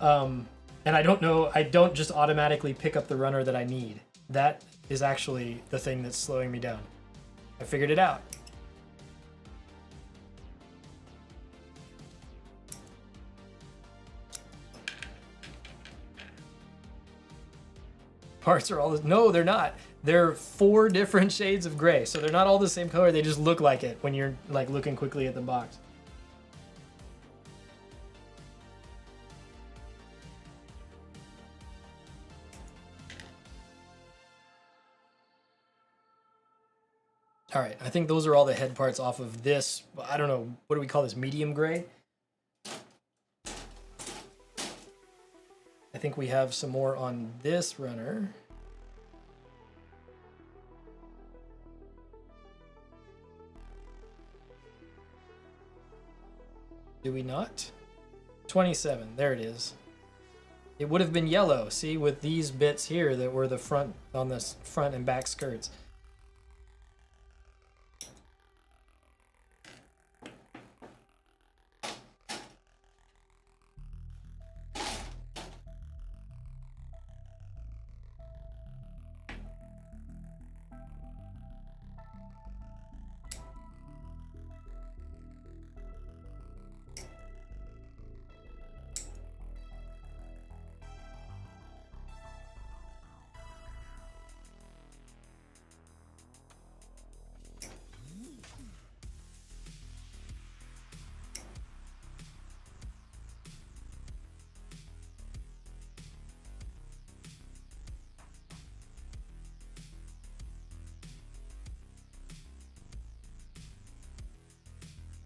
And I don't know, I don't just automatically pick up the runner that I need. That is actually the thing that's slowing me down. I figured it out. Parts are all this. No, they're not. They're 4 different shades of gray, so they're not all the same color. They just look like it when you're like looking quickly at the box. All right, I think those are all the head parts off of this. I don't know, what do we call this? Medium gray? I think we have some more on this runner. Do we not? 27, there it is. It would have been yellow, see, with these bits here that were the front, on the front and back skirts.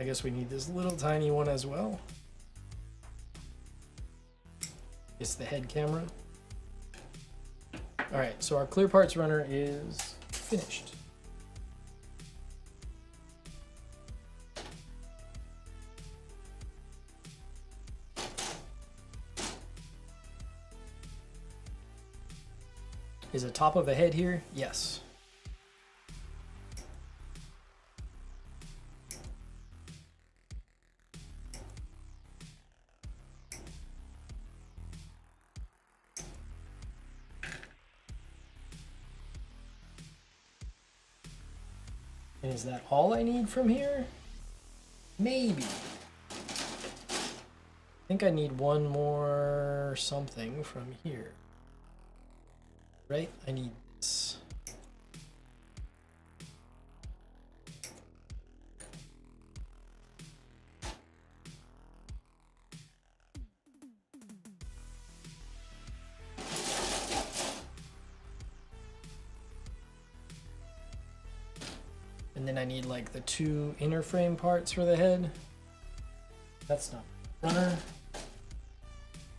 I guess we need this little tiny one as well. It's the head camera. All right, so our clear parts runner is finished. Is a top of a head here? Yes. And is that all I need from here? Maybe. I think I need one more something from here. Right? I need this. And then I need like the 2 inner frame parts for the head. That's not runner.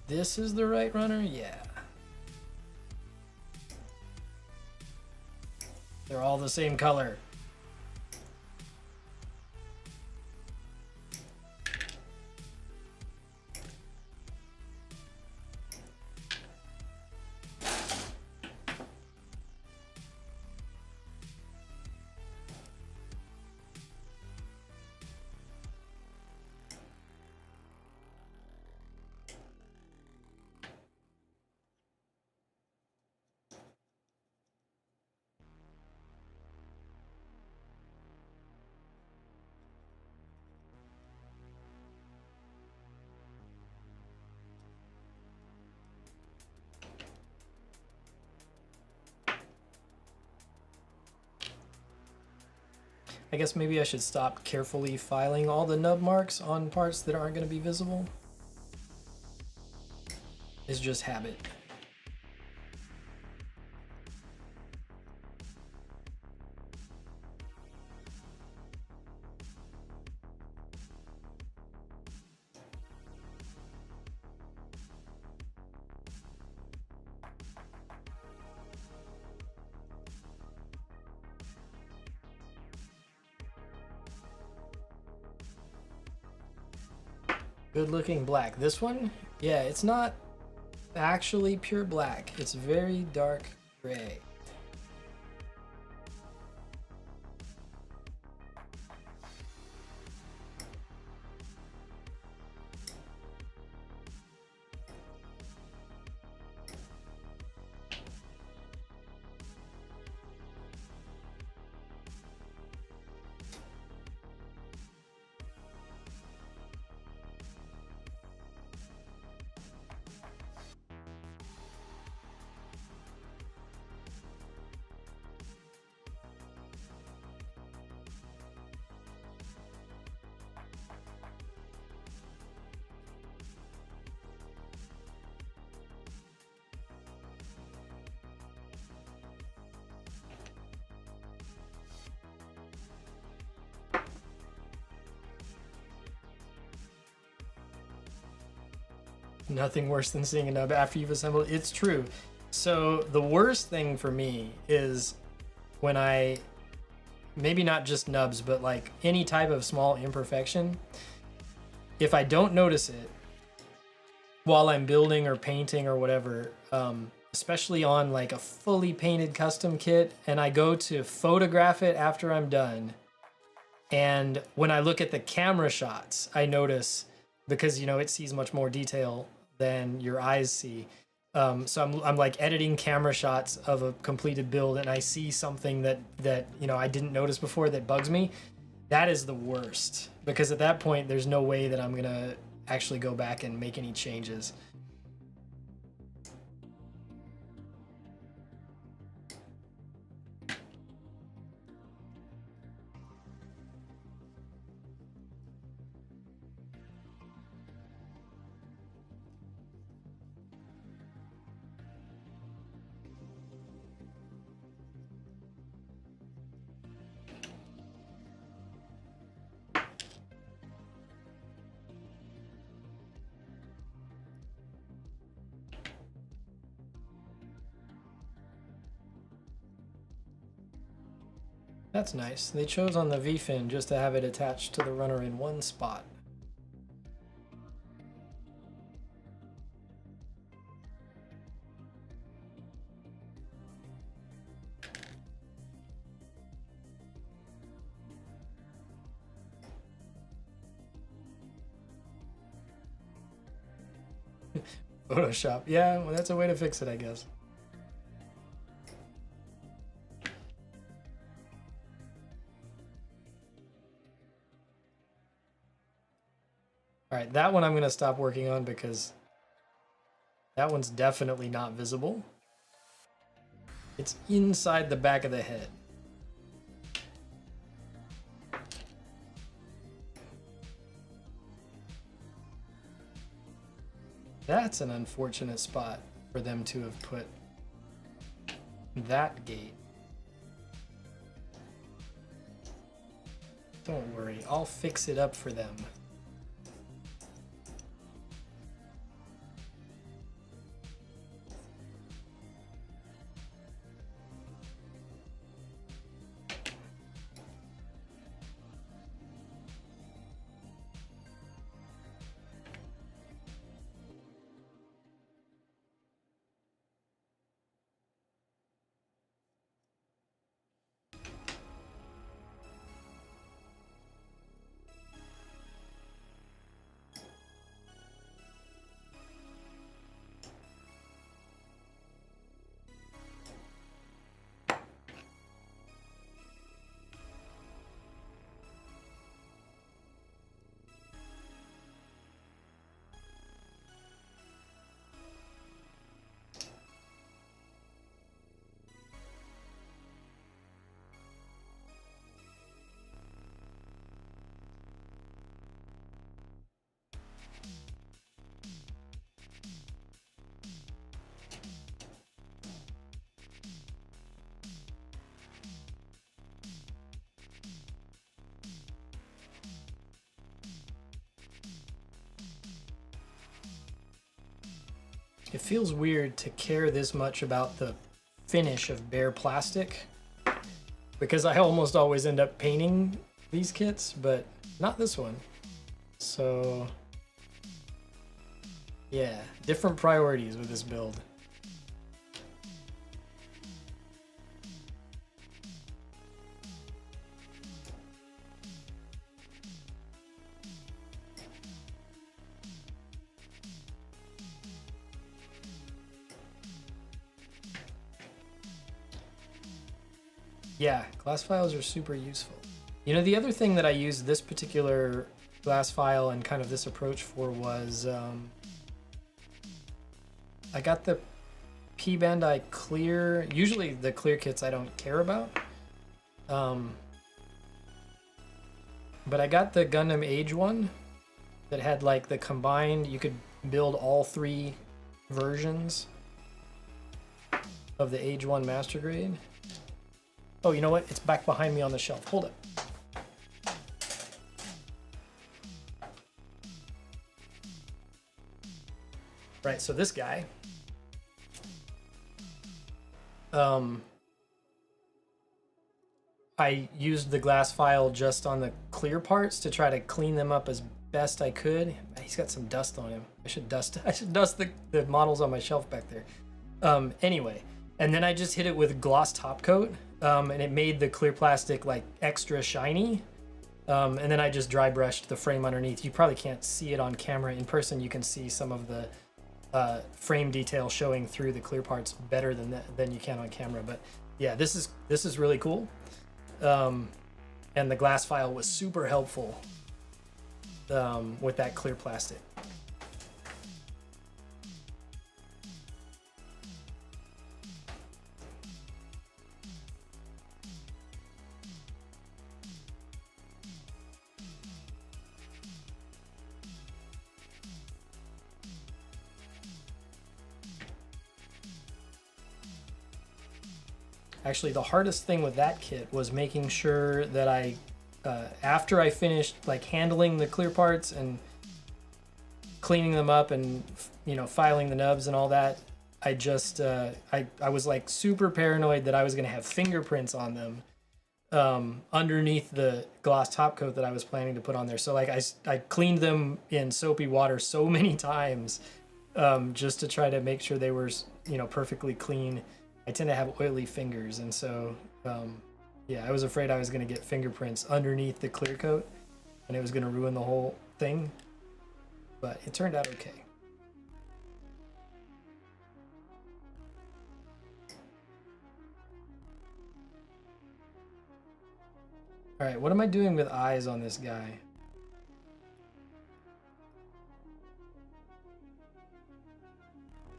This is the right runner? Yeah. They're all the same color. I guess maybe I should stop carefully filing all the nub marks on parts that aren't going to be visible. It's just habit. Good looking black. This one, yeah, it's not actually pure black. It's very dark gray. Nothing worse than seeing a nub after you've assembled. It's true. So the worst thing for me is when I, maybe not just nubs, but like any type of small imperfection, if I don't notice it while I'm building or painting or whatever, especially on like a fully painted custom kit, and I go to photograph it after I'm done, and when I look at the camera shots, I notice, because you know it sees much more detail than your eyes see. So I'm like editing camera shots of a completed build, and I see something that you know I didn't notice before that bugs me. That is the worst, because at that point there's no way that I'm gonna actually go back and make any changes. That's nice. They chose on the V-fin just to have it attached to the runner in one spot. Photoshop. Yeah, well, that's a way to fix it, I guess. right, that one I'm going to stop working on because that one's definitely not visible. It's inside the back of the head. That's an unfortunate spot for them to have put that gate. Don't worry, I'll fix it up for them. It feels weird to care this much about the finish of bare plastic because I almost always end up painting these kits, but not this one. So yeah, different priorities with this build. Yeah, glass files are super useful. You know, the other thing that I used this particular glass file and kind of this approach for was I got the Bandai clear. Usually the clear kits I don't care about. But I got the Gundam Age one that had like the combined, you could build all three versions of the Age 1 Master Grade. Oh, you know what? It's back behind me on the shelf. Hold it. Right, so this guy. I used the glass file just on the clear parts to try to clean them up as best I could. He's got some dust on him. I should dust the models on my shelf back there. Anyway, and then I just hit it with gloss top coat. And it made the clear plastic like extra shiny. And then I just dry brushed the frame underneath. You probably can't see it on camera. In person, you can see some of the frame detail showing through the clear parts better than you can on camera. But yeah, this is really cool. And the glass file was super helpful with that clear plastic. Actually, the hardest thing with that kit was making sure that I, after I finished like handling the clear parts and cleaning them up and, you know, filing the nubs and all that, I just, I was like super paranoid that I was going to have fingerprints on them underneath the gloss top coat that I was planning to put on there. So like I cleaned them in soapy water so many times just to try to make sure they were, you know, perfectly clean. I tend to have oily fingers, and so yeah, I was afraid I was going to get fingerprints underneath the clear coat and it was going to ruin the whole thing, but it turned out okay. All right, what am I doing with eyes on this guy?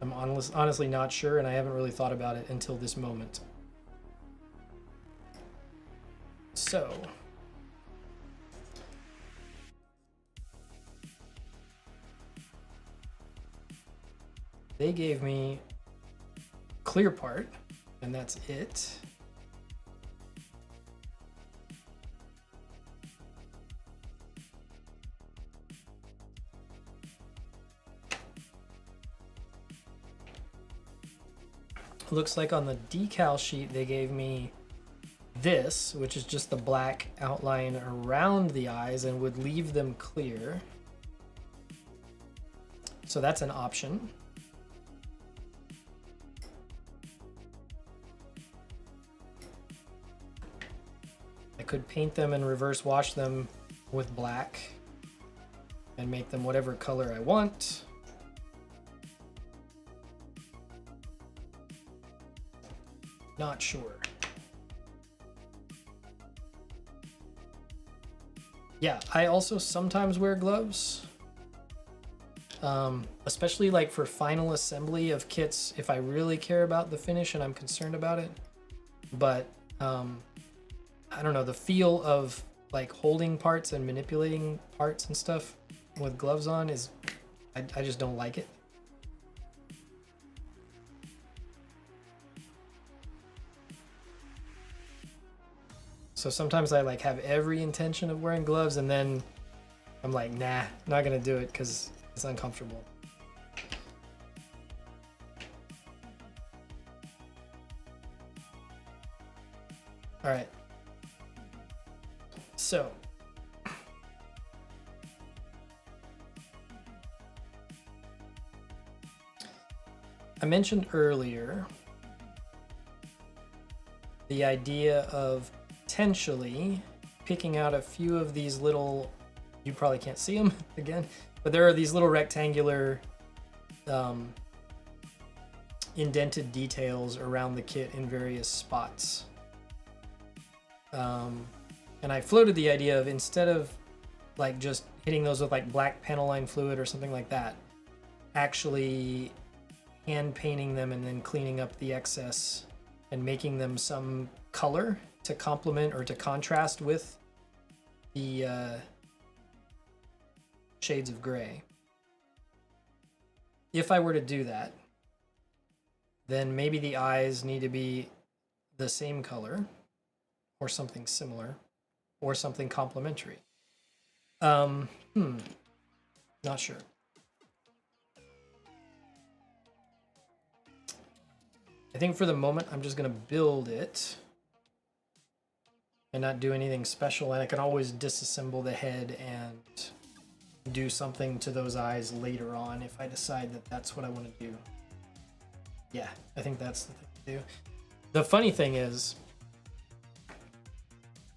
I'm honestly not sure, and I haven't really thought about it until this moment. So, they gave me clear part, and that's it. Looks like on the decal sheet they gave me this, which is just the black outline around the eyes and would leave them clear. So that's an option. I could paint them and reverse wash them with black and make them whatever color I want. Not sure. Yeah, I also sometimes wear gloves. Especially like for final assembly of kits if I really care about the finish and I'm concerned about it. But I don't know, the feel of like holding parts and manipulating parts and stuff with gloves on is, I just don't like it. So sometimes I like have every intention of wearing gloves and then I'm like, nah, not gonna do it because it's uncomfortable. All right. So I mentioned earlier the idea of potentially picking out a few of these little, you probably can't see them again, but there are these little rectangular indented details around the kit in various spots. And I floated the idea of, instead of like just hitting those with like black panel line fluid or something like that, actually hand painting them and then cleaning up the excess and making them some color to complement or to contrast with the shades of gray. If I were to do that, then maybe the eyes need to be the same color or something similar or something complementary. Not sure. I think for the moment I'm just gonna build it and not do anything special, and I can always disassemble the head and do something to those eyes later on if I decide that that's what I want to do. Yeah, I think that's the thing to do. The funny thing is,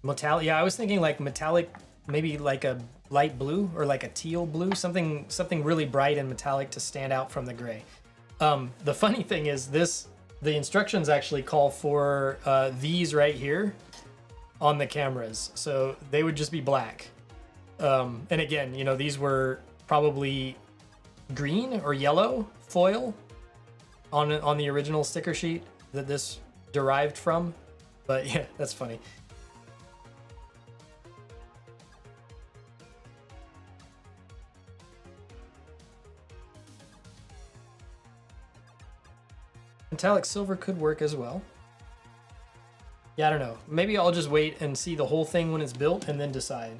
metallic, yeah, I was thinking like metallic, maybe like a light blue or like a teal blue, something really bright and metallic to stand out from the gray. The funny thing is the instructions actually call for these right here on the cameras, so they would just be black. And again, you know, these were probably green or yellow foil on the original sticker sheet that this derived from, but yeah, that's funny. Metallic silver could work as well. Yeah, I don't know. Maybe I'll just wait and see the whole thing when it's built and then decide.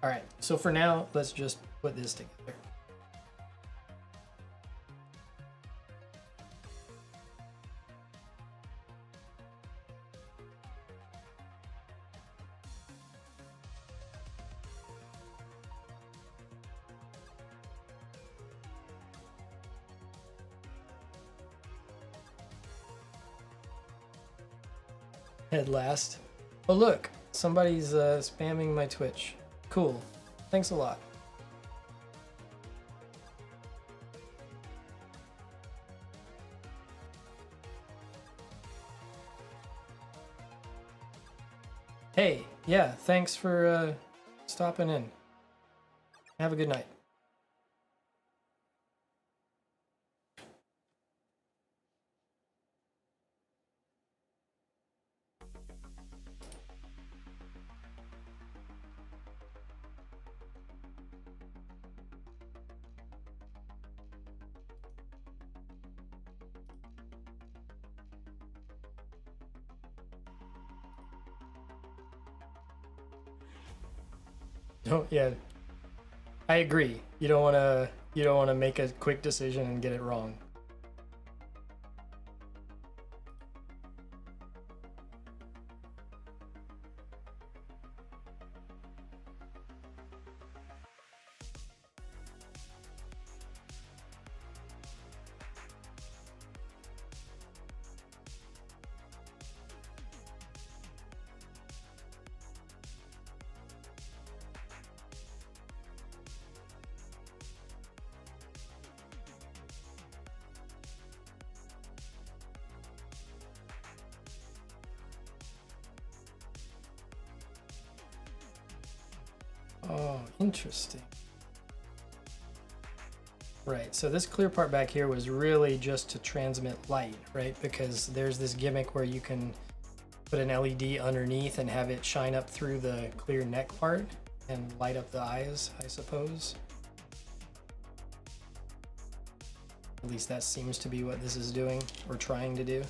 All right, so for now, let's just put this together. Head last. Oh look, somebody's spamming my Twitch. Cool. Thanks a lot. Hey, Yeah, thanks for stopping in. Have a good night. Oh, yeah. I agree. You don't want to make a quick decision and get it wrong. Oh, interesting. Right, so this clear part back here was really just to transmit light, right? Because there's this gimmick where you can put an LED underneath and have it shine up through the clear neck part and light up the eyes, I suppose. At least that seems to be what this is doing, or trying to do.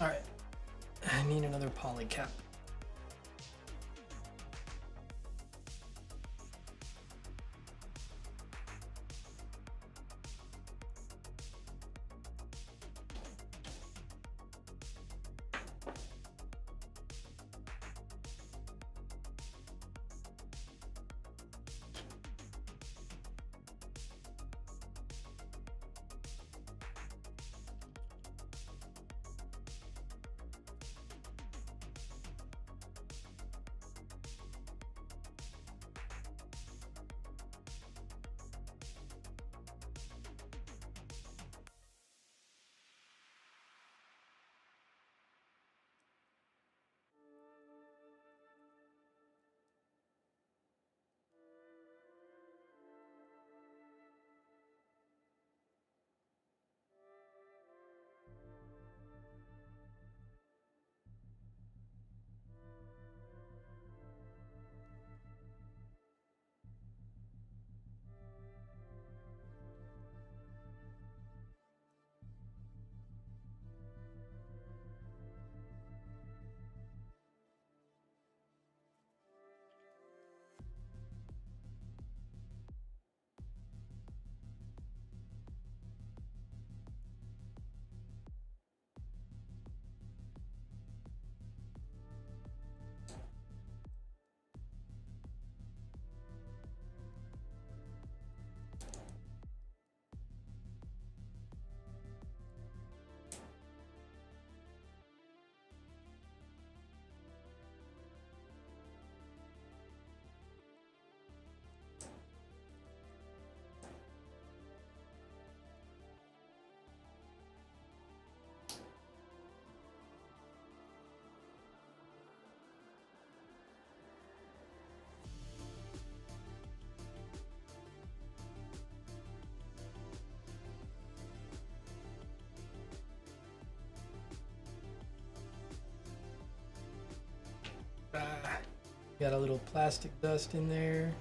All right, I need another poly cap. Got a little plastic dust in there.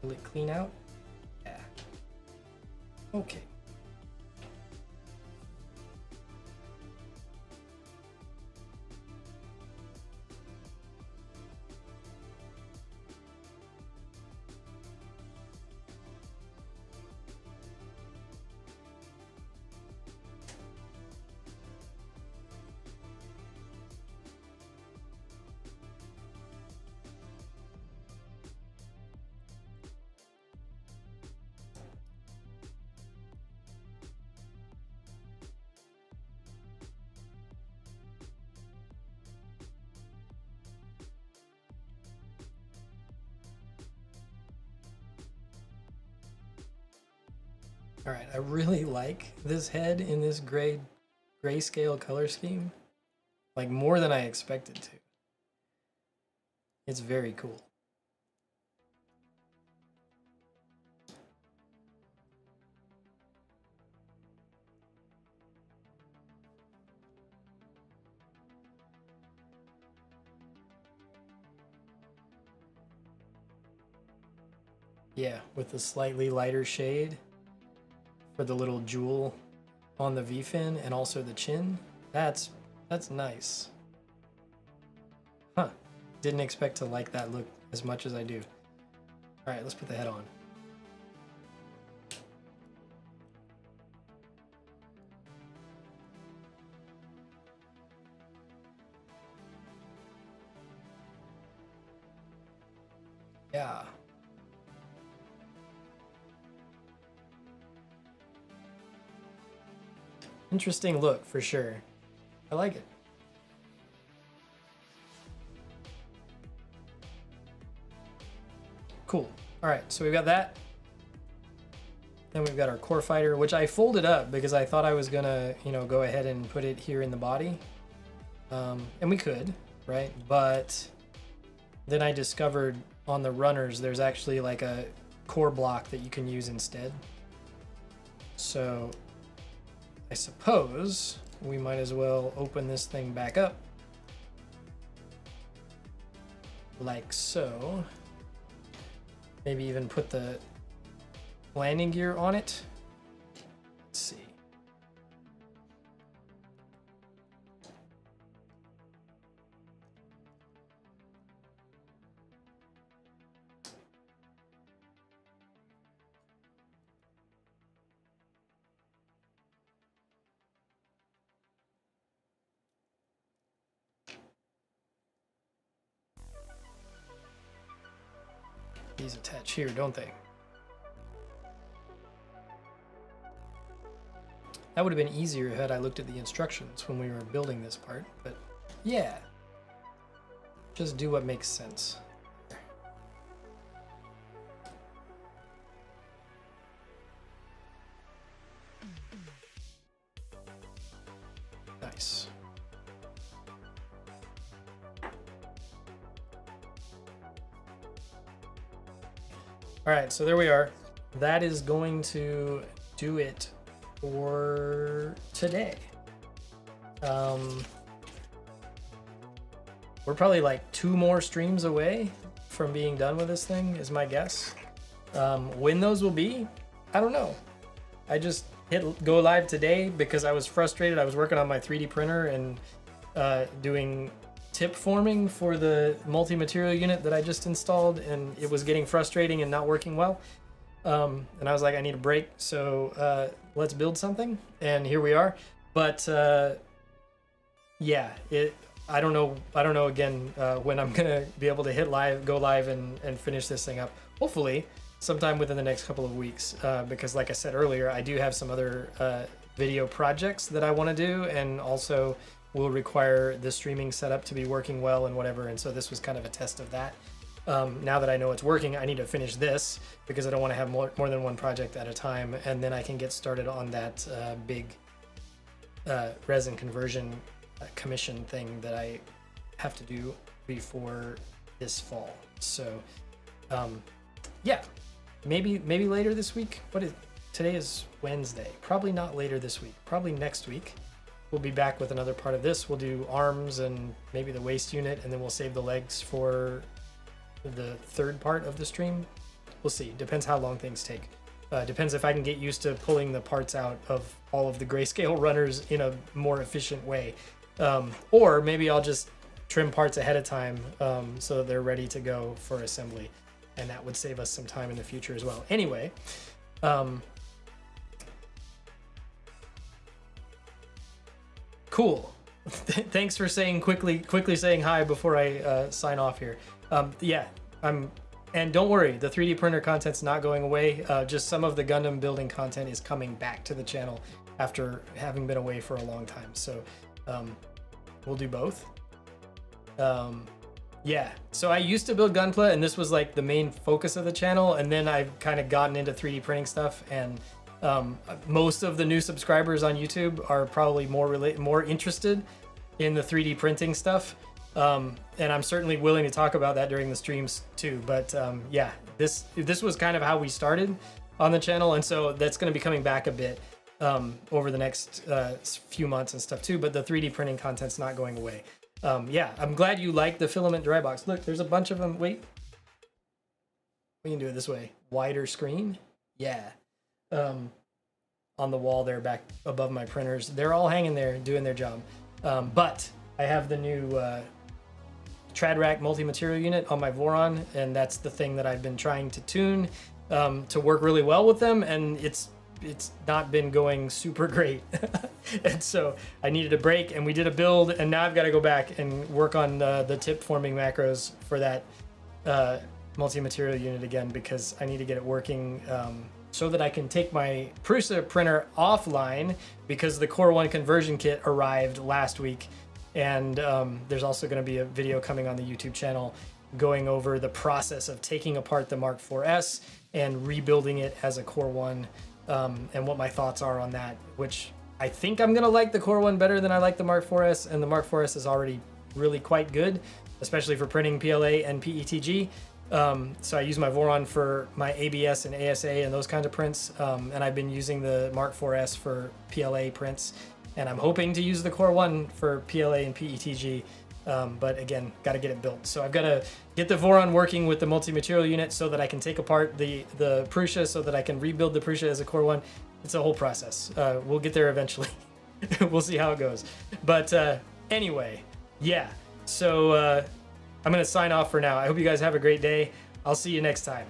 Will it clean out? Yeah. Okay. All right, I really like this head in this grayscale color scheme, like more than I expected to. It's very cool. Yeah, with the slightly lighter shade for the little jewel on the V-fin and also the chin. That's nice. Huh. Didn't expect to like that look as much as I do. All right, let's put the head on. Yeah. Interesting look for sure. I like it. Cool. All right, so we've got that. Then we've got our core fighter, which I folded up because I thought I was gonna, go ahead and put it here in the body. And we could, right? But then I discovered on the runners, there's actually like a core block that you can use instead. So I suppose we might as well open this thing back up. Like so. Maybe even put the landing gear on it. Let's see. These attach here, don't they? That would have been easier had I looked at the instructions when we were building this part, but yeah. Just do what makes sense. Nice. All right, so there we are. That is going to do it for today. We're probably like 2 more streams away from being done with this thing, is my guess. When those will be, I don't know. I just hit go live today because I was frustrated. I was working on my 3D printer and doing tip forming for the multi-material unit that I just installed, and it was getting frustrating and not working well. And I was like, I need a break, so let's build something, and here we are. But yeah, I don't know again when I'm gonna be able to go live and finish this thing up. Hopefully sometime within the next couple of weeks, because like I said earlier, I do have some other video projects that I want to do, and also will require the streaming setup to be working well and whatever, and so this was kind of a test of that. Now that I know it's working, I need to finish this because I don't want to have more than one project at a time, and then I can get started on that big resin conversion commission thing that I have to do before this fall. So yeah, maybe later this week. Today is Wednesday. Probably not later this week, probably next week. We'll be back with another part of this. We'll do arms and maybe the waist unit, and then we'll save the legs for the third part of the stream. We'll see. Depends how long things take. Depends if I can get used to pulling the parts out of all of the grayscale runners in a more efficient way. Or maybe I'll just trim parts ahead of time so that they're ready to go for assembly. And that would save us some time in the future as well. Anyway, cool. Thanks for saying quickly saying hi before I sign off here. Yeah, and don't worry, the 3D printer content's not going away. Just some of the Gundam building content is coming back to the channel after having been away for a long time. So we'll do both. Yeah, so I used to build Gunpla, and this was like the main focus of the channel, and then I've kind of gotten into 3D printing stuff, and Most of the new subscribers on YouTube are probably more interested in the 3D printing stuff. And I'm certainly willing to talk about that during the streams too. But yeah, this was kind of how we started on the channel, and so that's going to be coming back a bit over the next few months and stuff too. But the 3D printing content's not going away. Yeah, I'm glad you like the filament dry box. Look, there's a bunch of them. Wait, we can do it this way. Wider screen. Yeah. On the wall there back above my printers. They're all hanging there doing their job. But I have the new TradRack multi-material unit on my Voron, and that's the thing that I've been trying to tune to work really well with them, and it's not been going super great. And so I needed a break, and we did a build, and now I've got to go back and work on the tip forming macros for that multi-material unit again, because I need to get it working so that I can take my Prusa printer offline, because the Core 1 conversion kit arrived last week. And there's also going to be a video coming on the YouTube channel going over the process of taking apart the Mark IVs and rebuilding it as a Core 1, and what my thoughts are on that, which I think I'm going to like the Core 1 better than I like the Mark IVs, and the Mark IVs is already really quite good, especially for printing PLA and PETG. So I use my Voron for my ABS and ASA and those kinds of prints, and I've been using the Mark IVs for PLA prints, and I'm hoping to use the Core 1 for PLA and PETG, but again, got to get it built. So I've got to get the Voron working with the multi-material unit so that I can take apart the Prusa, so that I can rebuild the Prusa as a Core 1. It's a whole process. We'll get there eventually. We'll see how it goes. But anyway, yeah, so I'm going to sign off for now. I hope you guys have a great day. I'll see you next time.